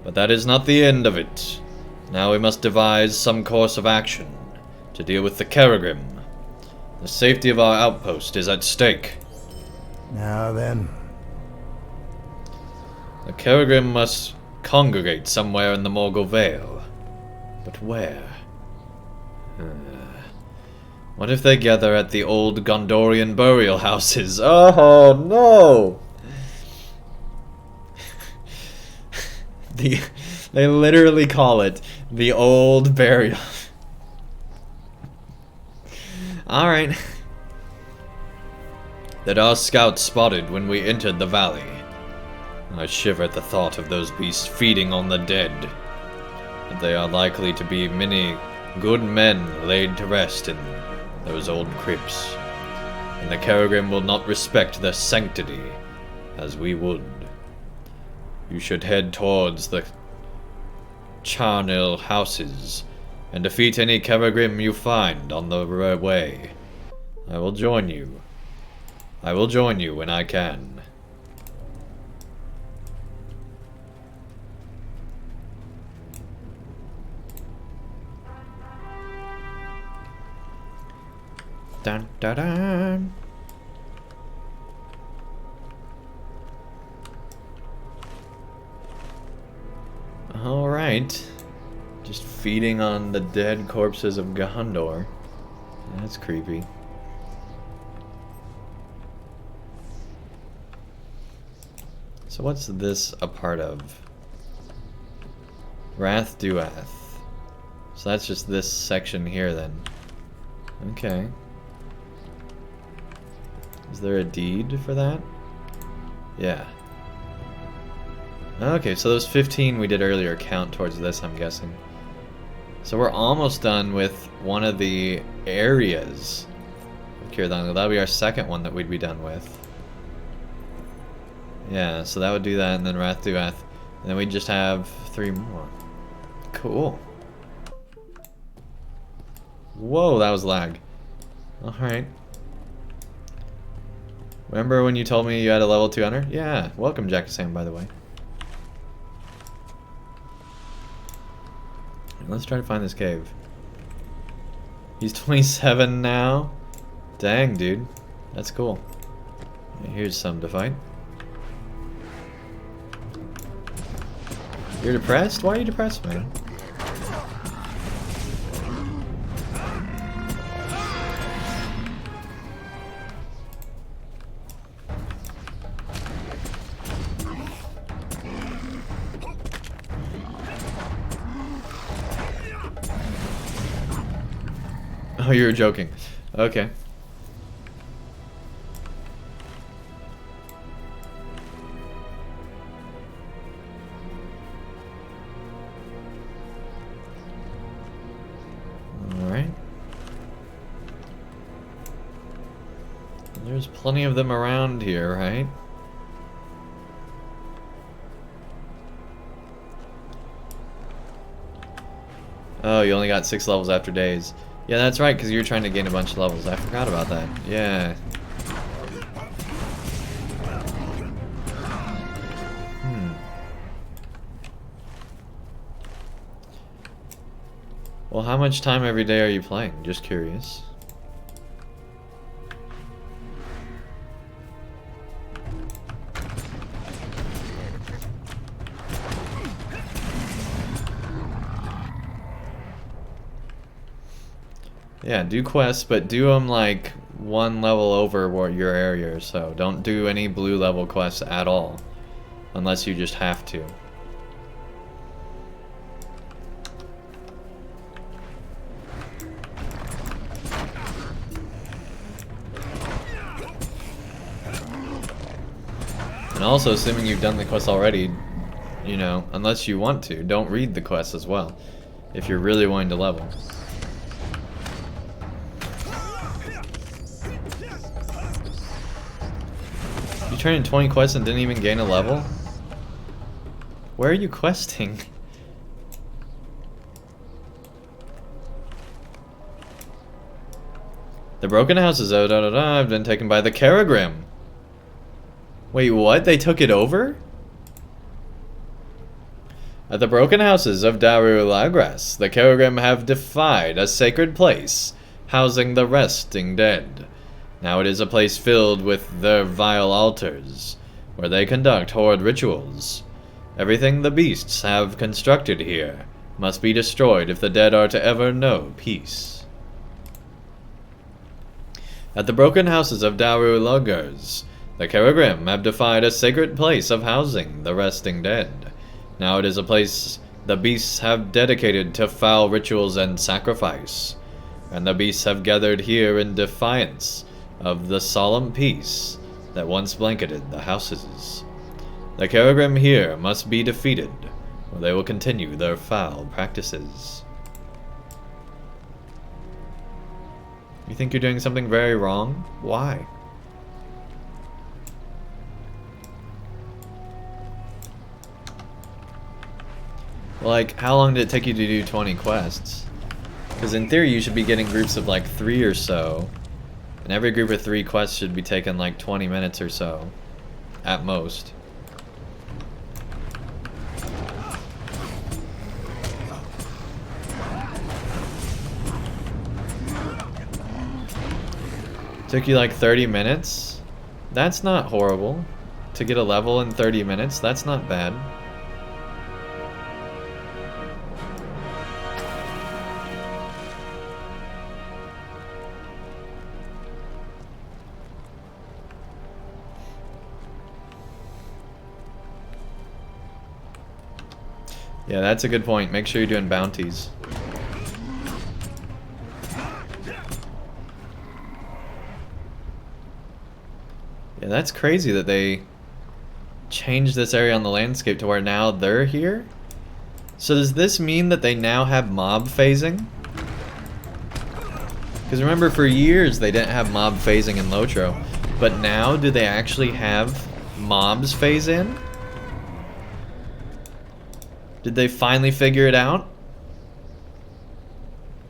but that is not the end of it. Now we must devise some course of action to deal with the Karagram. The safety of our outpost is at stake. Now then. The Karagram must congregate somewhere in the Morgul Vale. But where? What if they gather at the old Gondorian burial houses? Oh no! They literally call it the old burial. Alright. That our scouts spotted when we entered the valley. I shiver at the thought of those beasts feeding on the dead. But they are likely to be many good men laid to rest in those old crypts. And the Karagram will not respect their sanctity as we would. You should head towards the Charnel houses and defeat any Karagram you find on the way. I will join you. I will join you when I can. Dun dun dun. Alright. Just feeding on the dead corpses of Gondor. That's creepy. So what's this a part of? Wrath Duath. So that's just this section here then. Okay. Is there a deed for that? Yeah. Okay, so those 15 we did earlier count towards this, I'm guessing. So we're almost done with one of the areas of Kirdan. That'll be our second one that we'd be done with. Yeah, so that would do that, and then Wrath Duath. And then we just have 3 more. Cool. Whoa, that was lag. Alright. Remember when you told me you had a level 2 hunter? Yeah, welcome Jack Sam, by the way. Let's try to find this cave. He's 27 now? Dang, dude. That's cool. Here's some to fight. You're depressed? Why are you depressed, man? Oh, you were joking. Okay. Alright. There's plenty of them around here, right? Oh, you only got 6 levels after days. Yeah, that's right, because you were trying to gain a bunch of levels. I forgot about that. Yeah. Well, how much time every day are you playing? Just curious. Yeah, do quests, but do them like 1 level over your area or so. Don't do any blue level quests at all. Unless you just have to. And also, assuming you've done the quest already, you know, unless you want to, don't read the quests as well. If you're really wanting to level. You turned in 20 quests and didn't even gain a level? Where are you questing? The broken houses have been taken by the Caragrim. Wait, what? They took it over? At the broken houses of Daru Lagras, the Caragrim have defied a sacred place, housing the resting dead. Now it is a place filled with their vile altars, where they conduct horrid rituals. Everything the beasts have constructed here must be destroyed if the dead are to ever know peace. At the broken houses of Daru Lagras, the Caragrim have defied a sacred place of housing the resting dead. Now it is a place the beasts have dedicated to foul rituals and sacrifice, and the beasts have gathered here in defiance of the solemn peace that once blanketed the houses. The Caragrim here must be defeated, or they will continue their foul practices. You think you're doing something very wrong? Why? Like, how long did it take you to do 20 quests? Because in theory you should be getting groups of like 3 or so. And every group of 3 quests should be taking like 20 minutes or so, at most. Took you like 30 minutes? That's not horrible. To get a level in 30 minutes, that's not bad. Yeah, that's a good point. Make sure you're doing bounties. Yeah, that's crazy that they changed this area on the landscape to where now they're here? So does this mean that they now have mob phasing? Because remember, for years they didn't have mob phasing in LOTRO. But now, do they actually have mobs phase in? Did they finally figure it out?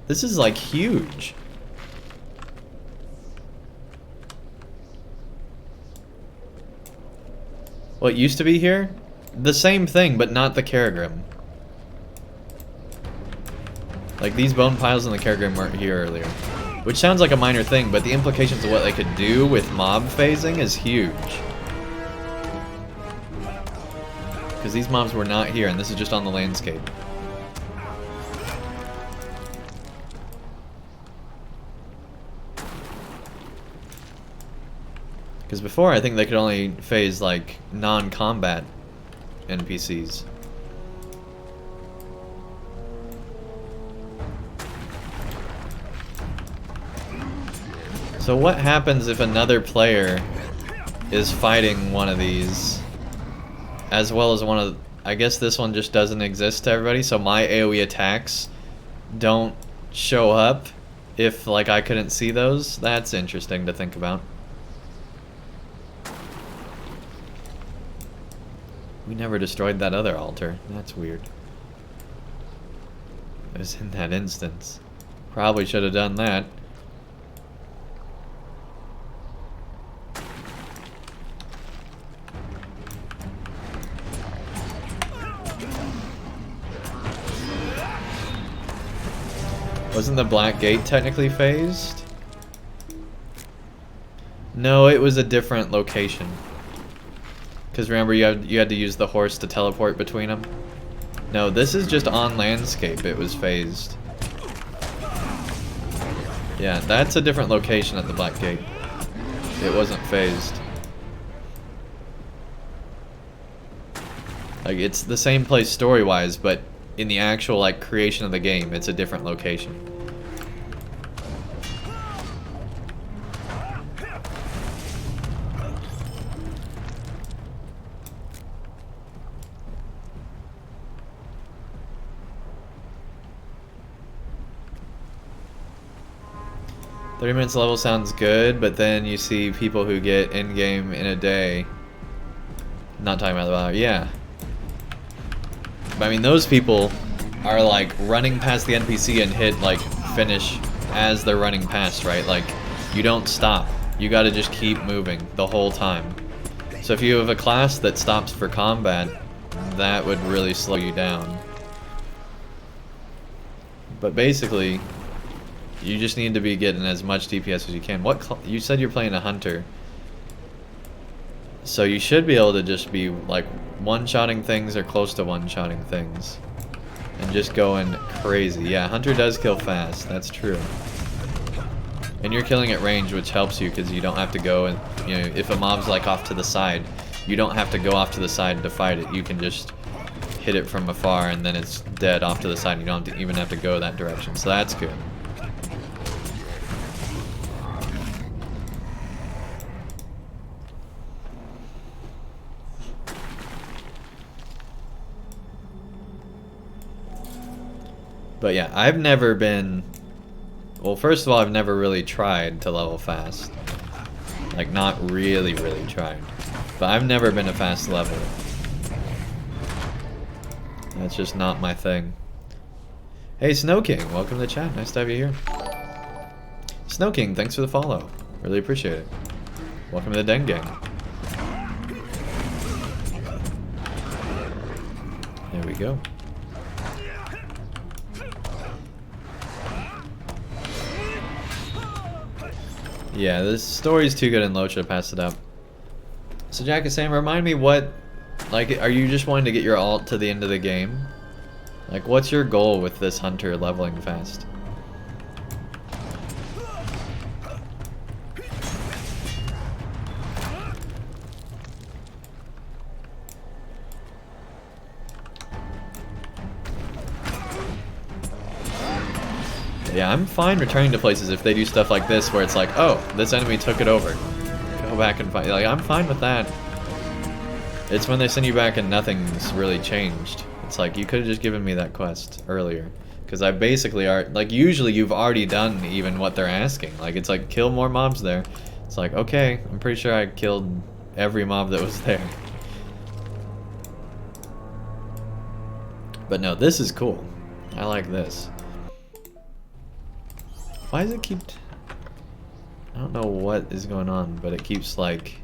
This is like huge. What used to be here? The same thing, but not the Kerrigram. Like, these bone piles in the Kerrigram weren't here earlier. Which sounds like a minor thing, but the implications of what they could do with mob phasing is huge. Because these mobs were not here, and this is just on the landscape. Because before, I think they could only phase, like, non-combat NPCs. So what happens if another player is fighting one of these, as well as one of... I guess this one just doesn't exist to everybody, so my AoE attacks don't show up if, like, I couldn't see those? That's interesting to think about. We never destroyed that other altar. That's weird. It was in that instance. Probably should have done that. Wasn't the Black Gate technically phased? No, it was a different location. Because remember, you had to use the horse to teleport between them? No, this is just on landscape. It was phased. Yeah, that's a different location at the Black Gate. It wasn't phased. Like, it's the same place story-wise, but in the actual, like, creation of the game, it's a different location. 30 minutes level sounds good, but then you see people who get in-game in a day. Not talking about the value, yeah. But I mean, those people are like running past the NPC and hit like finish as they're running past, right? Like, you don't stop. You gotta just keep moving the whole time. So if you have a class that stops for combat, that would really slow you down. But basically, you just need to be getting as much DPS as you can. You said you're playing a hunter. So you should be able to just be like one-shotting things or close to one-shotting things. And just going crazy. Yeah, hunter does kill fast, that's true. And you're killing at range, which helps you because you don't have to go and, you know, if a mob's like off to the side, you don't have to go off to the side to fight it. You can just hit it from afar and then it's dead off to the side. You don't have to even have to go that direction, so that's good. But yeah, I've never been... Well, first of all, I've never really tried to level fast. Like, not really tried. But I've never been a fast leveler. That's just not my thing. Hey, Snow King, welcome to the chat. Nice to have you here. Snow King, thanks for the follow. Really appreciate it. Welcome to the Den Gang. There we go. Yeah, this story's too good in LOTRO to pass it up. So Jack is saying, remind me what, like, are you just wanting to get your alt to the end of the game? Like, what's your goal with this hunter leveling fast? Yeah, I'm fine returning to places if they do stuff like this where it's like, oh, this enemy took it over. Go back and fight. Like, I'm fine with that. It's when they send you back and nothing's really changed. It's like, you could have just given me that quest earlier. Because I basically are, like, usually you've already done even what they're asking. Like, it's like, kill more mobs there. It's like, okay, I'm pretty sure I killed every mob that was there. But no, this is cool. I like this. Why does it keep... I don't know what is going on, but it keeps, like,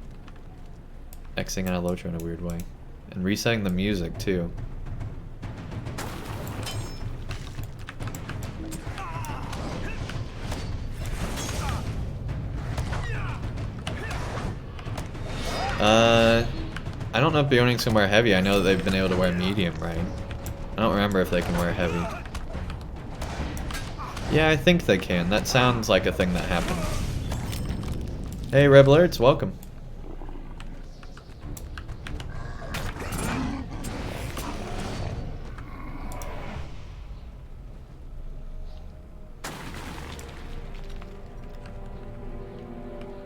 Xing out of LOTRO in a weird way. And resetting the music, too. I don't know if Bjornings can wear heavy. I know that they've been able to wear medium, right? I don't remember if they can wear heavy. Yeah, I think they can. That sounds like a thing that happened. Hey, Rebel Alerts, welcome.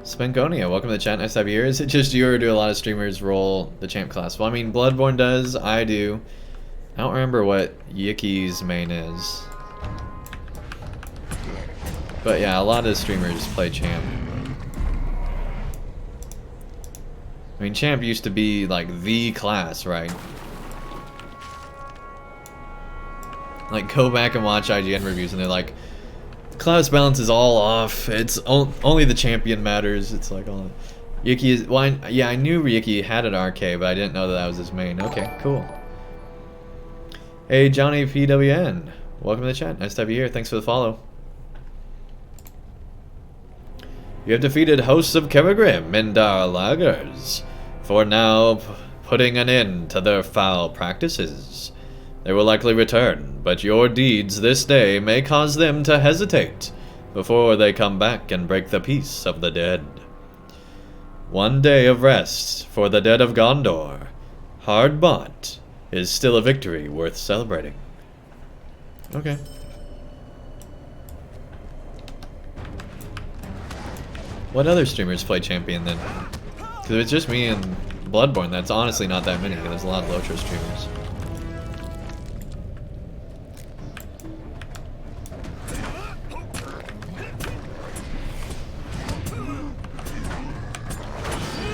Spankonia, welcome to the chat. Nice to have you here. Is it just you or do a lot of streamers roll the champ class? Well, I mean, Bloodborne does. I do. I don't remember what Yiki's main is. But yeah, a lot of streamers play champ. I mean, champ used to be like the class, right? Like, go back and watch IGN reviews and they're like, class balance is all off. It's only the champion matters. It's like all. Yiki is. Well, yeah, I knew Yiki had an RK, but I didn't know that was his main. Okay, cool. Hey, Johnny PWN, welcome to the chat. Nice to have you here. Thanks for the follow. You have defeated hosts of Kerrigrim and our lagers, for now putting an end to their foul practices. They will likely return, but your deeds this day may cause them to hesitate before they come back and break the peace of the dead. One day of rest for the dead of Gondor, hard bought, is still a victory worth celebrating. Okay. What other streamers play champion then? Because if it's just me and Bloodborne, that's honestly not that many. There's a lot of LOTRO streamers.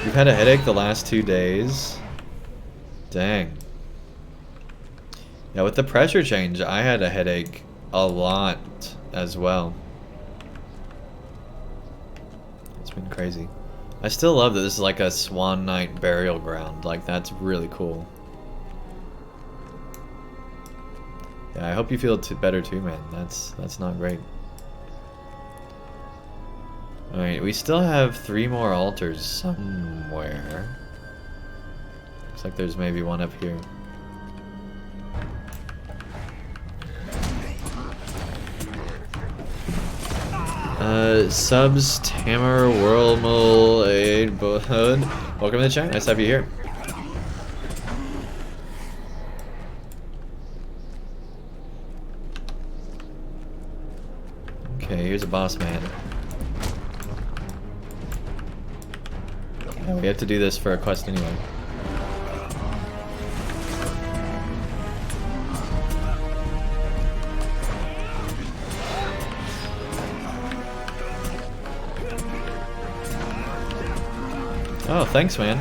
You've had a headache the last 2 days? Dang. Yeah, with the pressure change, I had a headache a lot as well. It's been crazy. I still love that this is like a Swan Knight burial ground. Like, that's really cool. Yeah, I hope you feel better too, man. That's not great. Alright, we still have 3 more altars somewhere. Looks like there's maybe one up here. Subs, Tamer, Whirlmull, Hood. Welcome to the chat. Nice to have you here. Okay, here's a boss man. Yeah, we have to do this for a quest anyway. Oh, thanks, man.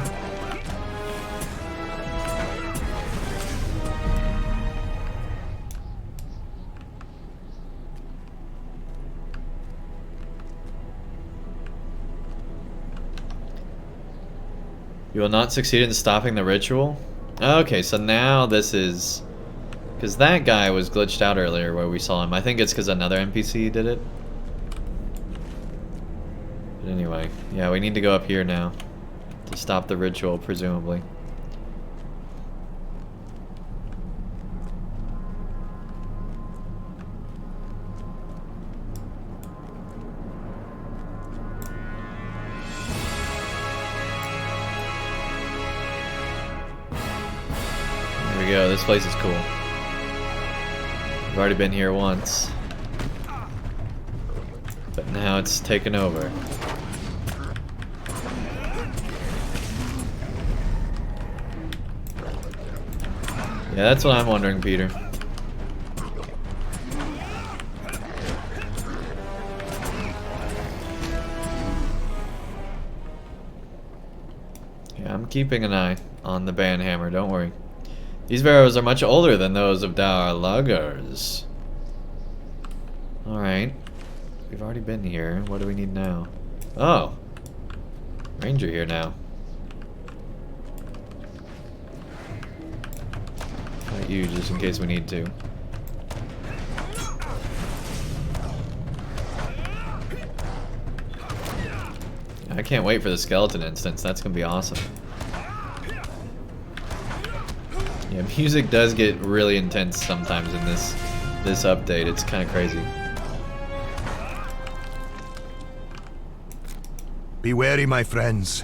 You will not succeed in stopping the ritual? Okay, so now this is... Because that guy was glitched out earlier where we saw him. I think it's because another NPC did it. But anyway, yeah, we need to go up here now to stop the ritual, presumably. There we go, this place is cool. I've already been here once. But now it's taken over. Yeah, that's what I'm wondering, Peter. Yeah, I'm keeping an eye on the banhammer, don't worry. These barrows are much older than those of Dar Luggers. Alright. We've already been here. What do we need now? Oh! Ranger here now. Fight you just in case we need to. I can't wait for the skeleton instance. That's gonna be awesome. Yeah, music does get really intense sometimes in this update. It's kind of crazy. Be wary, my friends.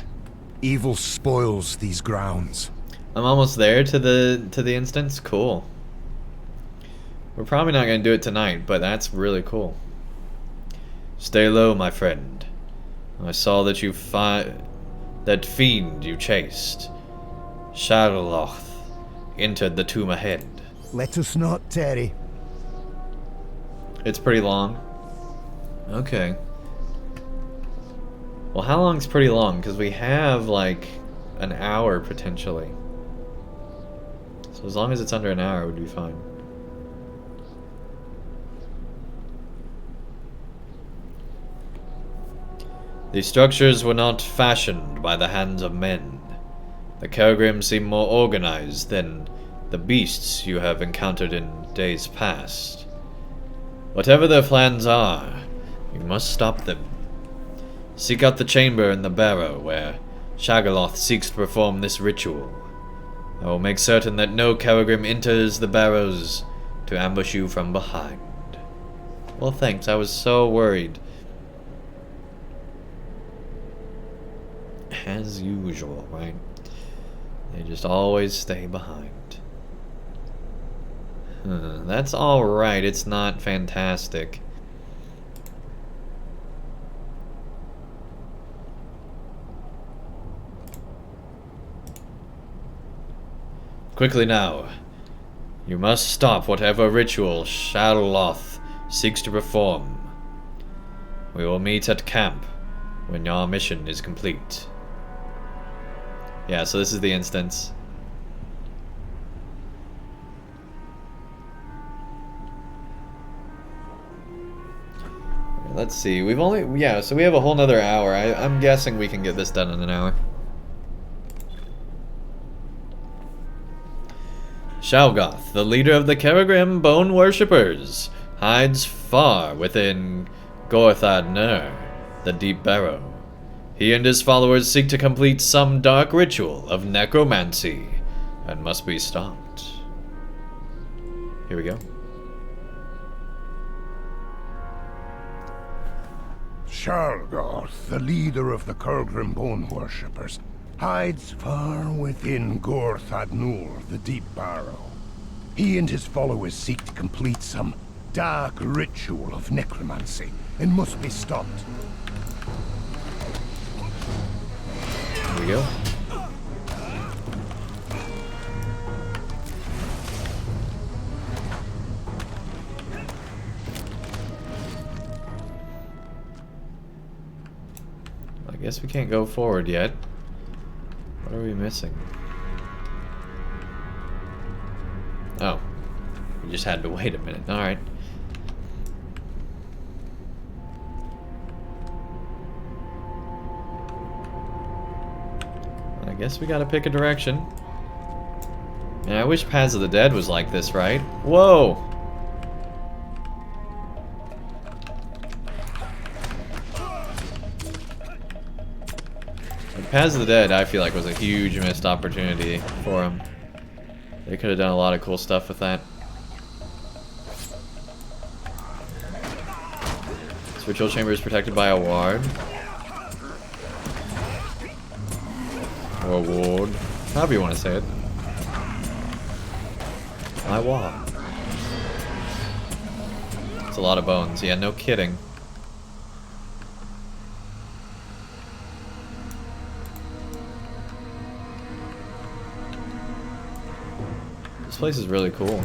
Evil spoils these grounds. I'm almost there to the instance. Cool. We're probably not gonna do it tonight, but that's really cool. Stay low, my friend. I saw that that fiend you chased, Shadowloth, entered the tomb ahead. Let us not tarry. It's pretty long. Okay. Well, how long's pretty long? Because we have like an hour potentially. So as long as it's under an hour, it would be fine. These structures were not fashioned by the hands of men. The Kergrim seem more organized than the beasts you have encountered in days past. Whatever their plans are, you must stop them. Seek out the chamber in the barrow where Shagaloth seeks to perform this ritual. I will make certain that no Kergrim enters the barrows to ambush you from behind. Well, thanks. I was so worried. As usual, right? They just always stay behind. That's alright, it's not fantastic. Quickly now. You must stop whatever ritual Shadowloth seeks to perform. We will meet at camp when your mission is complete. Yeah, so this is the instance. Let's see, we've only, yeah, so we have a whole nother hour. I'm guessing we can get this done in an hour. Shalgoth, the leader of the Kergrim Bone Worshippers, hides far within Gorthad Nur, the Deep Barrow. He and his followers seek to complete some dark ritual of necromancy and must be stopped. Here we go. Shalgoth, the leader of the Kergrim Bone Worshippers, hides far within Gorthad Nur, the Deep Barrow. He and his followers seek to complete some dark ritual of necromancy and must be stopped. Here we go. I guess we can't go forward yet. What are we missing? Oh. We just had to wait a minute. Alright. I guess we gotta pick a direction. And I wish Paths of the Dead was like this, right? Whoa! Like, Paths of the Dead, I feel like, was a huge missed opportunity for them. They could have done a lot of cool stuff with that. This ritual chamber is protected by a ward. Or a ward. However you want to say it. My wall. It's a lot of bones. Yeah, no kidding. This place is really cool.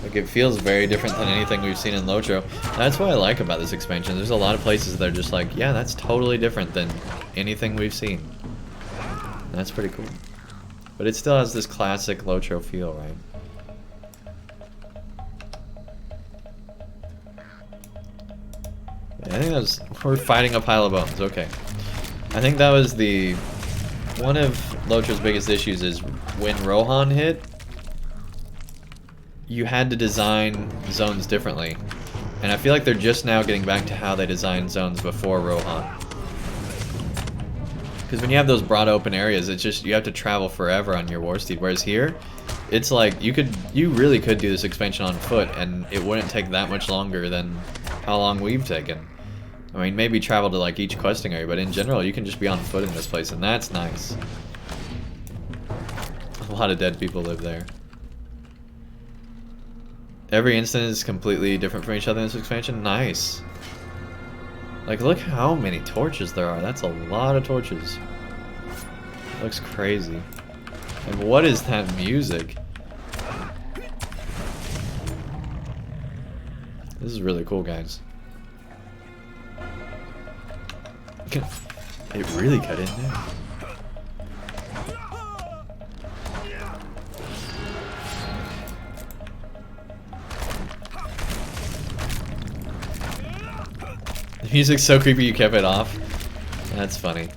Like, it feels very different than anything we've seen in LOTRO. That's what I like about this expansion. There's a lot of places that are just like, yeah, that's totally different than anything we've seen. And that's pretty cool. But it still has this classic LOTRO feel, right? I think that was... We're fighting a pile of bones, okay. I think that was the... One of LOTRO's biggest issues is when Rohan hit, you had to design zones differently. And I feel like they're just now getting back to how they designed zones before Rohan. Because when you have those broad open areas, it's just, you have to travel forever on your war steed. Whereas here, it's like, you really could do this expansion on foot, and it wouldn't take that much longer than how long we've taken. I mean, maybe travel to like each questing area, but in general, you can just be on foot in this place, and that's nice. A lot of dead people live there. Every instance is completely different from each other in this expansion. Nice. Like, look how many torches there are. That's a lot of torches. Looks crazy. And what is that music? This is really cool, guys. It really cut in there. The music's so creepy you kept it off. That's funny.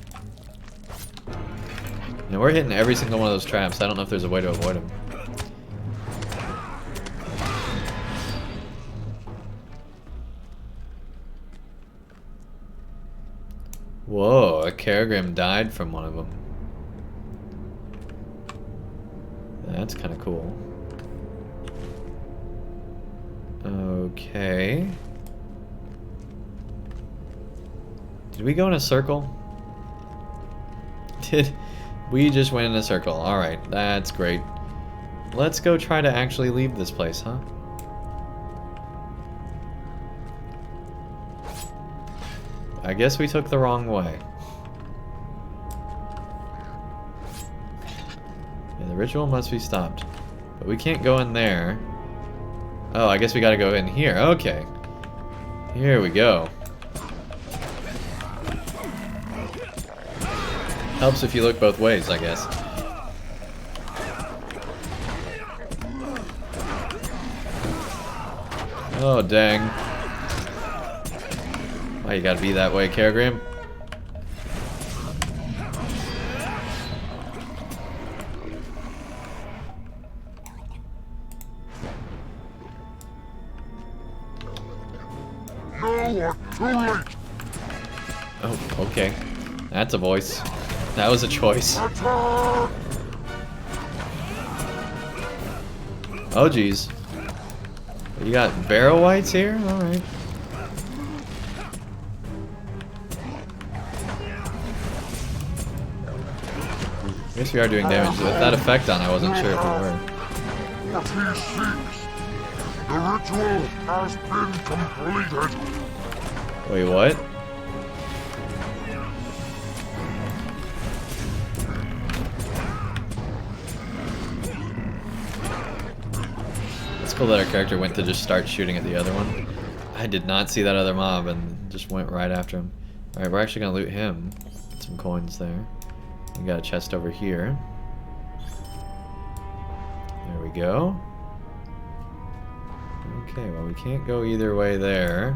Now we're hitting every single one of those traps. I don't know if there's a way to avoid them. Whoa, a Kerrigan died from one of them. That's kind of cool. Okay. Did we go in a circle? We just went in a circle. Alright, that's great. Let's go try to actually leave this place, huh? I guess we took the wrong way. Yeah, the ritual must be stopped. But we can't go in there. Oh, I guess we gotta go in here. Okay. Here we go. Helps if you look both ways, I guess. Oh, dang. Why you gotta be that way, Kerrigan? Oh, okay. That's a voice. That was a choice. Oh, geez. You got barrow whites here? Alright. I guess we are doing damage. With that effect on, I wasn't sure if we were. The ritual has been completed. Wait, what? It's cool that our character went to just start shooting at the other one. I did not see that other mob and just went right after him. Alright, we're actually gonna loot him. Get some coins there. We got a chest over here. There we go. Okay, well we can't go either way there.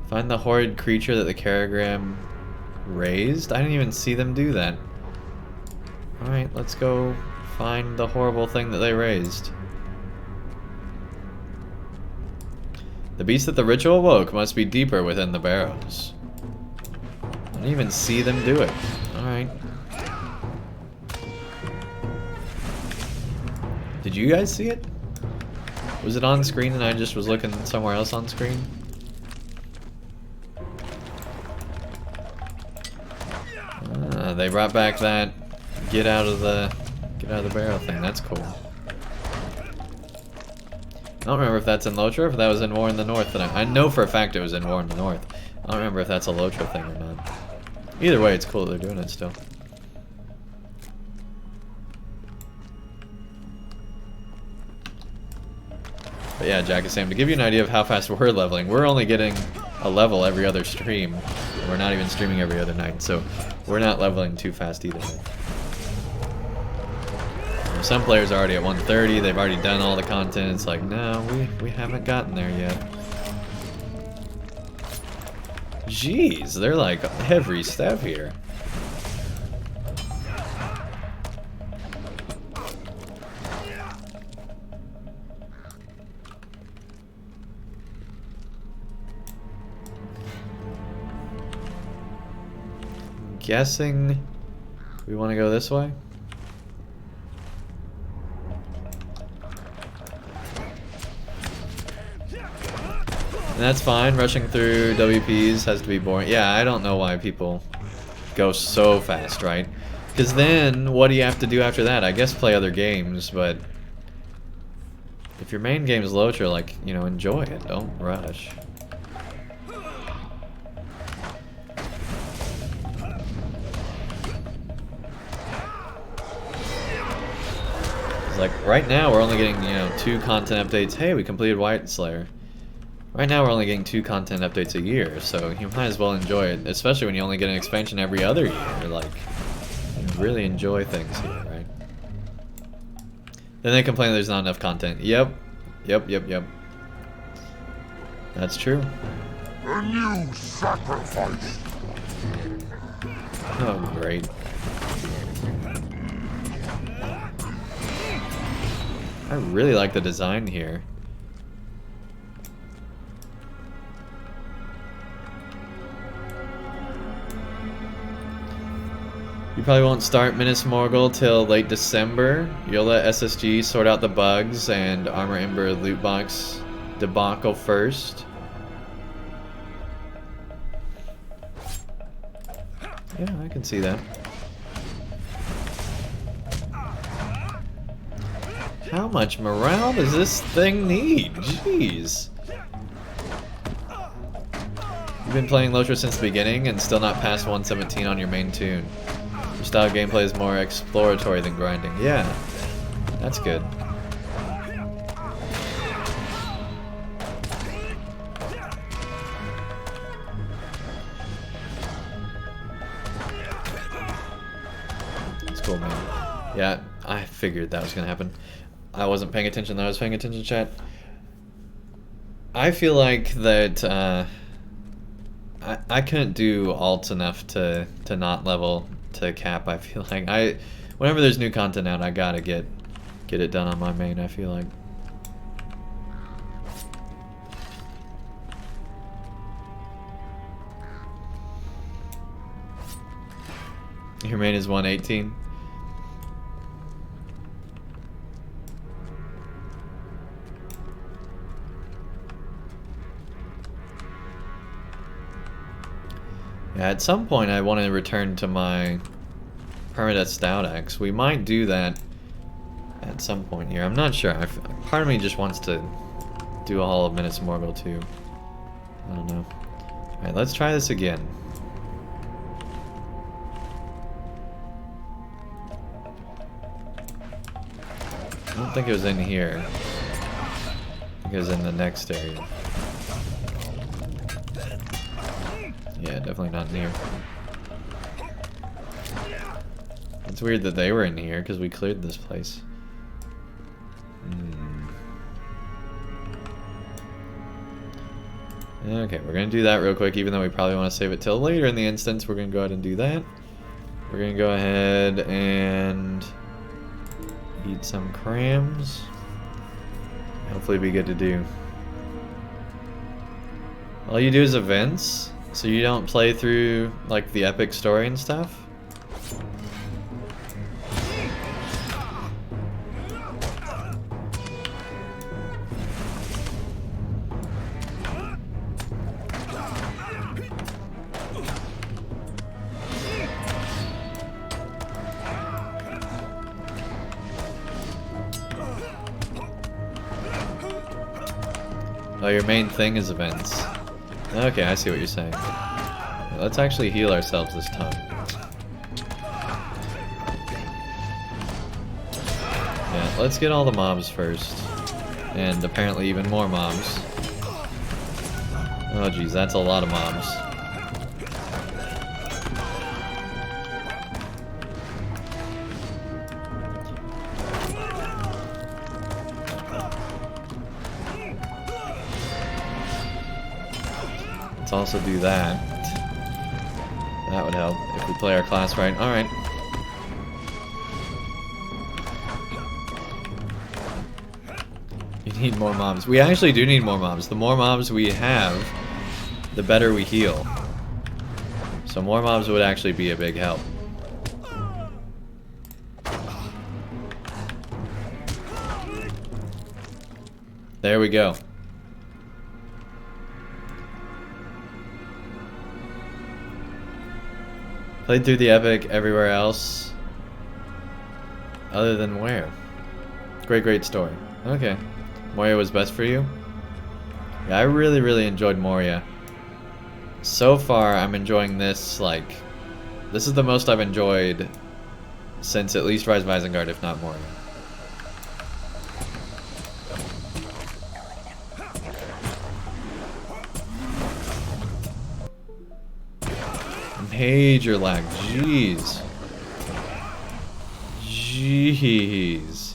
Find the horrid creature that the Kerrigan raised? I didn't even see them do that. Alright, let's go find the horrible thing that they raised. The beast that the ritual awoke must be deeper within the barrows. I didn't even see them do it. Alright. Did you guys see it? Was it on screen and I just was looking somewhere else on screen? They brought back that get out of the barrel thing. That's cool. I don't remember if that's in LOTRO or if that was in War in the North. I know for a fact it was in War in the North. I don't remember if that's a LOTRO thing or not. Either way, it's cool that they're doing it still. But yeah, Jack is saying, to give you an idea of how fast we're leveling, we're only getting a level every other stream. We're not even streaming every other night, so we're not leveling too fast either. Some players are already at 130, they've already done all the content. It's like, no, we haven't gotten there yet. Jeez, they're like every step here. Guessing we want to go this way. And that's fine. Rushing through WPs has to be boring. Yeah, I don't know why people go so fast, right? Because then what do you have to do after that? I guess play other games, but if your main game is LOTRO, like, you know, enjoy it. Don't rush. Like, right now we're only getting, you know, 2 content updates. Hey, we completed White Slayer. Right now we're only getting 2 content updates a year, so you might as well enjoy it, especially when you only get an expansion every other year. Like, you really enjoy things here, right? Then they complain there's not enough content. Yep. That's true. A new sacrifice. Oh, great. I really like the design here. You probably won't start Minas Morgul till late December. You'll let SSG sort out the bugs and Armor Ember loot box debacle first. Yeah, I can see that. How much morale does this thing need? Jeez. You've been playing LOTRO since the beginning and still not past 117 on your main tune. Your style of gameplay is more exploratory than grinding. Yeah, that's good. That's cool, man. Yeah, I figured that was gonna happen. I wasn't paying attention, I was paying attention, chat. I feel like that I couldn't do alts enough to not level to cap. I feel like whenever there's new content out, I gotta get it done on my main, I feel like. Your main is 118. Yeah, at some point I want to return to my Permadeath Stout Axe. We might do that at some point here. I'm not sure. Part of me just wants to do a haul of Minas Morgul too. I don't know. Alright, let's try this again. I don't think it was in here. I think it was in the next area. Yeah, definitely not in here. It's weird that they were in here because we cleared this place. Okay, we're gonna do that real quick, even though we probably want to save it till later in the instance. We're gonna go ahead and do that. We're gonna go ahead and eat some crams. Hopefully be good to do. All you do is events, so you don't play through like the epic story and stuff. Oh, your main thing is events. Okay, I see what you're saying. Let's actually heal ourselves this time. Yeah, let's get all the mobs first. And apparently even more mobs. Oh geez, that's a lot of mobs. Let's also do that. That would help if we play our class right. Alright. You need more mobs. We actually do need more mobs. The more mobs we have, the better we heal. So more mobs would actually be a big help. There we go. Played through the epic everywhere else. Other than where? Great story. Okay. Moria was best for you? Yeah, I really enjoyed Moria. So far, I'm enjoying this, like... This is the most I've enjoyed since at least Rise of Isengard, if not Moria. Major lag, jeez. Jeez.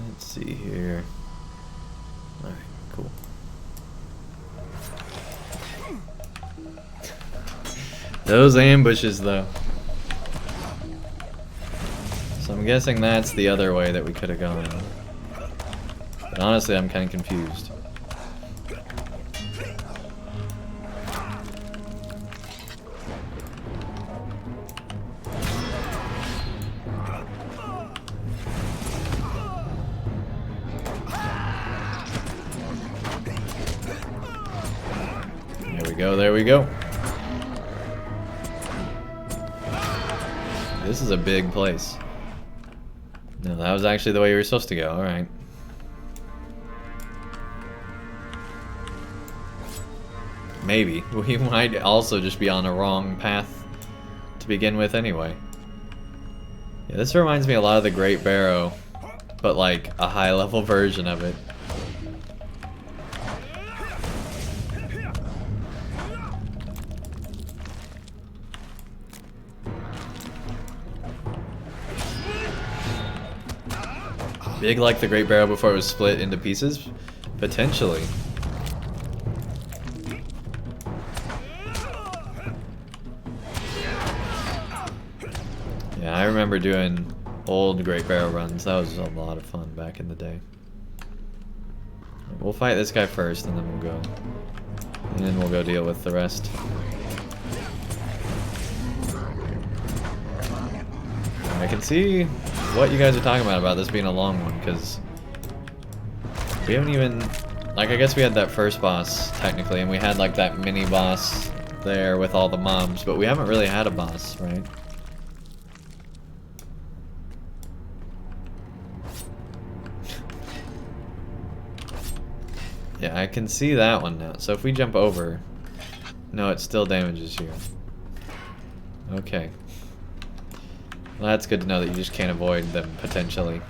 Let's see here. Alright, cool. Those ambushes, though. So I'm guessing that's the other way that we could have gone. But honestly, I'm kind of confused. There we go. This is a big place. No, that was actually the way you were supposed to go. Alright. Maybe. We might also just be on a wrong path to begin with anyway. Yeah, this reminds me a lot of the Great Barrow, but like a high-level version of it. Big like the Great Barrow before it was split into pieces? Potentially. Yeah, I remember doing old Great Barrow runs. That was a lot of fun back in the day. We'll fight this guy first and then we'll go. And then we'll go deal with the rest. I can see what you guys are talking about this being a long one, because we haven't even, like, I guess we had that first boss technically, and we had like that mini boss there with all the mobs, but we haven't really had a boss, right? Yeah, I can see that one now. So if we jump over, no, it still damages you. Okay. Well, that's good to know that you just can't avoid them, potentially.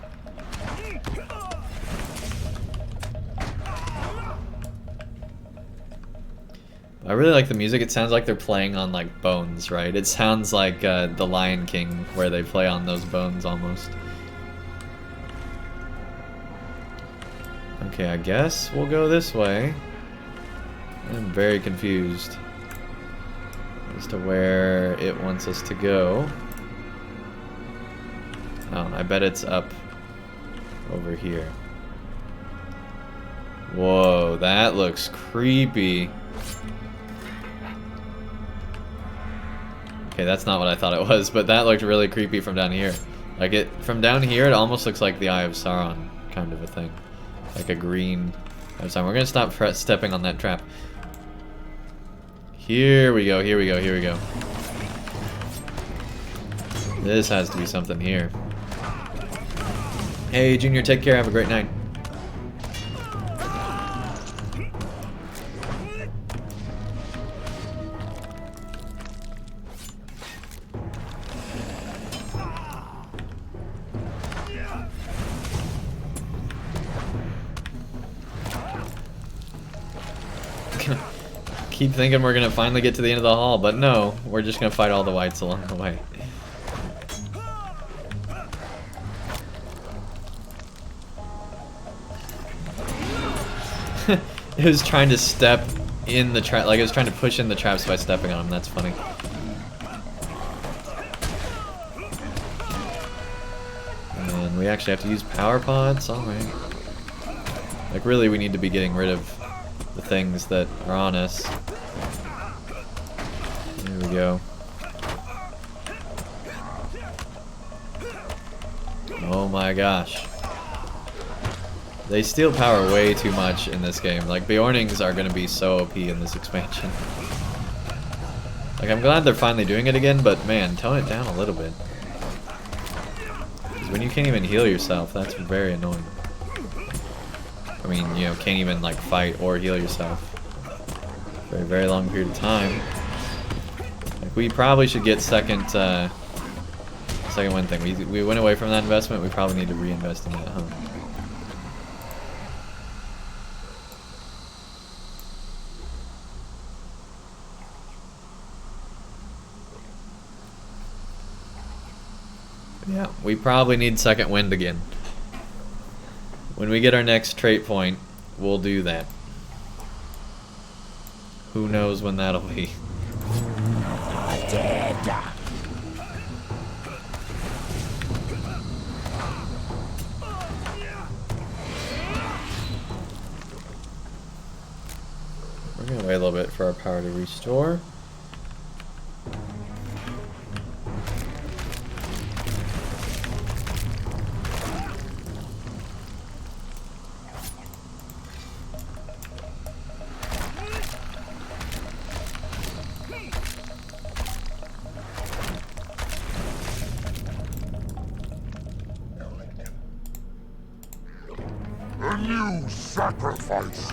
I really like the music. It sounds like they're playing on like bones, right? It sounds like The Lion King, where they play on those bones almost. Okay, I guess we'll go this way. I'm very confused as to where it wants us to go. Oh, I bet it's up over here. Whoa, that looks creepy. Okay, that's not what I thought it was, but that looked really creepy from down here. Like from down here, it almost looks like the Eye of Sauron kind of a thing. Like a green Eye of Sauron. We're gonna stop stepping on that trap. Here we go, here we go, here we go. This has to be something here. Hey, Junior, take care. Have a great night. Keep thinking we're gonna finally get to the end of the hall, but no, we're just gonna fight all the whites along the way. It was trying to step in the trap, like it was trying to push in the traps by stepping on them. That's funny. And we actually have to use power pods. All right. Like really, we need to be getting rid of the things that are on us. There we go. Oh my gosh. They steal power way too much in this game. Like, Bjornings are gonna be so OP in this expansion. Like, I'm glad they're finally doing it again, but man, tone it down a little bit. Because when you can't even heal yourself, that's very annoying. I mean, you know, can't even, like, fight or heal yourself for a very long period of time. Like, we probably should get second win thing. We went away from that investment, we probably need to reinvest in that, huh? Yeah, we probably need second wind again. When we get our next trait point, we'll do that. Who knows when that'll be. Dead. We're gonna wait a little bit for our power to restore. A new sacrifice.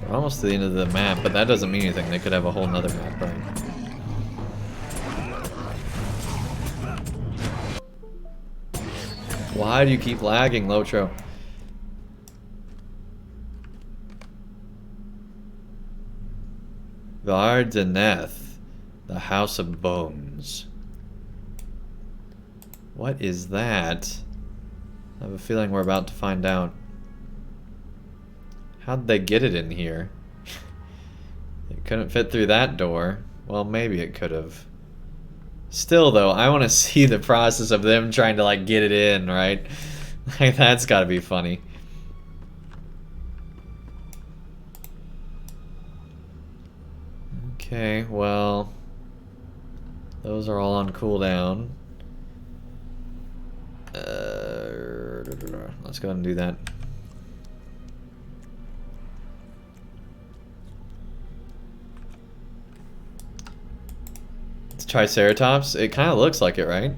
We're almost to the end of the map, but that doesn't mean anything. They could have a whole nother map, right? Why do you keep lagging, Lotro? Vardeneth, the House of Bones. What is that? I have a feeling we're about to find out. How'd they get it in here? It couldn't fit through that door. Well, maybe it could have. Still, though, I want to see the process of them trying to, like, get it in, right? Like, that's gotta be funny. Okay, well... those are all on cooldown. Let's go ahead and do that. It's Triceratops. It kind of looks like it, right?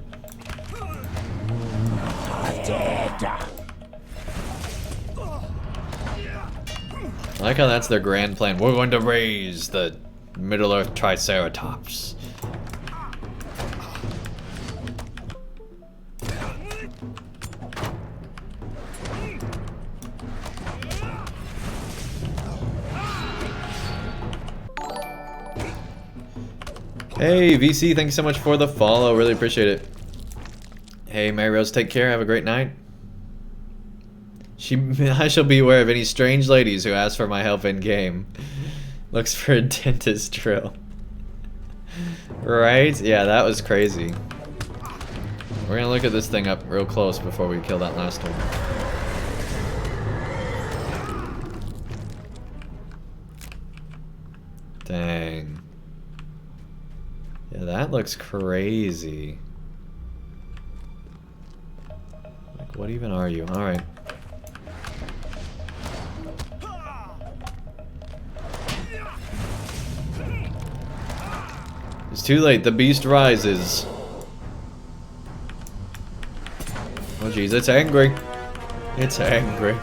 I like how that's their grand plan. We're going to raise the Middle-earth Triceratops. Hey, VC, thank you so much for the follow. Really appreciate it. Hey, Mary Rose, take care. Have a great night. I shall be aware of any strange ladies who ask for my help in game. Looks for a dentist drill. Right? Yeah, that was crazy. We're gonna look at this thing up real close before we kill that last one. Dang. Yeah, that looks crazy. Like, what even are you? Alright. It's too late, the beast rises. Oh jeez, it's angry. It's angry.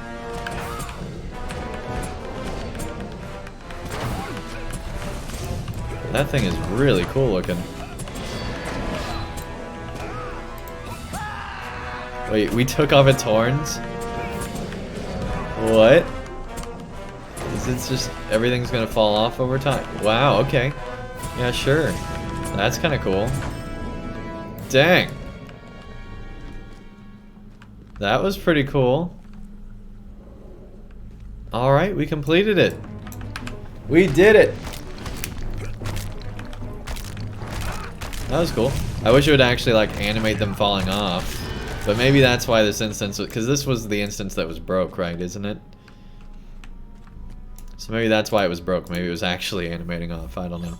That thing is really cool looking. Wait, we took off its horns? What? Is it just everything's gonna fall off over time? Wow, okay. Yeah, sure. That's kind of cool. Dang. That was pretty cool. Alright, we completed it. We did it! That was cool. I wish it would actually like animate them falling off. But maybe that's why this instance, because this was the instance that was broke, right? Isn't it? So maybe that's why it was broke. Maybe it was actually animating off. I don't know.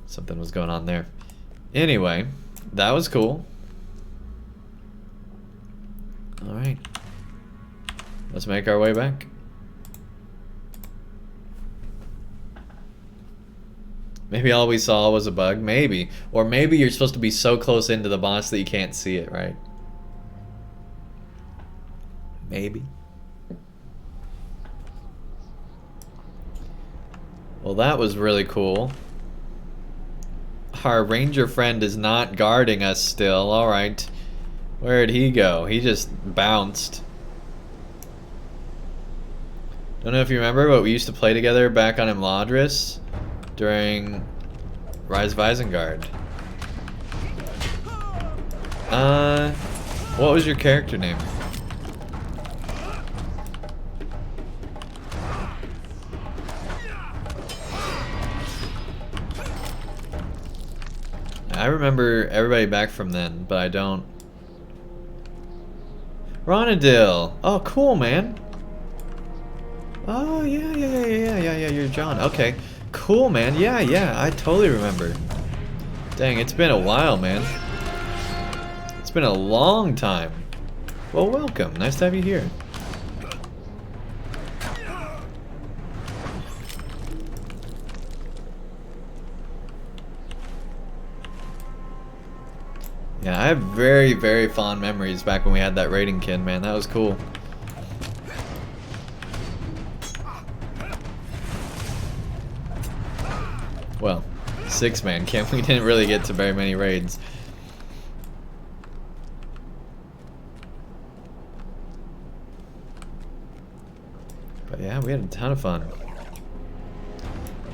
Something was going on there. Anyway, that was cool. Alright. Let's make our way back. Maybe all we saw was a bug. Maybe. Or maybe you're supposed to be so close into the boss that you can't see it, right? Maybe. Well, that was really cool. Our ranger friend is not guarding us still. Alright. Where'd he go? He just bounced. Don't know if you remember, but we used to play together back on Imladris during Rise of Isengard. What was your character name? I remember everybody back from then, but I don't. Ronadil! Oh, cool, man. Oh, yeah, you're John. Okay. Cool, man. Yeah, I totally remember. Dang, it's been a while, man. It's been a long time. Well, welcome. Nice to have you here. Yeah, I have very, very fond memories back when we had that raiding kit, man. That was cool. Well, 6-man camp. We didn't really get to very many raids. But yeah, we had a ton of fun.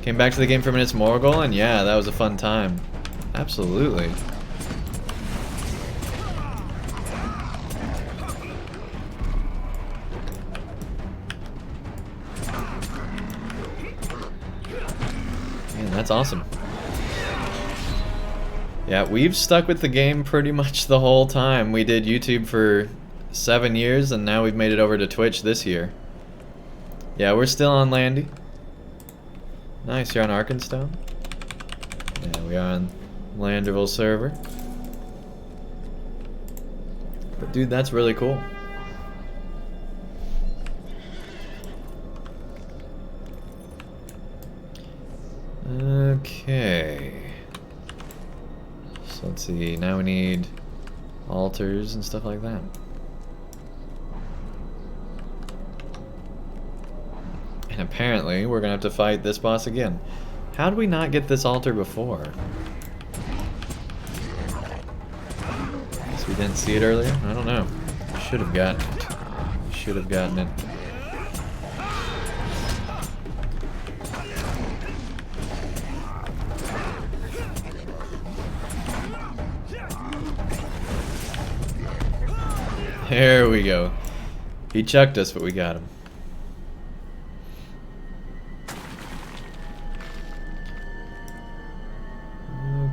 Came back to the game for Minas Morgul, and yeah, that was a fun time. Absolutely. That's awesome. Yeah, we've stuck with the game pretty much the whole time. We did YouTube for 7 years, and now we've made it over to Twitch this year. Yeah, we're still on Landy. Nice, you're on Arkenstone? Yeah, we are on Landerville server. But dude, that's really cool. Okay. So let's see, now we need altars and stuff like that. And apparently we're gonna have to fight this boss again. How did we not get this altar before? Guess we didn't see it earlier? I don't know. Should have gotten it. Should have gotten it. There we go. He chucked us, but we got him.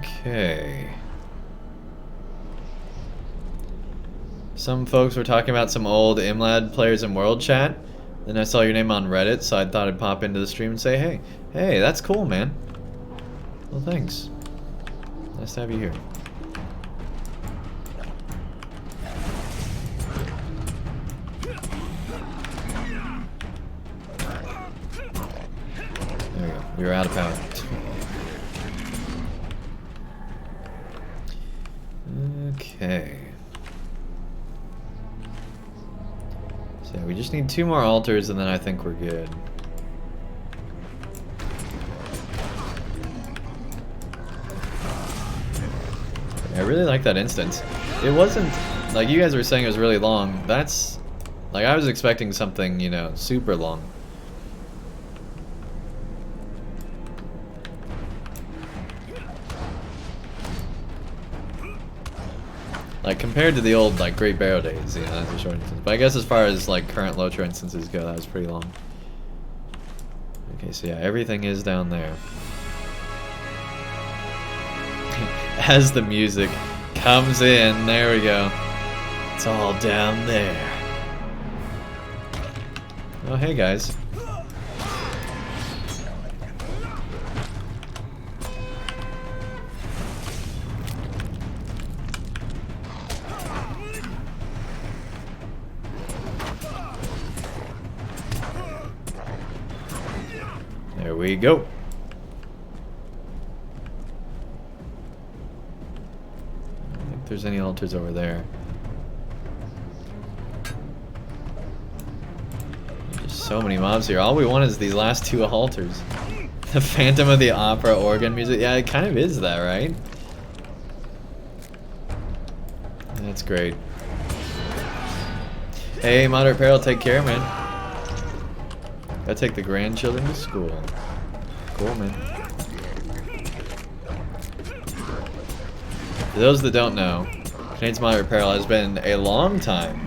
Okay. Some folks were talking about some old Imlad players in World Chat. Then I saw your name on Reddit, so I thought I'd pop into the stream and say, hey, that's cool, man. Well, thanks. Nice to have you here. There we go. You're out of power. Okay. So we just need 2 more altars and then I think we're good. I really like that instance. It wasn't, like you guys were saying it was really long. That's, like I was expecting something, you know, super long. Like, compared to the old, like, Great Barrow days, you know, that's a short instance. But I guess as far as, like, current LOTRO instances go, that was pretty long. Okay, so yeah, everything is down there. As the music comes in, there we go. It's all down there. Oh, hey, guys. There we go. I don't think there's any altars over there. There's so many mobs here. All we want is these last 2 altars. The Phantom of the Opera organ music. Yeah, it kind of is that, right? That's great. Hey, Moderate Peril, take care, man. Gotta take the grandchildren to school. Cool, man. For those that don't know, Canadian's Moderate Peril has been a long time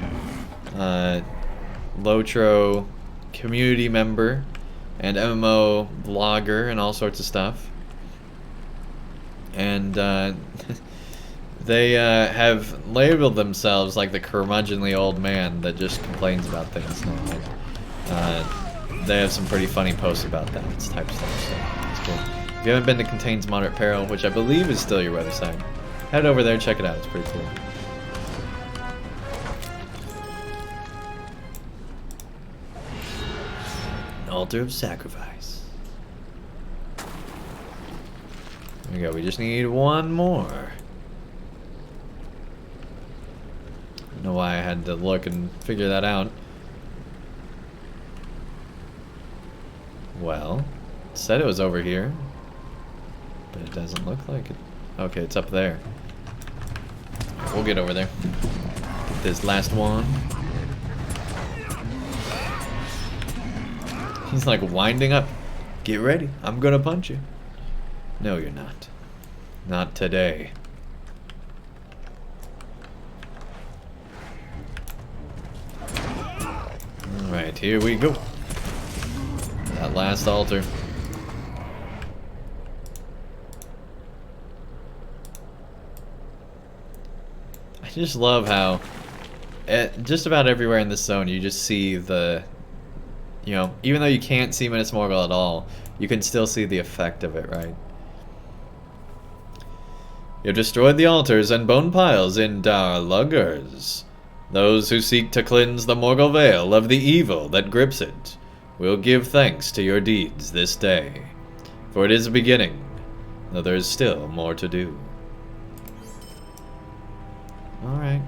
LOTRO community member and MMO vlogger and all sorts of stuff. And they have labeled themselves like the curmudgeonly old man that just complains about things now. They have some pretty funny posts about that type of stuff, so it's cool. If you haven't been to Contains Moderate Peril, which I believe is still your website, head over there and check it out. It's pretty cool. An altar of sacrifice. There we go. We just need 1 more. I don't know why I had to look and figure that out. Well, it said it was over here, but it doesn't look like it. Okay, it's up there. We'll get over there. Get this last one. He's like winding up. Get ready. I'm gonna punch you. No, you're not. Not today. Alright, here we go. That last altar. I just love how just about everywhere in this zone you just see the, you know, even though you can't see Minas Morgul at all, you can still see the effect of it, right? You've destroyed the altars and bone piles in Dar Luggers. Those who seek to cleanse the Morgul Vale of the evil that grips it will give thanks to your deeds this day, for it is a beginning, though there is still more to do. Alright.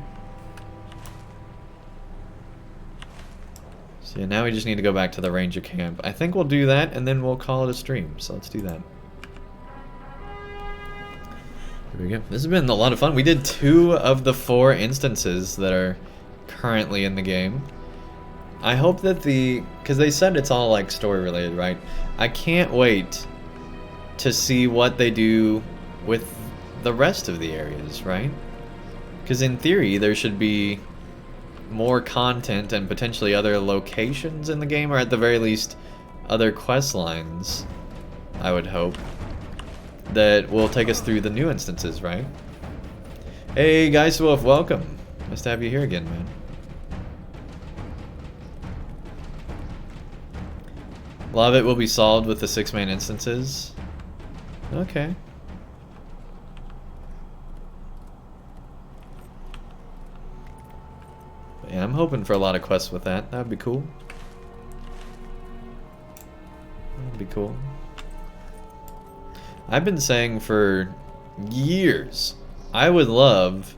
So yeah, now we just need to go back to the ranger camp. I think we'll do that, and then we'll call it a stream, so let's do that. Here we go. This has been a lot of fun. We did 2 of the 4 instances that are currently in the game. I hope that because they said it's all like story related, right? I can't wait to see what they do with the rest of the areas, right? Because in theory there should be more content and potentially other locations in the game, or at the very least other quest lines, I would hope, that will take us through the new instances, right? Hey Guys Wolf, welcome. Nice to have you here again, man. A lot of it will be solved with the 6-man instances. Okay. But yeah, I'm hoping for a lot of quests with that. That'd be cool. That'd be cool. I've been saying for years, I would love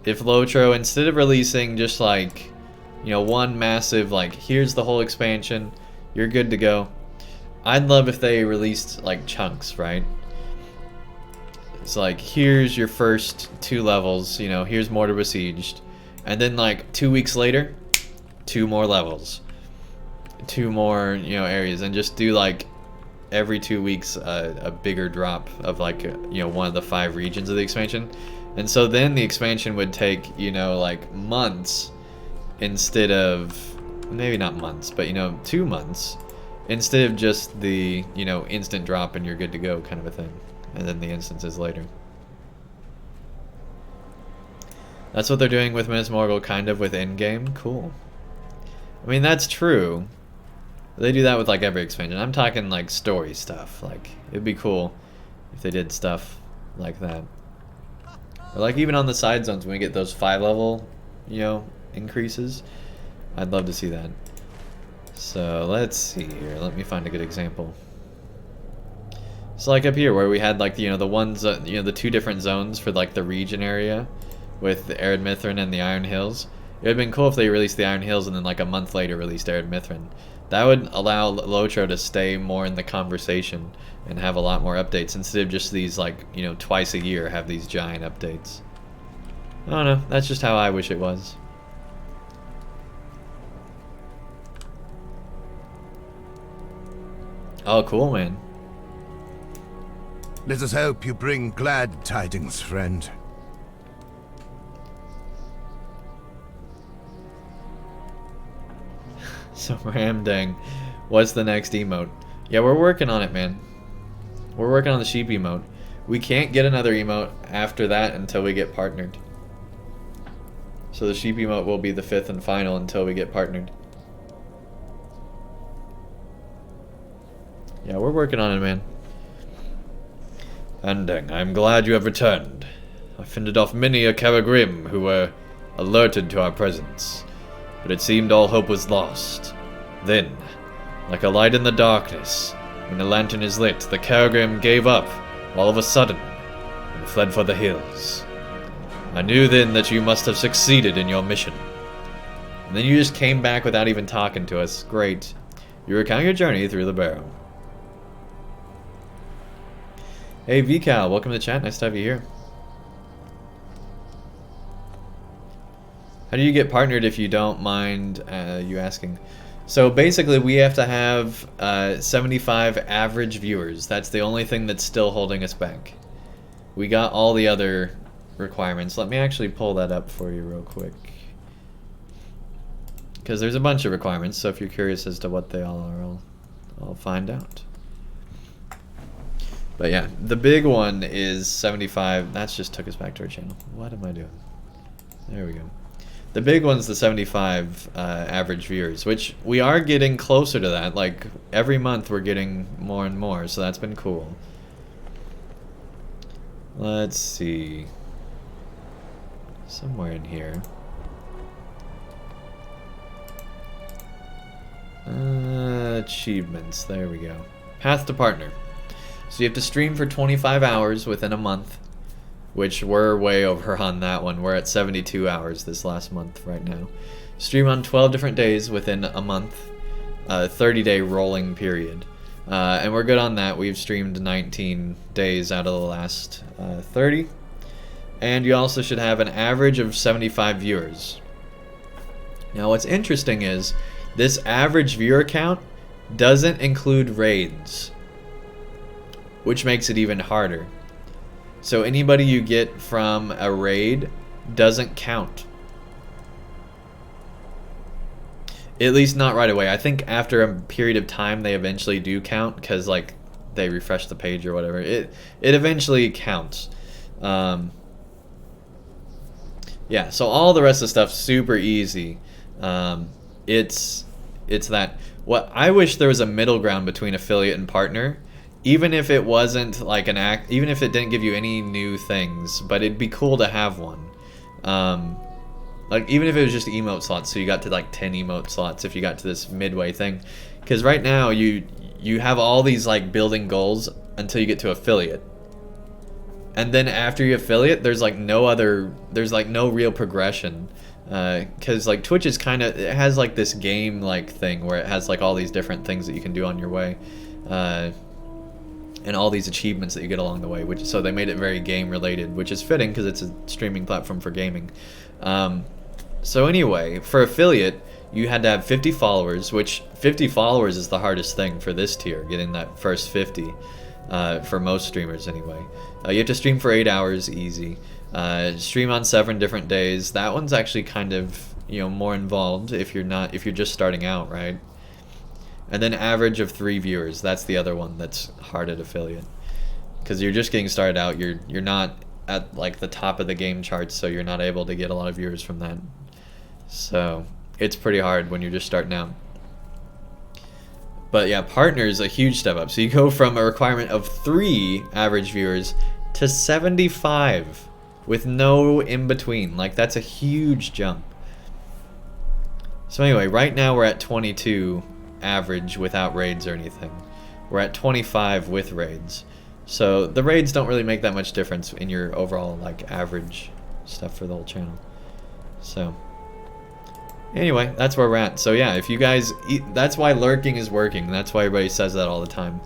if LOTRO, instead of releasing just like, you know, one massive, like, here's the whole expansion, you're good to go. I'd love if they released like chunks, right? It's like, here's your first 2 levels, you know, here's Mordor Besieged. And then like 2 weeks later, 2 more levels. 2 more, you know, areas. And just do like every 2 weeks a bigger drop of like, you know, one of the 5 regions of the expansion. And so then the expansion would take, you know, like months instead of, maybe not months, but, you know, 2 months. Instead of just the, you know, instant drop and you're good to go kind of a thing. And then the instances later. That's what they're doing with Minas Morgul, kind of with in-game. Cool. I mean, that's true. They do that with like every expansion. I'm talking like story stuff. Like, it'd be cool if they did stuff like that. Or like even on the side zones when we get those 5-level, you know, increases. I'd love to see that. So let's see here. Let me find a good example. So like up here where we had like, you know, the ones, you know, the 2 different zones for like the region area with the Arid Mithrin and the Iron Hills. It would have been cool if they released the Iron Hills and then like a month later released Arid Mithrin. That would allow LOTRO to stay more in the conversation and have a lot more updates instead of just these like, you know, twice a year have these giant updates. I don't know. That's just how I wish it was. Oh, cool, man. Let us hope you bring glad tidings, friend. So Andang, what's the next emote? Yeah, we're working on it, man. We're working on the sheep emote. We can't get another emote after that until we get partnered. So the sheep emote will be the 5th and final until we get partnered. Yeah, we're working on it, man. Andang, I'm glad you have returned. I fended off many a Caragrim who were alerted to our presence, but it seemed all hope was lost. Then, like a light in the darkness, when the lantern is lit, the Caragrim gave up all of a sudden and fled for the hills. I knew then that you must have succeeded in your mission. And then you just came back without even talking to us. Great. You recount your journey through the barrow. Hey VCal, welcome to the chat. Nice to have you here. How do you get partnered if you don't mind you asking? So basically we have to have 75 average viewers. That's the only thing that's still holding us back. We got all the other requirements. Let me actually pull that up for you real quick. Because there's a bunch of requirements, so if you're curious as to what they all are, I'll find out. But yeah, the big one is 75. That's just took us back to our channel. What am I doing? There we go. The big one's the 75 average viewers, which we are getting closer to that. Like, every month we're getting more and more, so that's been cool. Let's see. Somewhere in here. Achievements. There we go. Path to partner. So you have to stream for 25 hours within a month, which we're way over on that one. We're at 72 hours this last month right now. Stream on 12 different days within a month, 30-day rolling period. And we're good on that. We've streamed 19 days out of the last 30. And you also should have an average of 75 viewers. Now what's interesting is this average viewer count doesn't include raids, which makes it even harder. So anybody you get from a raid doesn't count. At least not right away. I think after a period of time they eventually do count, because like they refresh the page or whatever. It eventually counts. Yeah, so all the rest of the stuff super easy. It's that. What I wish there was a middle ground between affiliate and partner, even if it wasn't like even if it didn't give you any new things, but it'd be cool to have one. Like even if it was just emote slots, so you got to like 10 emote slots if you got to this midway thing, because right now you have all these like building goals until you get to affiliate, and then after you affiliate, there's like no real progression, because like Twitch is it has like this game like thing where it has like all these different things that you can do on your way, and all these achievements that you get along the way, so they made it very game related, which is fitting because it's a streaming platform for gaming. So anyway, for affiliate, you had to have 50 followers, which 50 followers is the hardest thing for this tier, getting that first 50, for most streamers anyway. You have to stream for 8 hours, easy. Stream on 7 different days. That one's actually kind of, more involved if you're just starting out, right? And then average of 3 viewers. That's the other one that's hard at affiliate, because you're just getting started out. You're not at like the top of the game charts, so you're not able to get a lot of viewers from that. So it's pretty hard when you're just starting out. But yeah, partner is a huge step up. So you go from a requirement of 3 average viewers to 75 with no in between. Like, that's a huge jump. So anyway, right now we're at 22 average without raids or anything. We're at 25 with raids. So the raids don't really make that much difference in your overall like average stuff for the whole channel. So anyway, that's where we're at. So yeah, if you guys that's why lurking is working. That's why everybody says that all the time.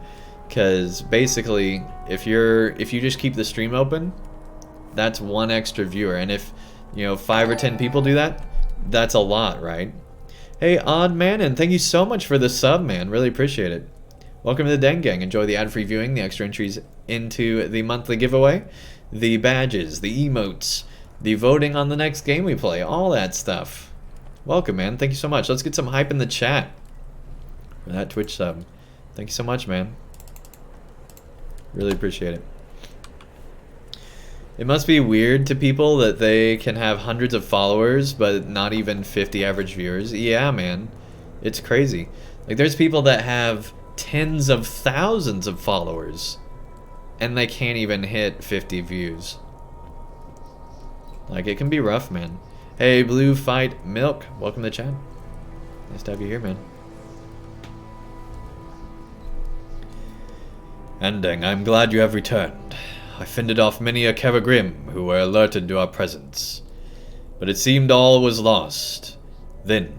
Cause basically if you just keep the stream open, that's 1 extra viewer. And if 5 or 10 people do that, that's a lot, right? Hey Odd Man, and thank you so much for the sub, man. Really appreciate it. Welcome to the Andang Gang. Enjoy the ad-free viewing, the extra entries into the monthly giveaway, the badges, the emotes, the voting on the next game we play, all that stuff. Welcome, man. Thank you so much. Let's get some hype in the chat for that Twitch sub. Thank you so much, man. Really appreciate it. It must be weird to people that they can have hundreds of followers but not even 50 average viewers. Yeah, man. It's crazy. Like, there's people that have tens of thousands of followers and they can't even hit 50 views. Like, it can be rough, man. Hey, Blue Fight Milk, welcome to the chat. Nice to have you here, man. Andang, I'm glad you have returned. I fended off many a Caragrim who were alerted to our presence, but it seemed all was lost. Then,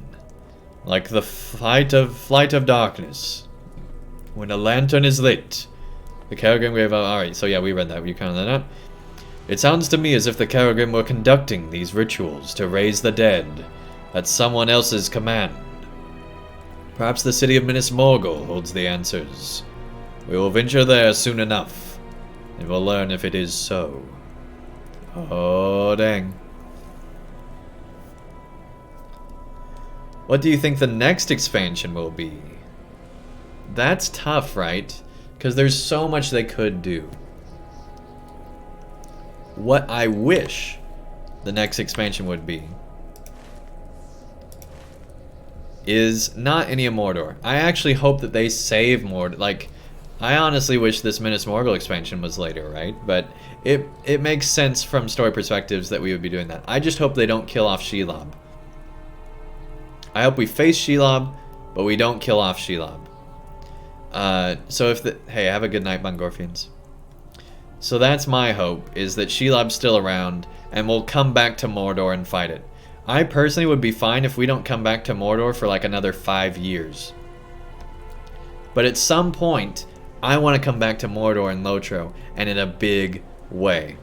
like the flight of darkness, when a lantern is lit, the Caragrim gave out. Alright, so yeah, we read that. You counted that out? It sounds to me as if the Caragrim were conducting these rituals to raise the dead at someone else's command. Perhaps the city of Minas Morgul holds the answers. We will venture there soon enough, and we'll learn if it is so. Oh, dang. What do you think the next expansion will be? That's tough, right? Because there's so much they could do. What I wish the next expansion would be is not any of Mordor. I actually hope that they save Mordor. Like, I honestly wish this Minas Morgul expansion was later, right? But it makes sense from story perspectives that we would be doing that. I just hope they don't kill off Shelob. I hope we face Shelob, but we don't kill off Shelob. So if the... Hey, have a good night, Bungorfians. So that's my hope, is that Shelob's still around, and we'll come back to Mordor and fight it. I personally would be fine if we don't come back to Mordor for like another 5 years. But at some point, I want to come back to Mordor and LOTRO, and in a big way.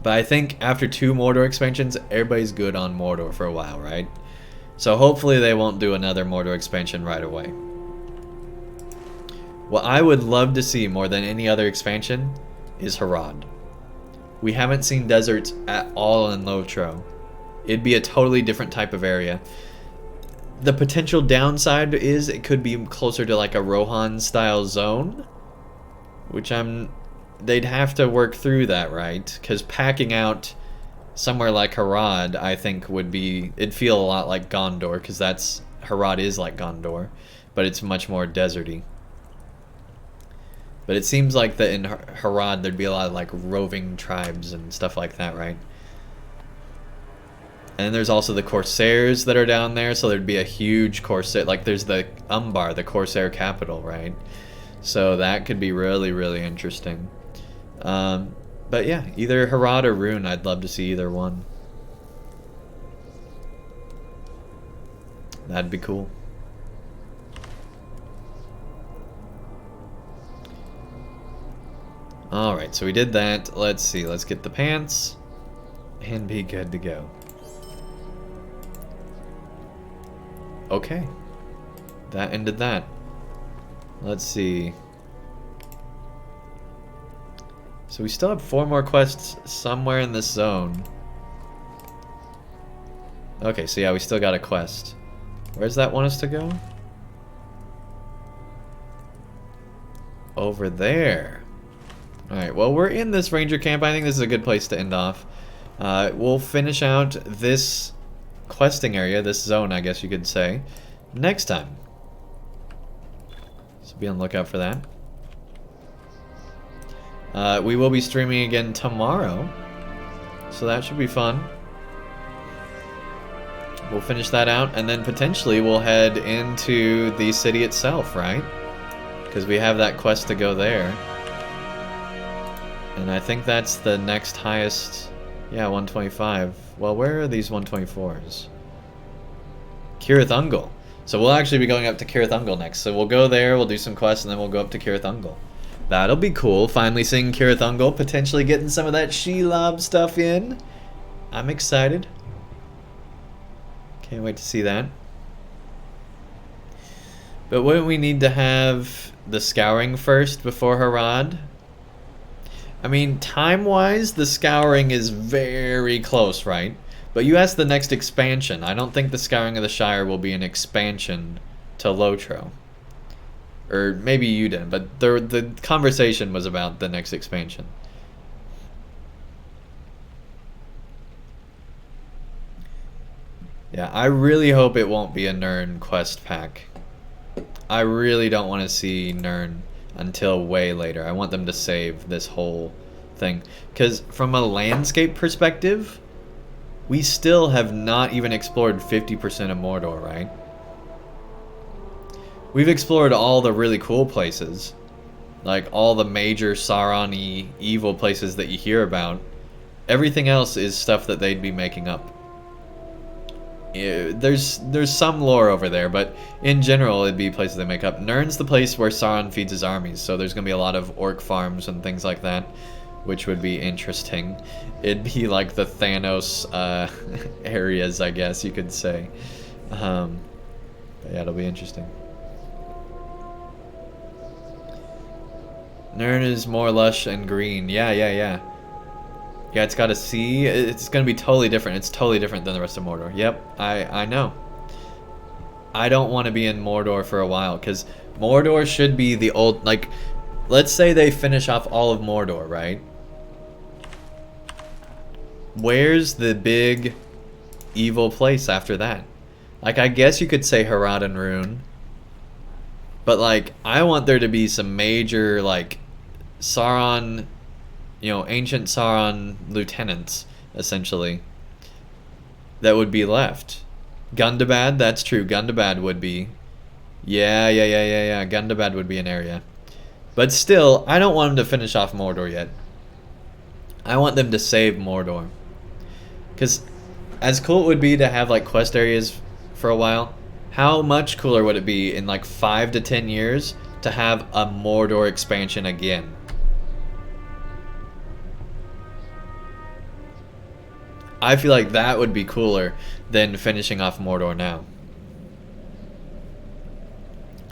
But I think after 2 Mordor expansions, everybody's good on Mordor for a while, right? So hopefully they won't do another Mordor expansion right away. What I would love to see more than any other expansion is Harad. We haven't seen deserts at all in LOTRO. It'd be a totally different type of area. The potential downside is it could be closer to like a Rohan style zone, which they'd have to work through that, right? Because packing out somewhere like Harad, I think it'd feel a lot like Gondor, because Harad is like Gondor, but it's much more deserty. But it seems like that in Harad there'd be a lot of like roving tribes and stuff like that, right? And there's also the Corsairs that are down there, so there'd be a huge Corsair, like there's the Umbar, the Corsair capital, right? So that could be really, really interesting. But yeah, either Harad or Rune, I'd love to see either one. That'd be cool. Alright, so we did that. Let's see, let's get the pants and be good to go. Okay. That ended that. Let's see. So we still have 4 more quests somewhere in this zone. Okay, so yeah, we still got a quest. Where's that want us to go? Over there. Alright, well, we're in this ranger camp. I think this is a good place to end off. We'll finish out this questing area, this zone, I guess you could say, next time. So be on the lookout for that. We will be streaming again tomorrow, so that should be fun. We'll finish that out, and then potentially we'll head into the city itself, right? Because we have that quest to go there. And I think that's the next highest. Yeah, 125. Well, where are these 124s? Cirith Ungol. So we'll actually be going up to Cirith Ungol next. So we'll go there, we'll do some quests, and then we'll go up to Cirith Ungol. That'll be cool. Finally seeing Cirith Ungol, potentially getting some of that Shelob stuff in. I'm excited. Can't wait to see that. But wouldn't we need to have the Scouring first before Harad? I mean, time-wise, the Scouring is very close, right? But you asked the next expansion. I don't think the Scouring of the Shire will be an expansion to LOTRO. Or maybe you didn't, but the conversation was about the next expansion. Yeah, I really hope it won't be a Nirn quest pack. I really don't want to see Nirn until way later. I want them to save this whole thing. Because from a landscape perspective, we still have not even explored 50% of Mordor, right? We've explored all the really cool places. Like all the major Sauron-y evil places that you hear about. Everything else is stuff that they'd be making up. There's some lore over there, but in general it'd be places they make up. Nirn's the place where Sauron feeds his armies, so there's gonna be a lot of orc farms and things like that, which would be interesting. It'd be like the Thanos areas, I guess you could say. But yeah, it'll be interesting. Nirn is more lush and green. Yeah. Yeah, it's got a sea. It's going to be totally different. It's totally different than the rest of Mordor. Yep, I know. I don't want to be in Mordor for a while, because Mordor should be the old, like, let's say they finish off all of Mordor, right? Where's the big evil place after that? Like, I guess you could say Harad and Rune. But, like, I want there to be some major, like, Sauron, you know, ancient Sauron lieutenants, essentially, that would be left. Gundabad, that's true. Gundabad would be. Yeah. Gundabad would be an area. But still, I don't want them to finish off Mordor yet. I want them to save Mordor. Because as cool it would be to have, like, quest areas for a while, how much cooler would it be in, like, 5 to 10 years to have a Mordor expansion again? I feel like that would be cooler than finishing off Mordor now.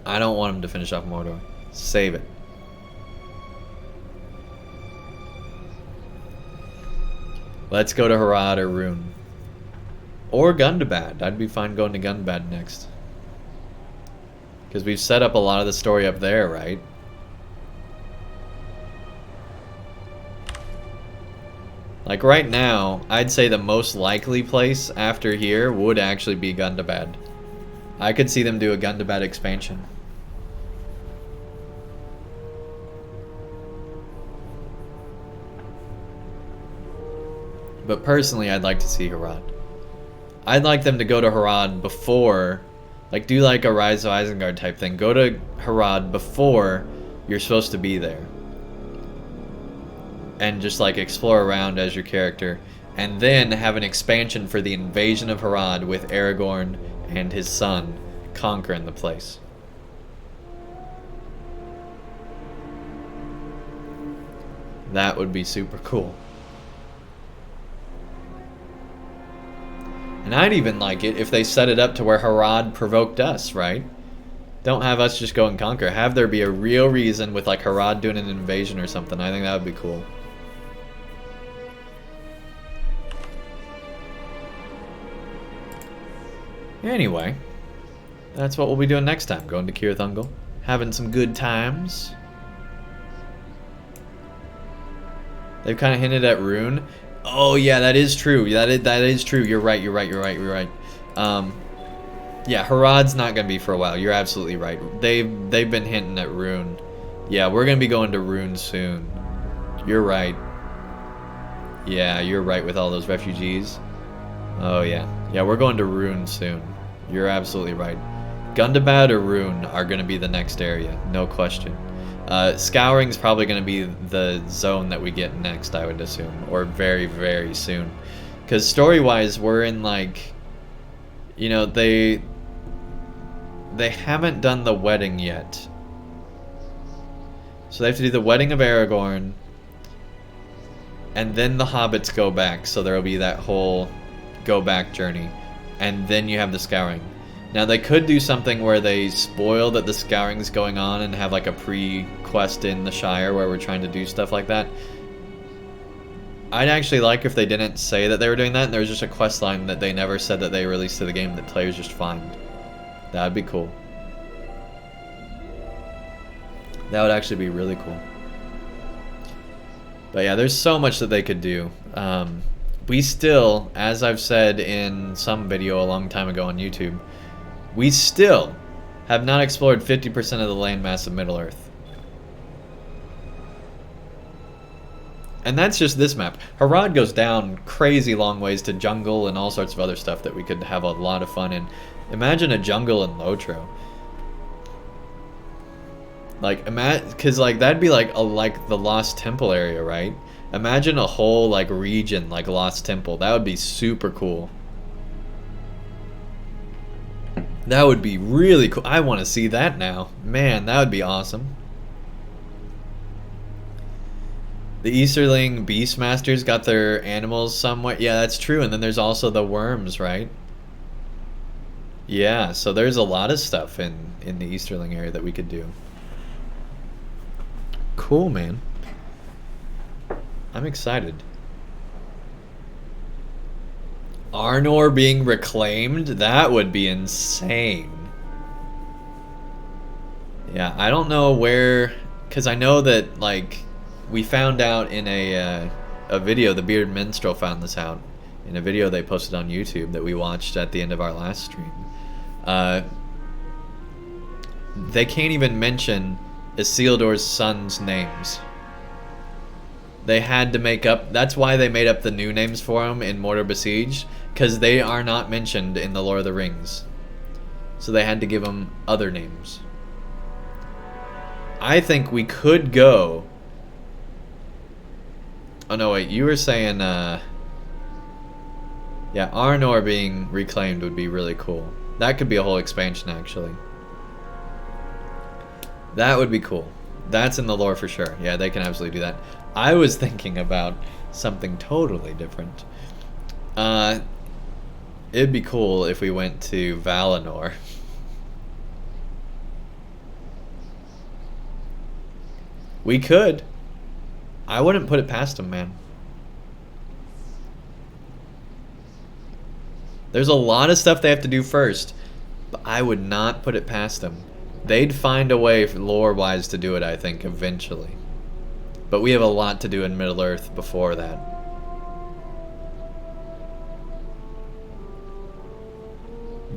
I don't want him to finish off Mordor. Save it. Let's go to Harad or Rune. Or Gundabad. I'd be fine going to Gundabad next. Because we've set up a lot of the story up there, right? Like right now, I'd say the most likely place after here would actually be Gundabad. I could see them do a Gundabad expansion. But personally, I'd like to see Harad. I'd like them to go to Harad before, like do like a Rise of Isengard type thing. Go to Harad before you're supposed to be there. And just like explore around as your character. And then have an expansion for the invasion of Harad with Aragorn and his son conquering the place. That would be super cool. And I'd even like it if they set it up to where Harad provoked us, right? Don't have us just go and conquer. Have there be a real reason with like Harad doing an invasion or something. I think that would be cool. Anyway, that's what we'll be doing next time. Going to Cirith Ungol. Having some good times. They've kind of hinted at Rune. Oh yeah, that is true. That is true. You're right. Yeah, Harad's not gonna be for a while. You're absolutely right. They've been hinting at Rune. Yeah, we're gonna be going to Rune soon. You're right. Yeah, you're right with all those refugees. Oh yeah. Yeah, we're going to Rune soon. You're absolutely right. Gundabad or Rune are gonna be the next area, no question. Scouring's probably going to be the zone that we get next, I would assume. Or very, very soon. Because story-wise, we're in, like... You know, they haven't done the wedding yet. So they have to do the wedding of Aragorn. And then the hobbits go back. So there will be that whole go-back journey. And then you have the Scouring. Now, they could do something where they spoil that the Scouring's going on and have like a pre-quest in the Shire where we're trying to do stuff like that. I'd actually like if they didn't say that they were doing that and there was just a quest line that they never said that they released to the game that players just find. That'd be cool. That would actually be really cool. But yeah, there's so much that they could do. We still, as I've said in some video a long time ago on YouTube, we still have not explored 50% of the landmass of Middle-earth. And that's just this map. Harad goes down crazy long ways to jungle and all sorts of other stuff that we could have a lot of fun in. Imagine a jungle in LOTRO. Like, because like that'd be like the Lost Temple area, right? Imagine a whole like region like Lost Temple. That would be super cool. That would be really cool. I want to see that now. Man, that would be awesome. The Easterling Beastmasters got their animals somewhere. Yeah, that's true. And then there's also the worms, right? Yeah, so there's a lot of stuff in the Easterling area that we could do. Cool, man. I'm excited. Arnor being reclaimed? That would be insane. Yeah, I don't know where... Because I know that, like, we found out in a video, the Bearded Minstrel found this out, in a video they posted on YouTube that we watched at the end of our last stream. They can't even mention Isildur's sons' names. They had to make up... That's why they made up the new names for them in Mordor Besieged, because they are not mentioned in the Lord of the Rings. So they had to give them other names. I think we could go... Oh no, wait, you were saying... Yeah, Arnor being reclaimed would be really cool. That could be a whole expansion, actually. That would be cool. That's in the lore for sure. Yeah, they can absolutely do that. I was thinking about something totally different. It'd be cool if we went to Valinor. We could. I wouldn't put it past them, man. There's a lot of stuff they have to do first, but I would not put it past them. they'd find a way lore-wise to do it, I think, eventually. But we have a lot to do in Middle-earth before that.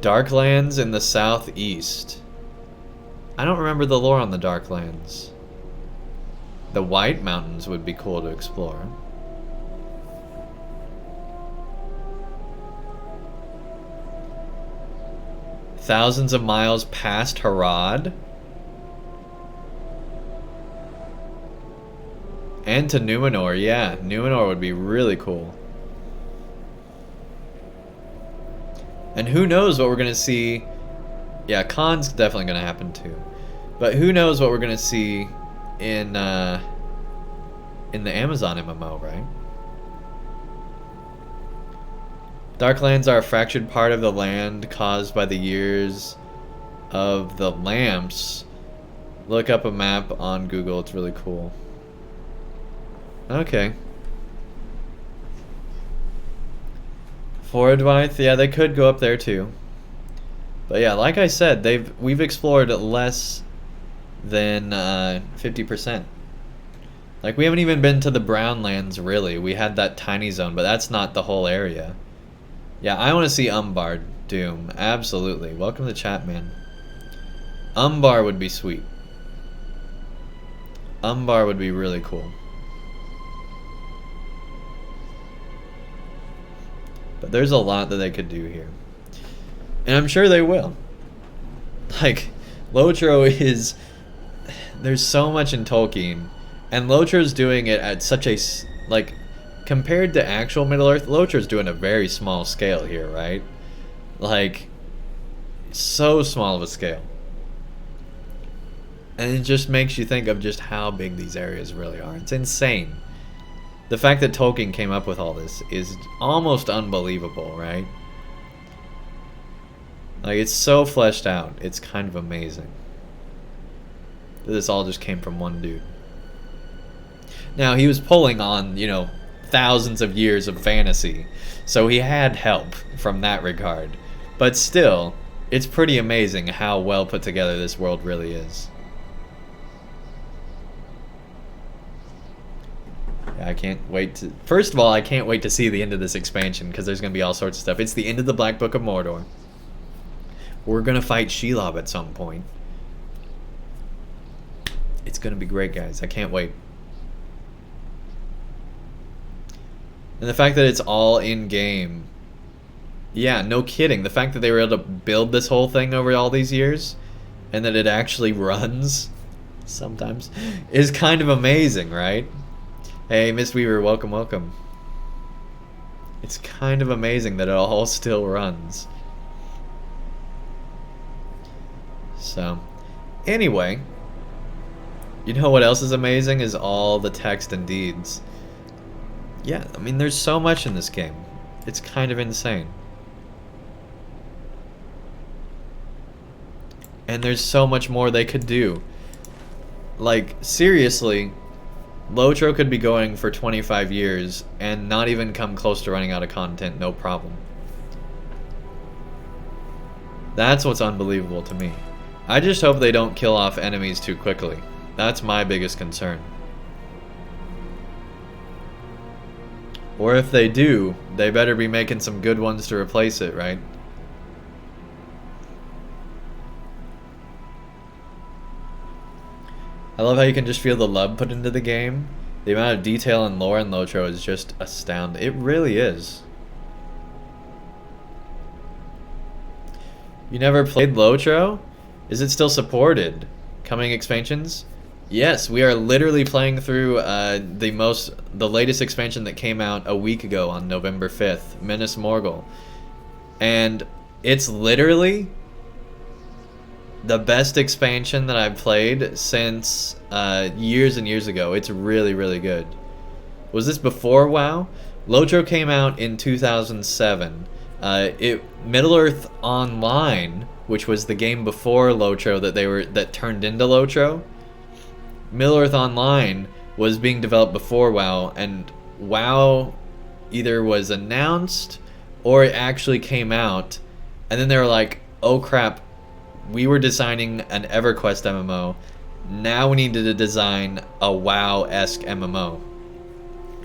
Darklands in the southeast. I don't remember the lore on the Darklands. The White Mountains would be cool to explore. Thousands of miles past Harad. And to Numenor, yeah. Numenor would be really cool. And who knows what we're going to see. Yeah, Khan's definitely going to happen too. But who knows what we're going to see in the Amazon MMO, right? Darklands are a fractured part of the land caused by the years of the lamps. Look up a map on Google, it's really cool. Okay. Foradwaith, yeah, they could go up there too. But yeah, like I said, we've explored less than 50%. Like, we haven't even been to the Brownlands, really. We had that tiny zone, but that's not the whole area. Yeah, I want to see Umbar Doom. Absolutely. Welcome to chat, man. Umbar would be sweet. Umbar would be really cool. But there's a lot that they could do here. And I'm sure they will. Like, LOTRO is... There's so much in Tolkien. And LOTRO's doing it at such a... Like, compared to actual Middle-earth, LOTRO's doing a very small scale here, right? Like, so small of a scale. And it just makes you think of just how big these areas really are. It's insane. The fact that Tolkien came up with all this is almost unbelievable, right? Like, it's so fleshed out. It's kind of amazing. This all just came from one dude. Now, he was pulling on, you know, thousands of years of fantasy. So he had help from that regard. But still, it's pretty amazing how well put together this world really is. I can't wait to... First of all, I can't wait to see the end of this expansion, because there's going to be all sorts of stuff. It's the end of the Black Book of Mordor. We're going to fight Shelob at some point. It's going to be great, guys. I can't wait. And the fact that it's all in-game. Yeah, no kidding. The fact that they were able to build this whole thing over all these years, and that it actually runs, sometimes, is kind of amazing, right? Hey, Mistweaver, welcome, welcome. It's kind of amazing that it all still runs. So, anyway, you know what else is amazing is all the text and deeds. Yeah, I mean, there's so much in this game. It's kind of insane. And there's so much more they could do. Like, seriously... LOTRO could be going for 25 years and not even come close to running out of content, no problem. That's what's unbelievable to me. I just hope they don't kill off enemies too quickly. That's my biggest concern. Or if they do, they better be making some good ones to replace it, right? I love how you can just feel the love put into the game. The amount of detail and lore in LOTRO is just astounding. It really is. You never played LOTRO? Is it still supported? Coming expansions? Yes, we are literally playing through the latest expansion that came out a week ago on November 5th, Minas Morgul. And it's literally the best expansion that I've played since years and years ago. It's really, really good. Was this before WoW? LOTRO came out in 2007. Middle-earth Online, which was the game before LOTRO that turned into LOTRO. Middle-earth Online was being developed before WoW, and WoW either was announced or it actually came out, and then they were like, oh crap, we were designing an EverQuest MMO. Now we needed to design a WoW-esque MMO.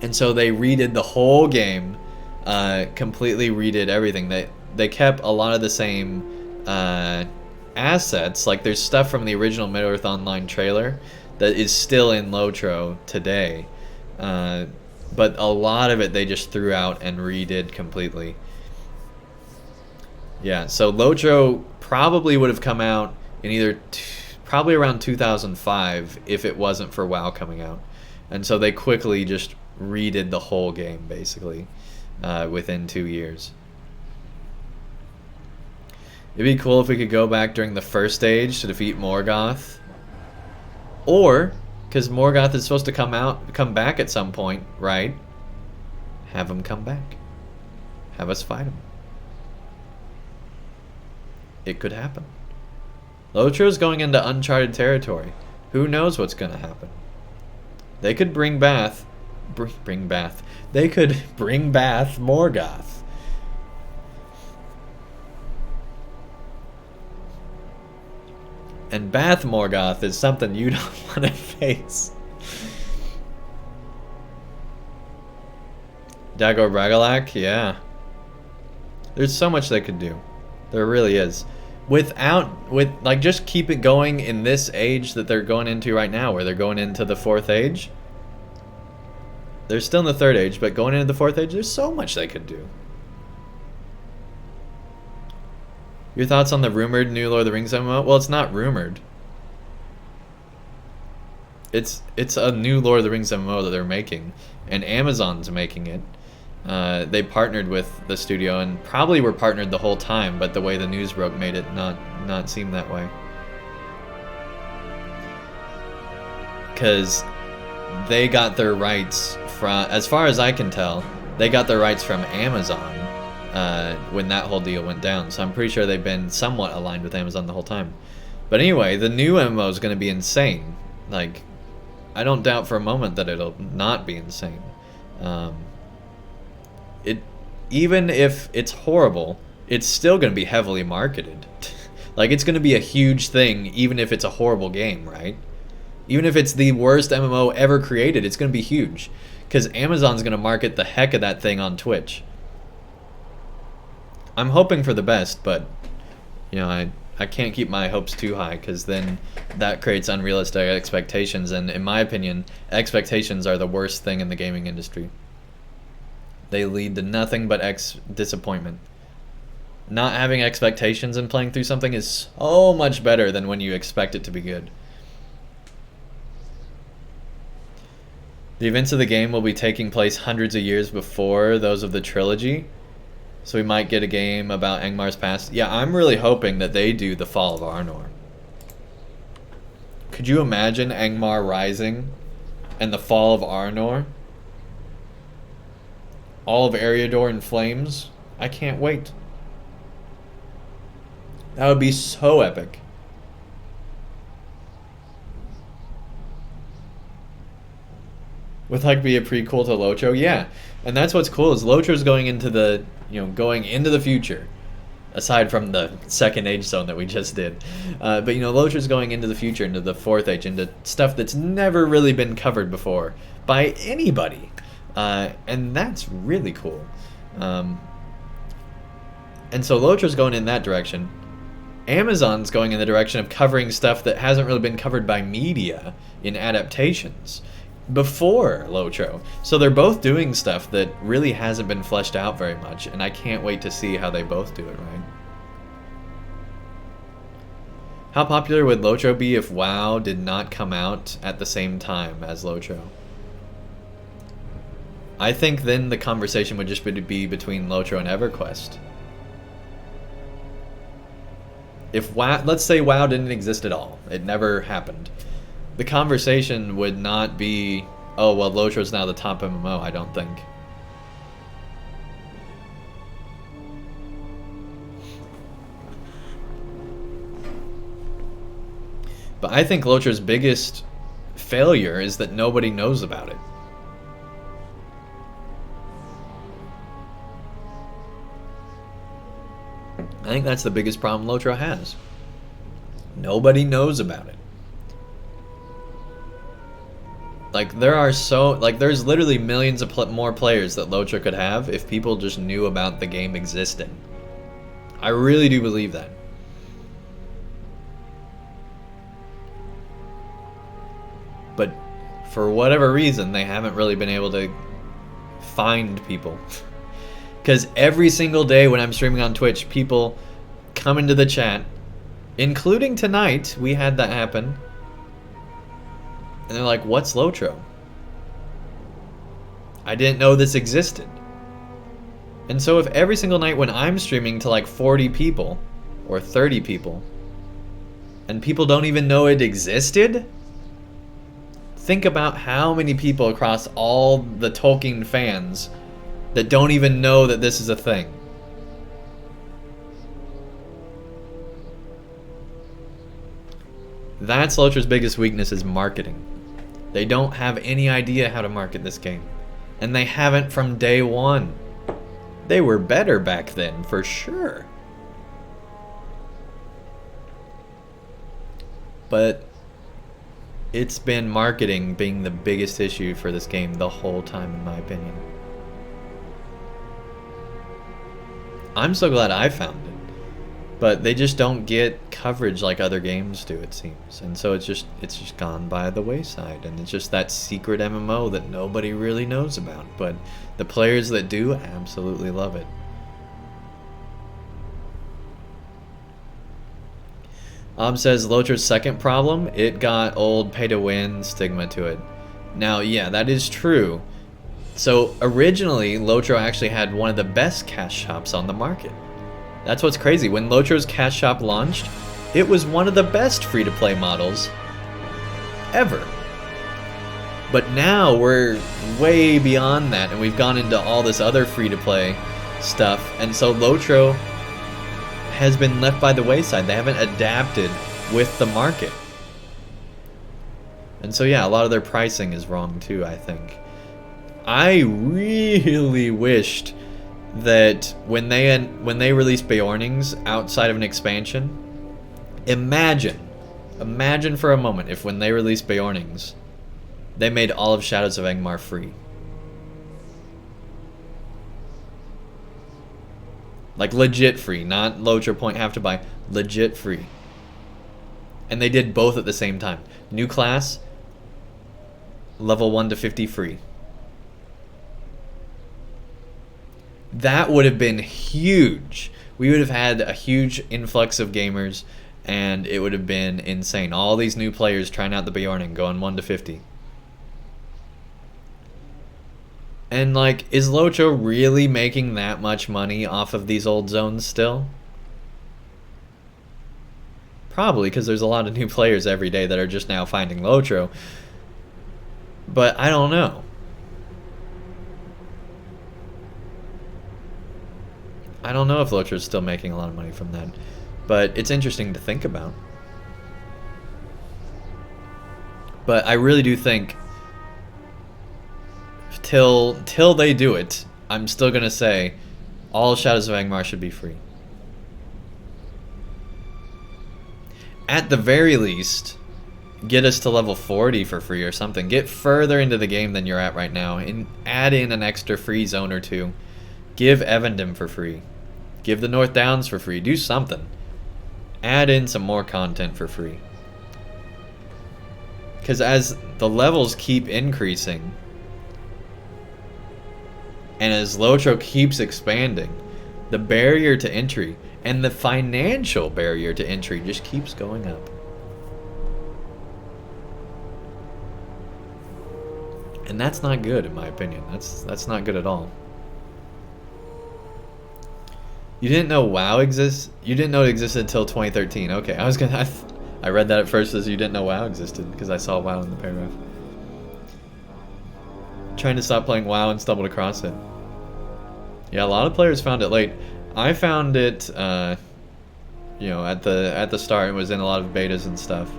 And so they redid the whole game, completely redid everything. They kept a lot of the same assets. Like there's stuff from the original Middle-earth Online trailer that is still in LOTRO today. But a lot of it they just threw out and redid completely. Yeah, so LOTRO probably would have come out in either probably around 2005 if it wasn't for WoW coming out. And so they quickly just redid the whole game basically within 2 years. It'd be cool if we could go back during the first stage to defeat Morgoth. Or, because Morgoth is supposed to come back at some point, right? Have him come back. Have us fight him. It could happen. LOTRO's going into uncharted territory. Who knows what's going to happen? They could bring back Morgoth. And Bath Morgoth is something you don't want to face. Dagor Bragalak, yeah. There's so much they could do. There really is. Just keep it going in this age that they're going into right now, where they're going into the 4th age. They're still in the 3rd age, but going into the 4th age, there's so much they could do. Your thoughts on the rumored new Lord of the Rings MMO? Well, it's not rumored. It's a new Lord of the Rings MMO that they're making, and Amazon's making it. They partnered with the studio and probably were partnered the whole time, but the way the news broke made it not seem that way. Because they got their rights from, as far as I can tell, they got their rights from Amazon when that whole deal went down. So I'm pretty sure they've been somewhat aligned with Amazon the whole time. But anyway, the new MMO is going to be insane. Like, I don't doubt for a moment that it'll not be insane. Even if it's horrible, it's still going to be heavily marketed. Like, it's going to be a huge thing, even if it's a horrible game, right? Even if it's the worst MMO ever created, it's going to be huge. Because Amazon's going to market the heck of that thing on Twitch. I'm hoping for the best, but, you know, I can't keep my hopes too high, because then that creates unrealistic expectations, and in my opinion, expectations are the worst thing in the gaming industry. They lead to nothing but disappointment. Not having expectations and playing through something is so much better than when you expect it to be good. The events of the game will be taking place hundreds of years before those of the trilogy, so we might get a game about Angmar's past. Yeah, I'm really hoping that they do the Fall of Arnor. Could you imagine Angmar rising and the Fall of Arnor? All of Eriador in flames? I can't wait. That would be so epic. Would like be a prequel to LOTRO? Yeah. And that's what's cool is LOTRO's going into the future. Aside from the second age zone that we just did. But LOTRO's going into the future, into the 4th age, into stuff that's never really been covered before by anybody. And that's really cool. And so LOTRO's going in that direction. Amazon's going in the direction of covering stuff that hasn't really been covered by media in adaptations before LOTRO. So they're both doing stuff that really hasn't been fleshed out very much, and I can't wait to see how they both do it, right? How popular would LOTRO be if WoW did not come out at the same time as LOTRO? I think then the conversation would just be between LOTRO and EverQuest. If WoW, let's say WoW didn't exist at all, it never happened, the conversation would not be, oh, well, LOTRO's now the top MMO, I don't think. But I think LOTRO's biggest failure is that nobody knows about it. I think that's the biggest problem LOTRO has. Nobody knows about it. Like, there's literally millions of more players that LOTRO could have if people just knew about the game existing. I really do believe that. But for whatever reason, they haven't really been able to find people. Because every single day when I'm streaming on Twitch, people come into the chat, including tonight, we had that happen. And they're like, what's LOTRO? I didn't know this existed. And so if every single night when I'm streaming to like 40 people or 30 people, and people don't even know it existed, think about how many people across all the Tolkien fans that don't even know that this is a thing. That's LOTRO's biggest weakness, is marketing. They don't have any idea how to market this game. And they haven't from day one. They were better back then, for sure. But it's been marketing being the biggest issue for this game the whole time, in my opinion. I'm so glad I found it. But they just don't get coverage like other games do, it seems. And so it's just gone by the wayside. And it's just that secret MMO that nobody really knows about. But the players that do absolutely love it. Says LOTRO's second problem, it got old pay-to-win stigma to it. Now, yeah, that is true. So originally, LOTRO actually had one of the best cash shops on the market. That's what's crazy. When LOTRO's cash shop launched, it was one of the best free-to-play models ever. But now we're way beyond that, and we've gone into all this other free-to-play stuff, and so LOTRO has been left by the wayside. They haven't adapted with the market. And so yeah, a lot of their pricing is wrong too, I think. I really wished that when they released Beornings outside of an expansion, imagine for a moment if when they released Beornings, they made all of Shadows of Angmar free. Like legit free, not LOTRO point have to buy, legit free. And they did both at the same time. New class, level 1 to 50 free. That would have been huge. We would have had a huge influx of gamers, and it would have been insane. All these new players trying out the Beorning, going 1 to 50. And like, is LOTRO really making that much money off of these old zones still? Probably, because there's a lot of new players every day that are just now finding LOTRO. But I don't know. I don't know if LOTRO's still making a lot of money from that. But it's interesting to think about. But I really do think till they do it, I'm still gonna say all Shadows of Angmar should be free. At the very least, get us to level 40 for free or something. Get further into the game than you're at right now, and add in an extra free zone or two. Give Evendom for free. Give the North Downs for free. Do something. Add in some more content for free. Because as the levels keep increasing, and as LOTRO keeps expanding, the barrier to entry and the financial barrier to entry just keeps going up. And that's not good, in my opinion. That's not good at all. You didn't know WoW exists? You didn't know it existed until 2013. Okay, I read that at first as you didn't know WoW existed because I saw WoW in the paragraph. Trying to stop playing WoW and stumbled across it. Yeah, a lot of players found it late. I found it, you know, at the start. It was in a lot of betas and stuff.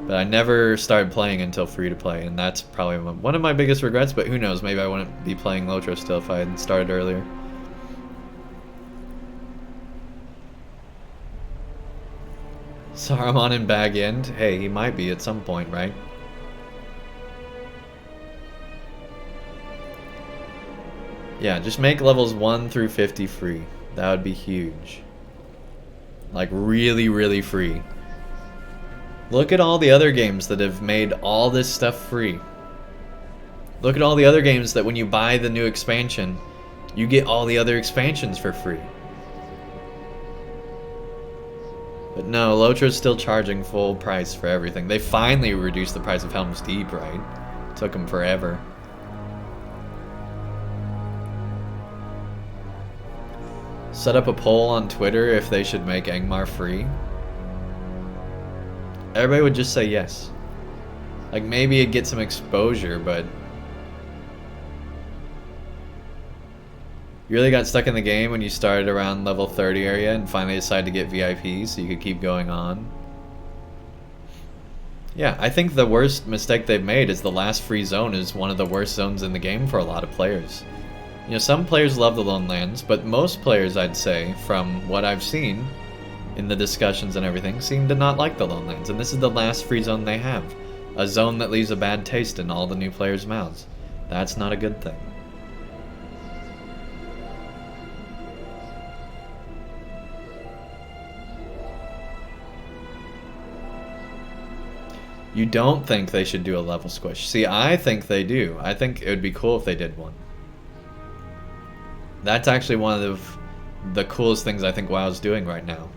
But I never started playing until free to play, and that's probably one of my biggest regrets. But who knows? Maybe I wouldn't be playing LOTRO still if I had started earlier. Saruman in Bag End? Hey, he might be at some point, right? Yeah, just make levels 1 through 50 free. That would be huge. Like, really, really free. Look at all the other games that have made all this stuff free. Look at all the other games that when you buy the new expansion, you get all the other expansions for free. But no, LOTRO's still charging full price for everything. They finally reduced the price of Helm's Deep, right? Took them forever. Set up a poll on Twitter if they should make Angmar free. Everybody would just say yes. Like, maybe it'd get some exposure, but... You really got stuck in the game when you started around level 30 area and finally decided to get VIP so you could keep going on. Yeah, I think the worst mistake they've made is the last free zone is one of the worst zones in the game for a lot of players. You know, some players love the Lone Lands, but most players, I'd say, from what I've seen in the discussions and everything, seem to not like the Lone Lands. And this is the last free zone they have. A zone that leaves a bad taste in all the new players' mouths. That's not a good thing. You don't think they should do a level squish. See, I think they do. I think it would be cool if they did one. That's actually one of the coolest things I think WoW's doing right now.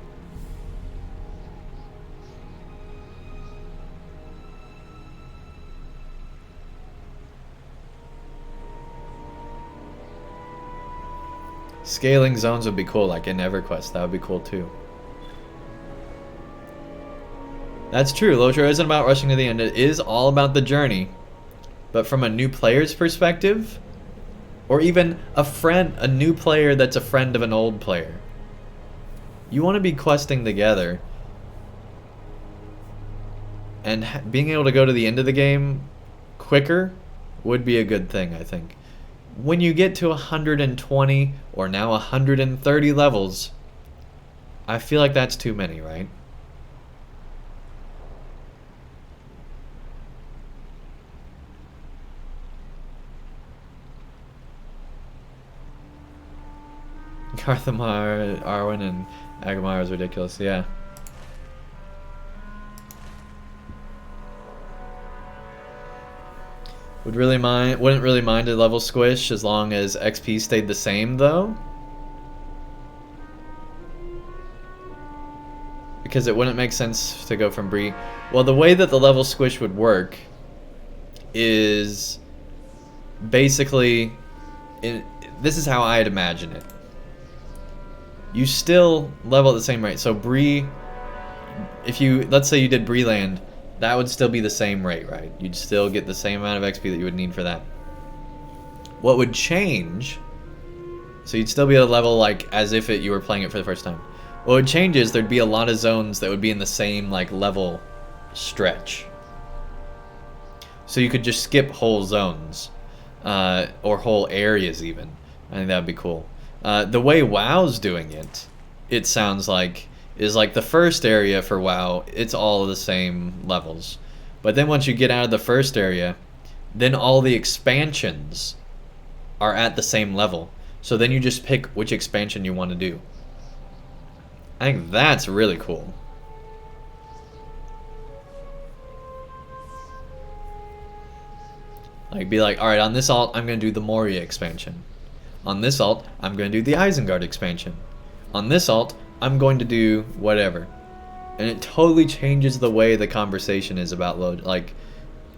Scaling zones would be cool, like in EverQuest. That would be cool too. That's true, LOTRO isn't about rushing to the end, it is all about the journey. But from a new player's perspective, or even a new player that's a friend of an old player, you want to be questing together. And being able to go to the end of the game quicker would be a good thing, I think. When you get to 120 or now 130 levels, I feel like that's too many, right? Garthamar, Arwen, and Agamar is ridiculous, yeah. Wouldn't really mind a level squish as long as XP stayed the same though. Because it wouldn't make sense to go from Bree. Well, the way that the level squish would work is basically, this is how I'd imagine it. You still level at the same rate. So Bree, if you, let's say you did Bree Land, that would still be the same rate, right? You'd still get the same amount of XP that you would need for that. What would change, so you'd still be able to level like as if you were playing it for the first time. What would change is there'd be a lot of zones that would be in the same like level stretch. So you could just skip whole zones, or whole areas even. I think that would be cool. The way WoW's doing it, it sounds like, is like the first area for WoW, it's all the same levels. But then once you get out of the first area, then all the expansions are at the same level. So then you just pick which expansion you want to do. I think that's really cool. Like, be like, alright, on this alt, I'm going to do the Moria expansion. On this alt, I'm going to do the Isengard expansion. On this alt, I'm going to do whatever. And it totally changes the way the conversation is about load. Like,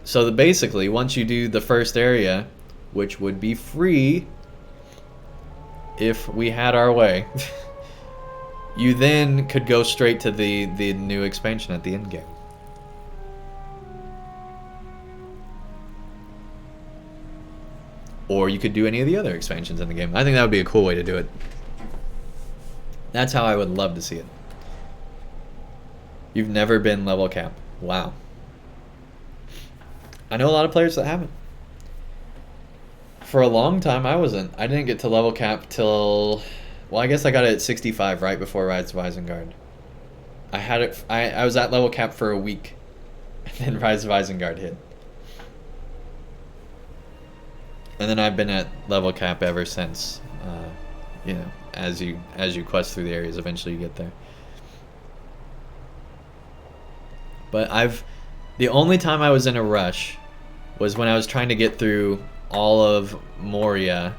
so that basically, once you do the first area, which would be free if we had our way, you then could go straight to the new expansion at the end game. Or you could do any of the other expansions in the game. I think that would be a cool way to do it. That's how I would love to see it. You've never been level cap. Wow. I know a lot of players that haven't. For a long time, I wasn't. I didn't get to level cap till... Well, I guess I got it at 65 right before Rise of Isengard. I had it. I was at level cap for a week, and then Rise of Isengard hit, and then I've been at level cap ever since. You know, as you quest through the areas, eventually you get there. But the only time I was in a rush was when I was trying to get through all of Moria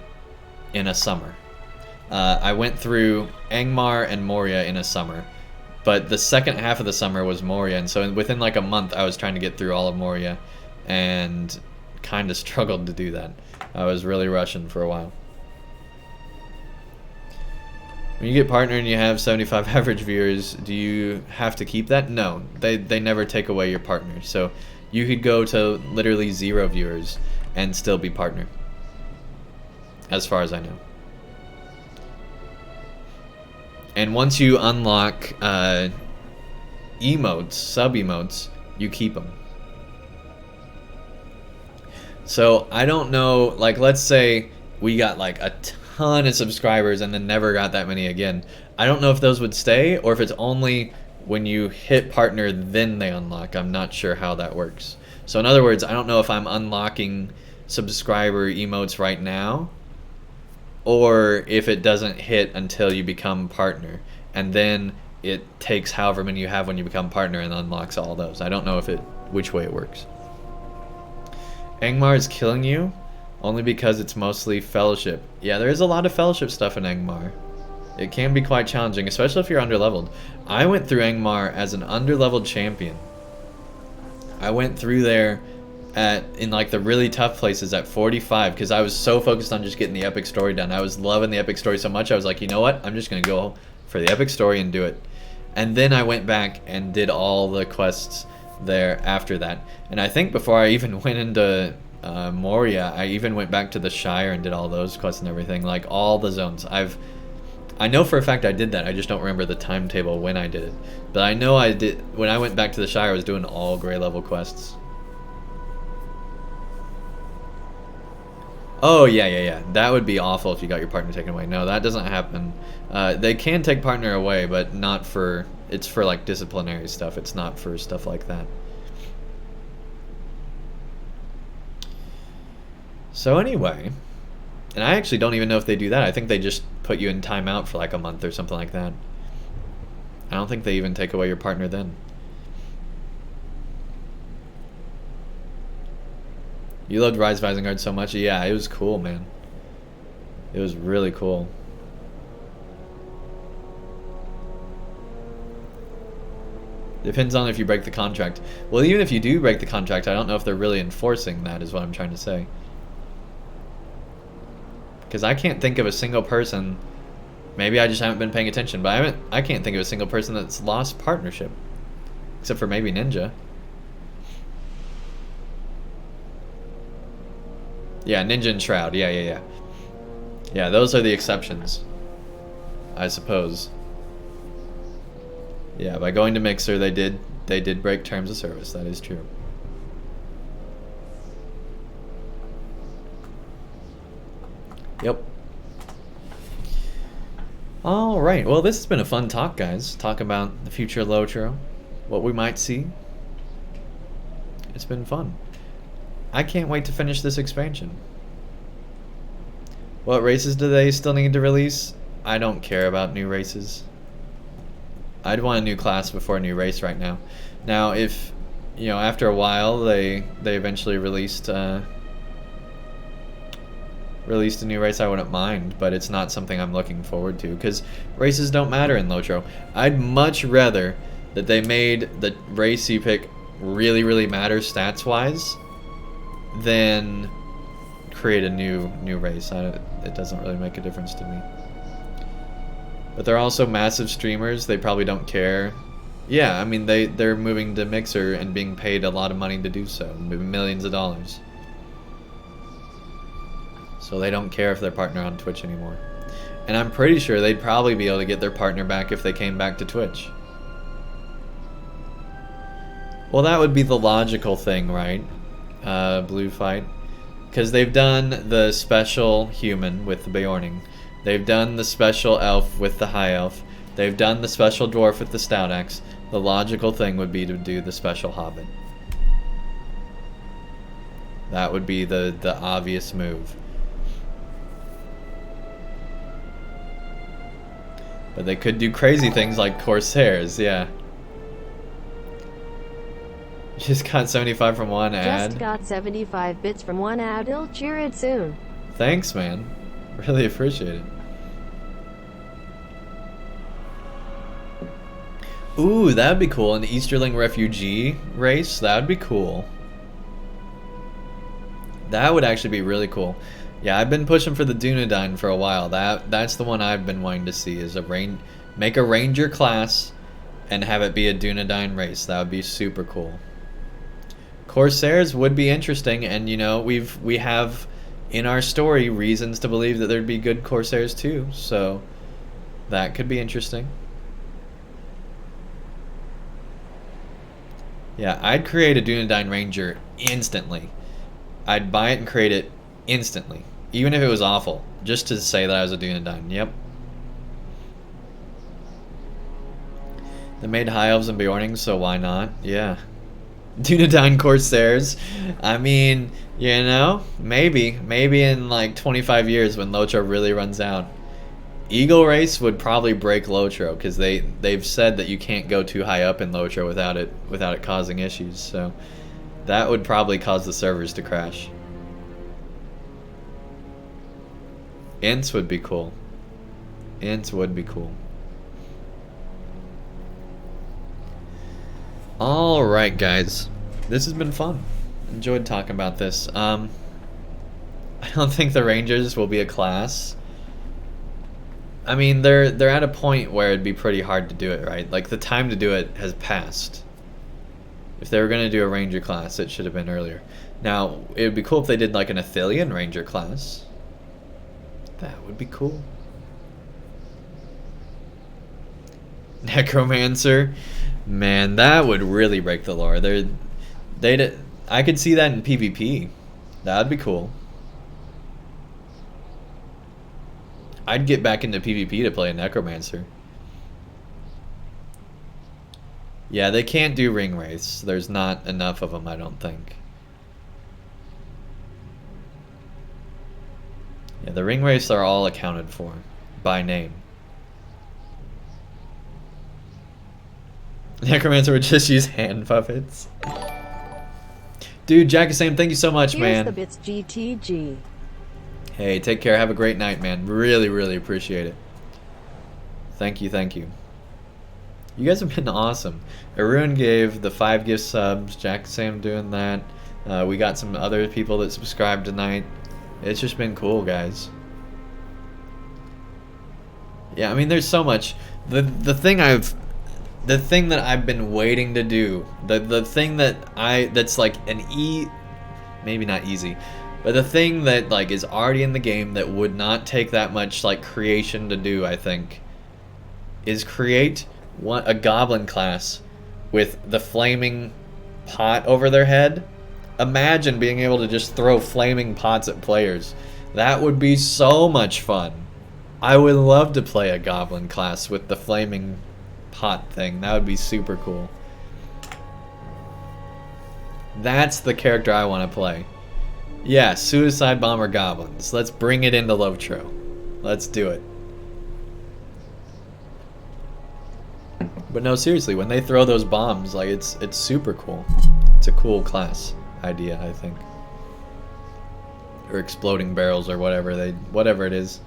in a summer. I went through Angmar and Moria in a summer, but the second half of the summer was Moria, and so within like a month I was trying to get through all of Moria, and kind of struggled to do that. I was really rushing for a while. When you get partner and you have 75 average viewers, do you have to keep that? No, they never take away your partner. So you could go to literally 0 viewers and still be partner, as far as I know. And once you unlock emotes, sub-emotes, you keep them. So I don't know, like let's say we got like a ton of subscribers and then never got that many again. I don't know if those would stay or if it's only when you hit partner then they unlock. I'm not sure how that works. So in other words, I don't know if I'm unlocking subscriber emotes right now or if it doesn't hit until you become partner, and then it takes however many you have when you become partner and unlocks all those. I don't know which way it works. Angmar is killing you only because it's mostly fellowship. Yeah, there is a lot of fellowship stuff in Angmar. It can be quite challenging, especially if you're underleveled. I went through Angmar as an underleveled champion. I went through there in like the really tough places at 45 because I was so focused on just getting the epic story done. I was loving the epic story so much, I was like, you know what? I'm just going to go for the epic story and do it. And then I went back and did all the quests there after that. And I think before I even went into Moria, I even went back to the Shire and did all those quests and everything, like all the zones. I know for a fact I did that. I just don't remember the timetable when I did it. But I know I did. When I went back to the Shire, I was doing all gray level quests. Oh, yeah. That would be awful if you got your partner taken away. No, that doesn't happen. They can take partner away, but not for... It's for, like, disciplinary stuff. It's not for stuff like that. So anyway... And I actually don't even know if they do that. I think they just put you in timeout for, like, a month or something like that. I don't think they even take away your partner then. You loved Rise of Isengard so much. Yeah, it was cool, man. It was really cool. Depends on if you break the contract. Well, even if you do break the contract, I don't know if they're really enforcing that, is what I'm trying to say. Because I can't think of a single person, maybe I just haven't been paying attention, but I can't think of a single person that's lost partnership. Except for maybe Ninja. Yeah, Ninja and Shroud. Yeah. Yeah, those are the exceptions, I suppose. Yeah, by going to Mixer, they did break terms of service. That is true. Yep. Alright, well this has been a fun talk, guys. Talk about the future of LOTRO, what we might see. It's been fun. I can't wait to finish this expansion. What races do they still need to release? I don't care about new races. I'd want a new class before a new race right now. Now, if, you know, after a while they eventually released a new race, I wouldn't mind, but it's not something I'm looking forward to, because races don't matter in LOTRO. I'd much rather that they made the race you pick really, really matter stats-wise than create a new race. It doesn't really make a difference to me. But they're also massive streamers. They probably don't care. Yeah, I mean, they're moving to Mixer and being paid a lot of money to do so, millions of dollars. So they don't care if they're partner on Twitch anymore. And I'm pretty sure they'd probably be able to get their partner back if they came back to Twitch. Well, that would be the logical thing, right? Blue Fight. Because they've done the special human with the Beorning. They've done the special elf with the high elf. They've done the special dwarf with the stout axe. The logical thing would be to do the special hobbit. That would be the obvious move. But they could do crazy things like Corsairs, yeah. Just got 75 from one ad. Just got 75 bits from one ad. I'll cheer it soon. Thanks, man. Really appreciate it. Ooh, that would be cool. An Easterling refugee race? That would be cool. That would actually be really cool. Yeah, I've been pushing for the Dunedain for a while. That's the one I've been wanting to see, is make a ranger class and have it be a Dunedain race. That would be super cool. Corsairs would be interesting, and you know, we have in our story reasons to believe that there'd be good Corsairs too, so that could be interesting. Yeah, I'd create a Dunedain Ranger instantly. I'd buy it and create it instantly, even if it was awful, just to say that I was a Dunedain. Yep. They made High Elves and Beornings, so why not? Yeah. Dunedain Corsairs. I mean, you know, maybe in like 25 years when LOTRO really runs out. Eagle Race would probably break LOTRO because they've said that you can't go too high up in LOTRO without it causing issues. So that would probably cause the servers to crash. Ints would be cool. Ints would be cool. Alright guys, this has been fun. Enjoyed talking about this. I don't think the Rangers will be a class. I mean, they're at a point where it'd be pretty hard to do it, right? Like, the time to do it has passed. If they were going to do a Ranger class, it should have been earlier. Now, it would be cool if they did, like, an Athelian Ranger class. That would be cool. Necromancer. Man, that would really break the lore. I could see that in PvP. That'd be cool. I'd get back into PvP to play a Necromancer. Yeah, they can't do ring wraiths. There's not enough of them, I don't think. Yeah, the ring wraiths are all accounted for by name. Necromancer would just use hand puppets. Dude, Jack is saying thank you so much, Here's man. The bits GTG. Hey, take care. Have a great night, man. Really, really appreciate it. Thank you, thank you. You guys have been awesome. Arun gave the 5 gift subs. Jack Sam doing that. We got some other people that subscribed tonight. It's just been cool, guys. Yeah, I mean, there's so much. The thing that I've been waiting to do, the thing that's like maybe not easy, but the thing that like is already in the game that would not take that much like creation to do, I think, is create a goblin class with the flaming pot over their head. Imagine being able to just throw flaming pots at players. That would be so much fun. I would love to play a goblin class with the flaming pot thing. That would be super cool. That's the character I want to play. Yeah, Suicide Bomber Goblins. Let's bring it into LOTRO. Let's do it. But no, seriously, when they throw those bombs, like it's super cool. It's a cool class idea, I think. Or exploding barrels or whatever it is.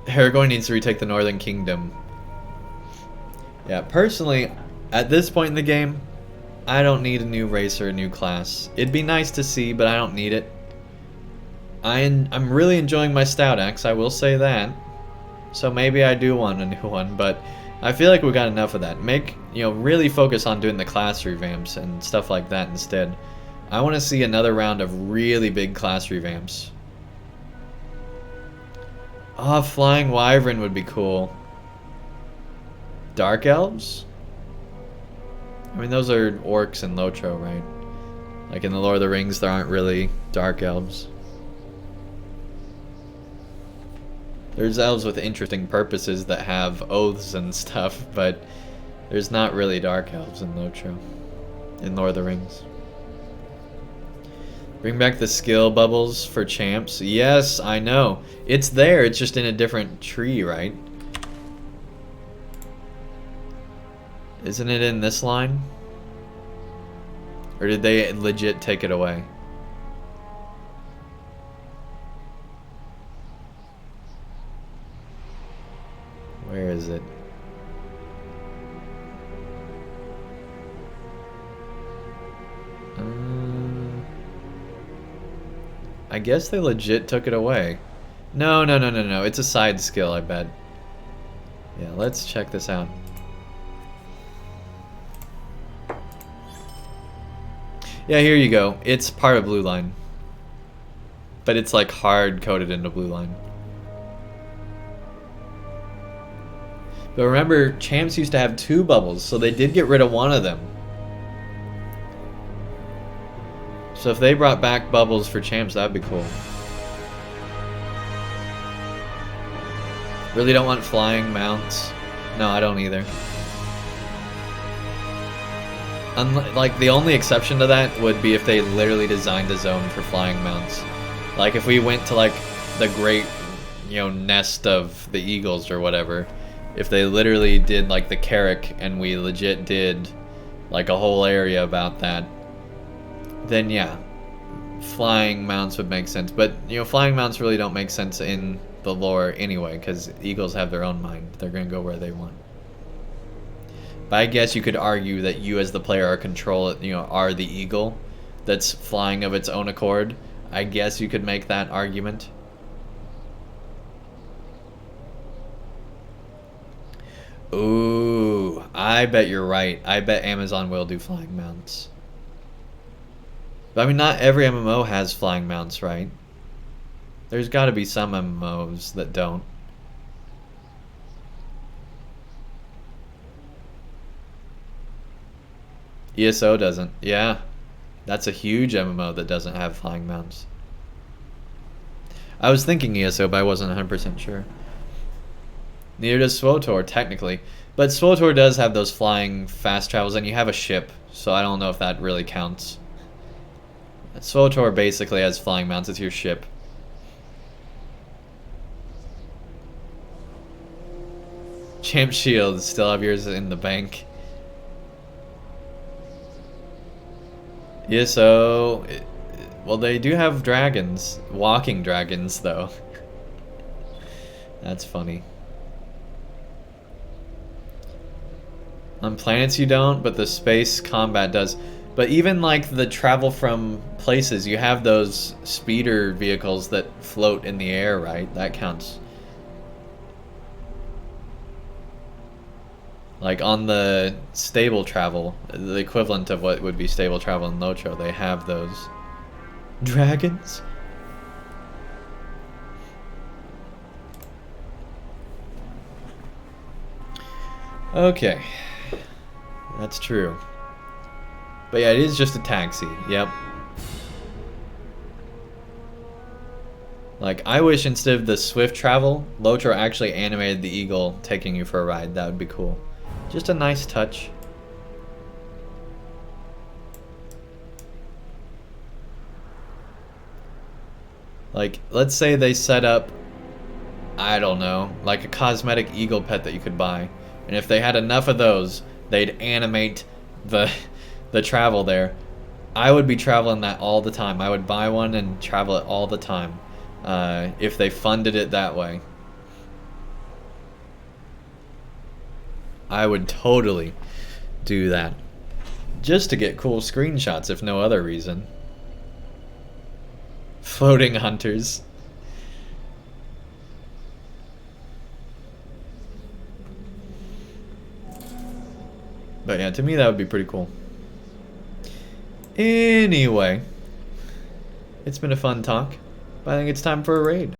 Aragorn needs to retake the Northern Kingdom. Yeah, personally, at this point in the game, I don't need a new race or a new class. It'd be nice to see, but I don't need it. I'm really enjoying my Stout Axe, I will say that. So maybe I do want a new one, but I feel like we got enough of that. Really focus on doing the class revamps and stuff like that instead. I want to see another round of really big class revamps. Oh, Flying Wyvern would be cool. Dark Elves? I mean, those are orcs in LOTRO, right? Like in the Lord of the Rings, there aren't really Dark Elves. There's elves with interesting purposes that have oaths and stuff, but there's not really dark elves in LOTRO, in Lord of the Rings. Bring back the skill bubbles for champs. Yes, I know. It's there, it's just in a different tree, right? Isn't it in this line? Or did they legit take it away? Where is it? I guess they legit took it away. No. It's a side skill, I bet. Yeah, let's check this out. Yeah, here you go. It's part of blue line. But it's like hard-coded into blue line. But remember, champs used to have 2 bubbles, so they did get rid of one of them. So if they brought back bubbles for champs, that'd be cool. Really don't want flying mounts. No, I don't either. Like, the only exception to that would be if they literally designed a zone for flying mounts. Like, if we went to, like, the great, you know, nest of the eagles or whatever. If they literally did, like, the Carrick and we legit did, like, a whole area about that, then yeah, flying mounts would make sense. But, you know, flying mounts really don't make sense in the lore anyway, because eagles have their own mind. They're going to go where they want. But I guess you could argue that you as the player are the eagle that's flying of its own accord. I guess you could make that argument. Ooh, I bet you're right. I bet Amazon will do flying mounts. But I mean, not every MMO has flying mounts, right? There's got to be some MMOs that don't. ESO doesn't. Yeah. That's a huge MMO that doesn't have flying mounts. I was thinking ESO, but I wasn't 100% sure. Neither does SWTOR, technically. But SWTOR does have those flying fast travels, and you have a ship, so I don't know if that really counts. SWTOR basically has flying mounts. It's your ship. Champ Shield, still have yours in the bank. Yeah, so... well, they do have dragons. Walking dragons, though. That's funny. On planets you don't, but the space combat does. But even like the travel from places, you have those speeder vehicles that float in the air, right? That counts. Like on the stable travel, the equivalent of what would be stable travel in LOTRO, they have those dragons. Okay. That's true. But yeah, it is just a taxi. Yep. Like, I wish instead of the swift travel, LOTRO actually animated the eagle taking you for a ride. That would be cool. Just a nice touch. Like, let's say they set up, I don't know, like a cosmetic eagle pet that you could buy. And if they had enough of those, they'd animate the travel there. I would be traveling that all the time. I would buy one and travel it all the time. If they funded it that way. I would totally do that. Just to get cool screenshots, if no other reason. Floating hunters. But yeah, to me that would be pretty cool. Anyway, it's been a fun talk, but I think it's time for a raid.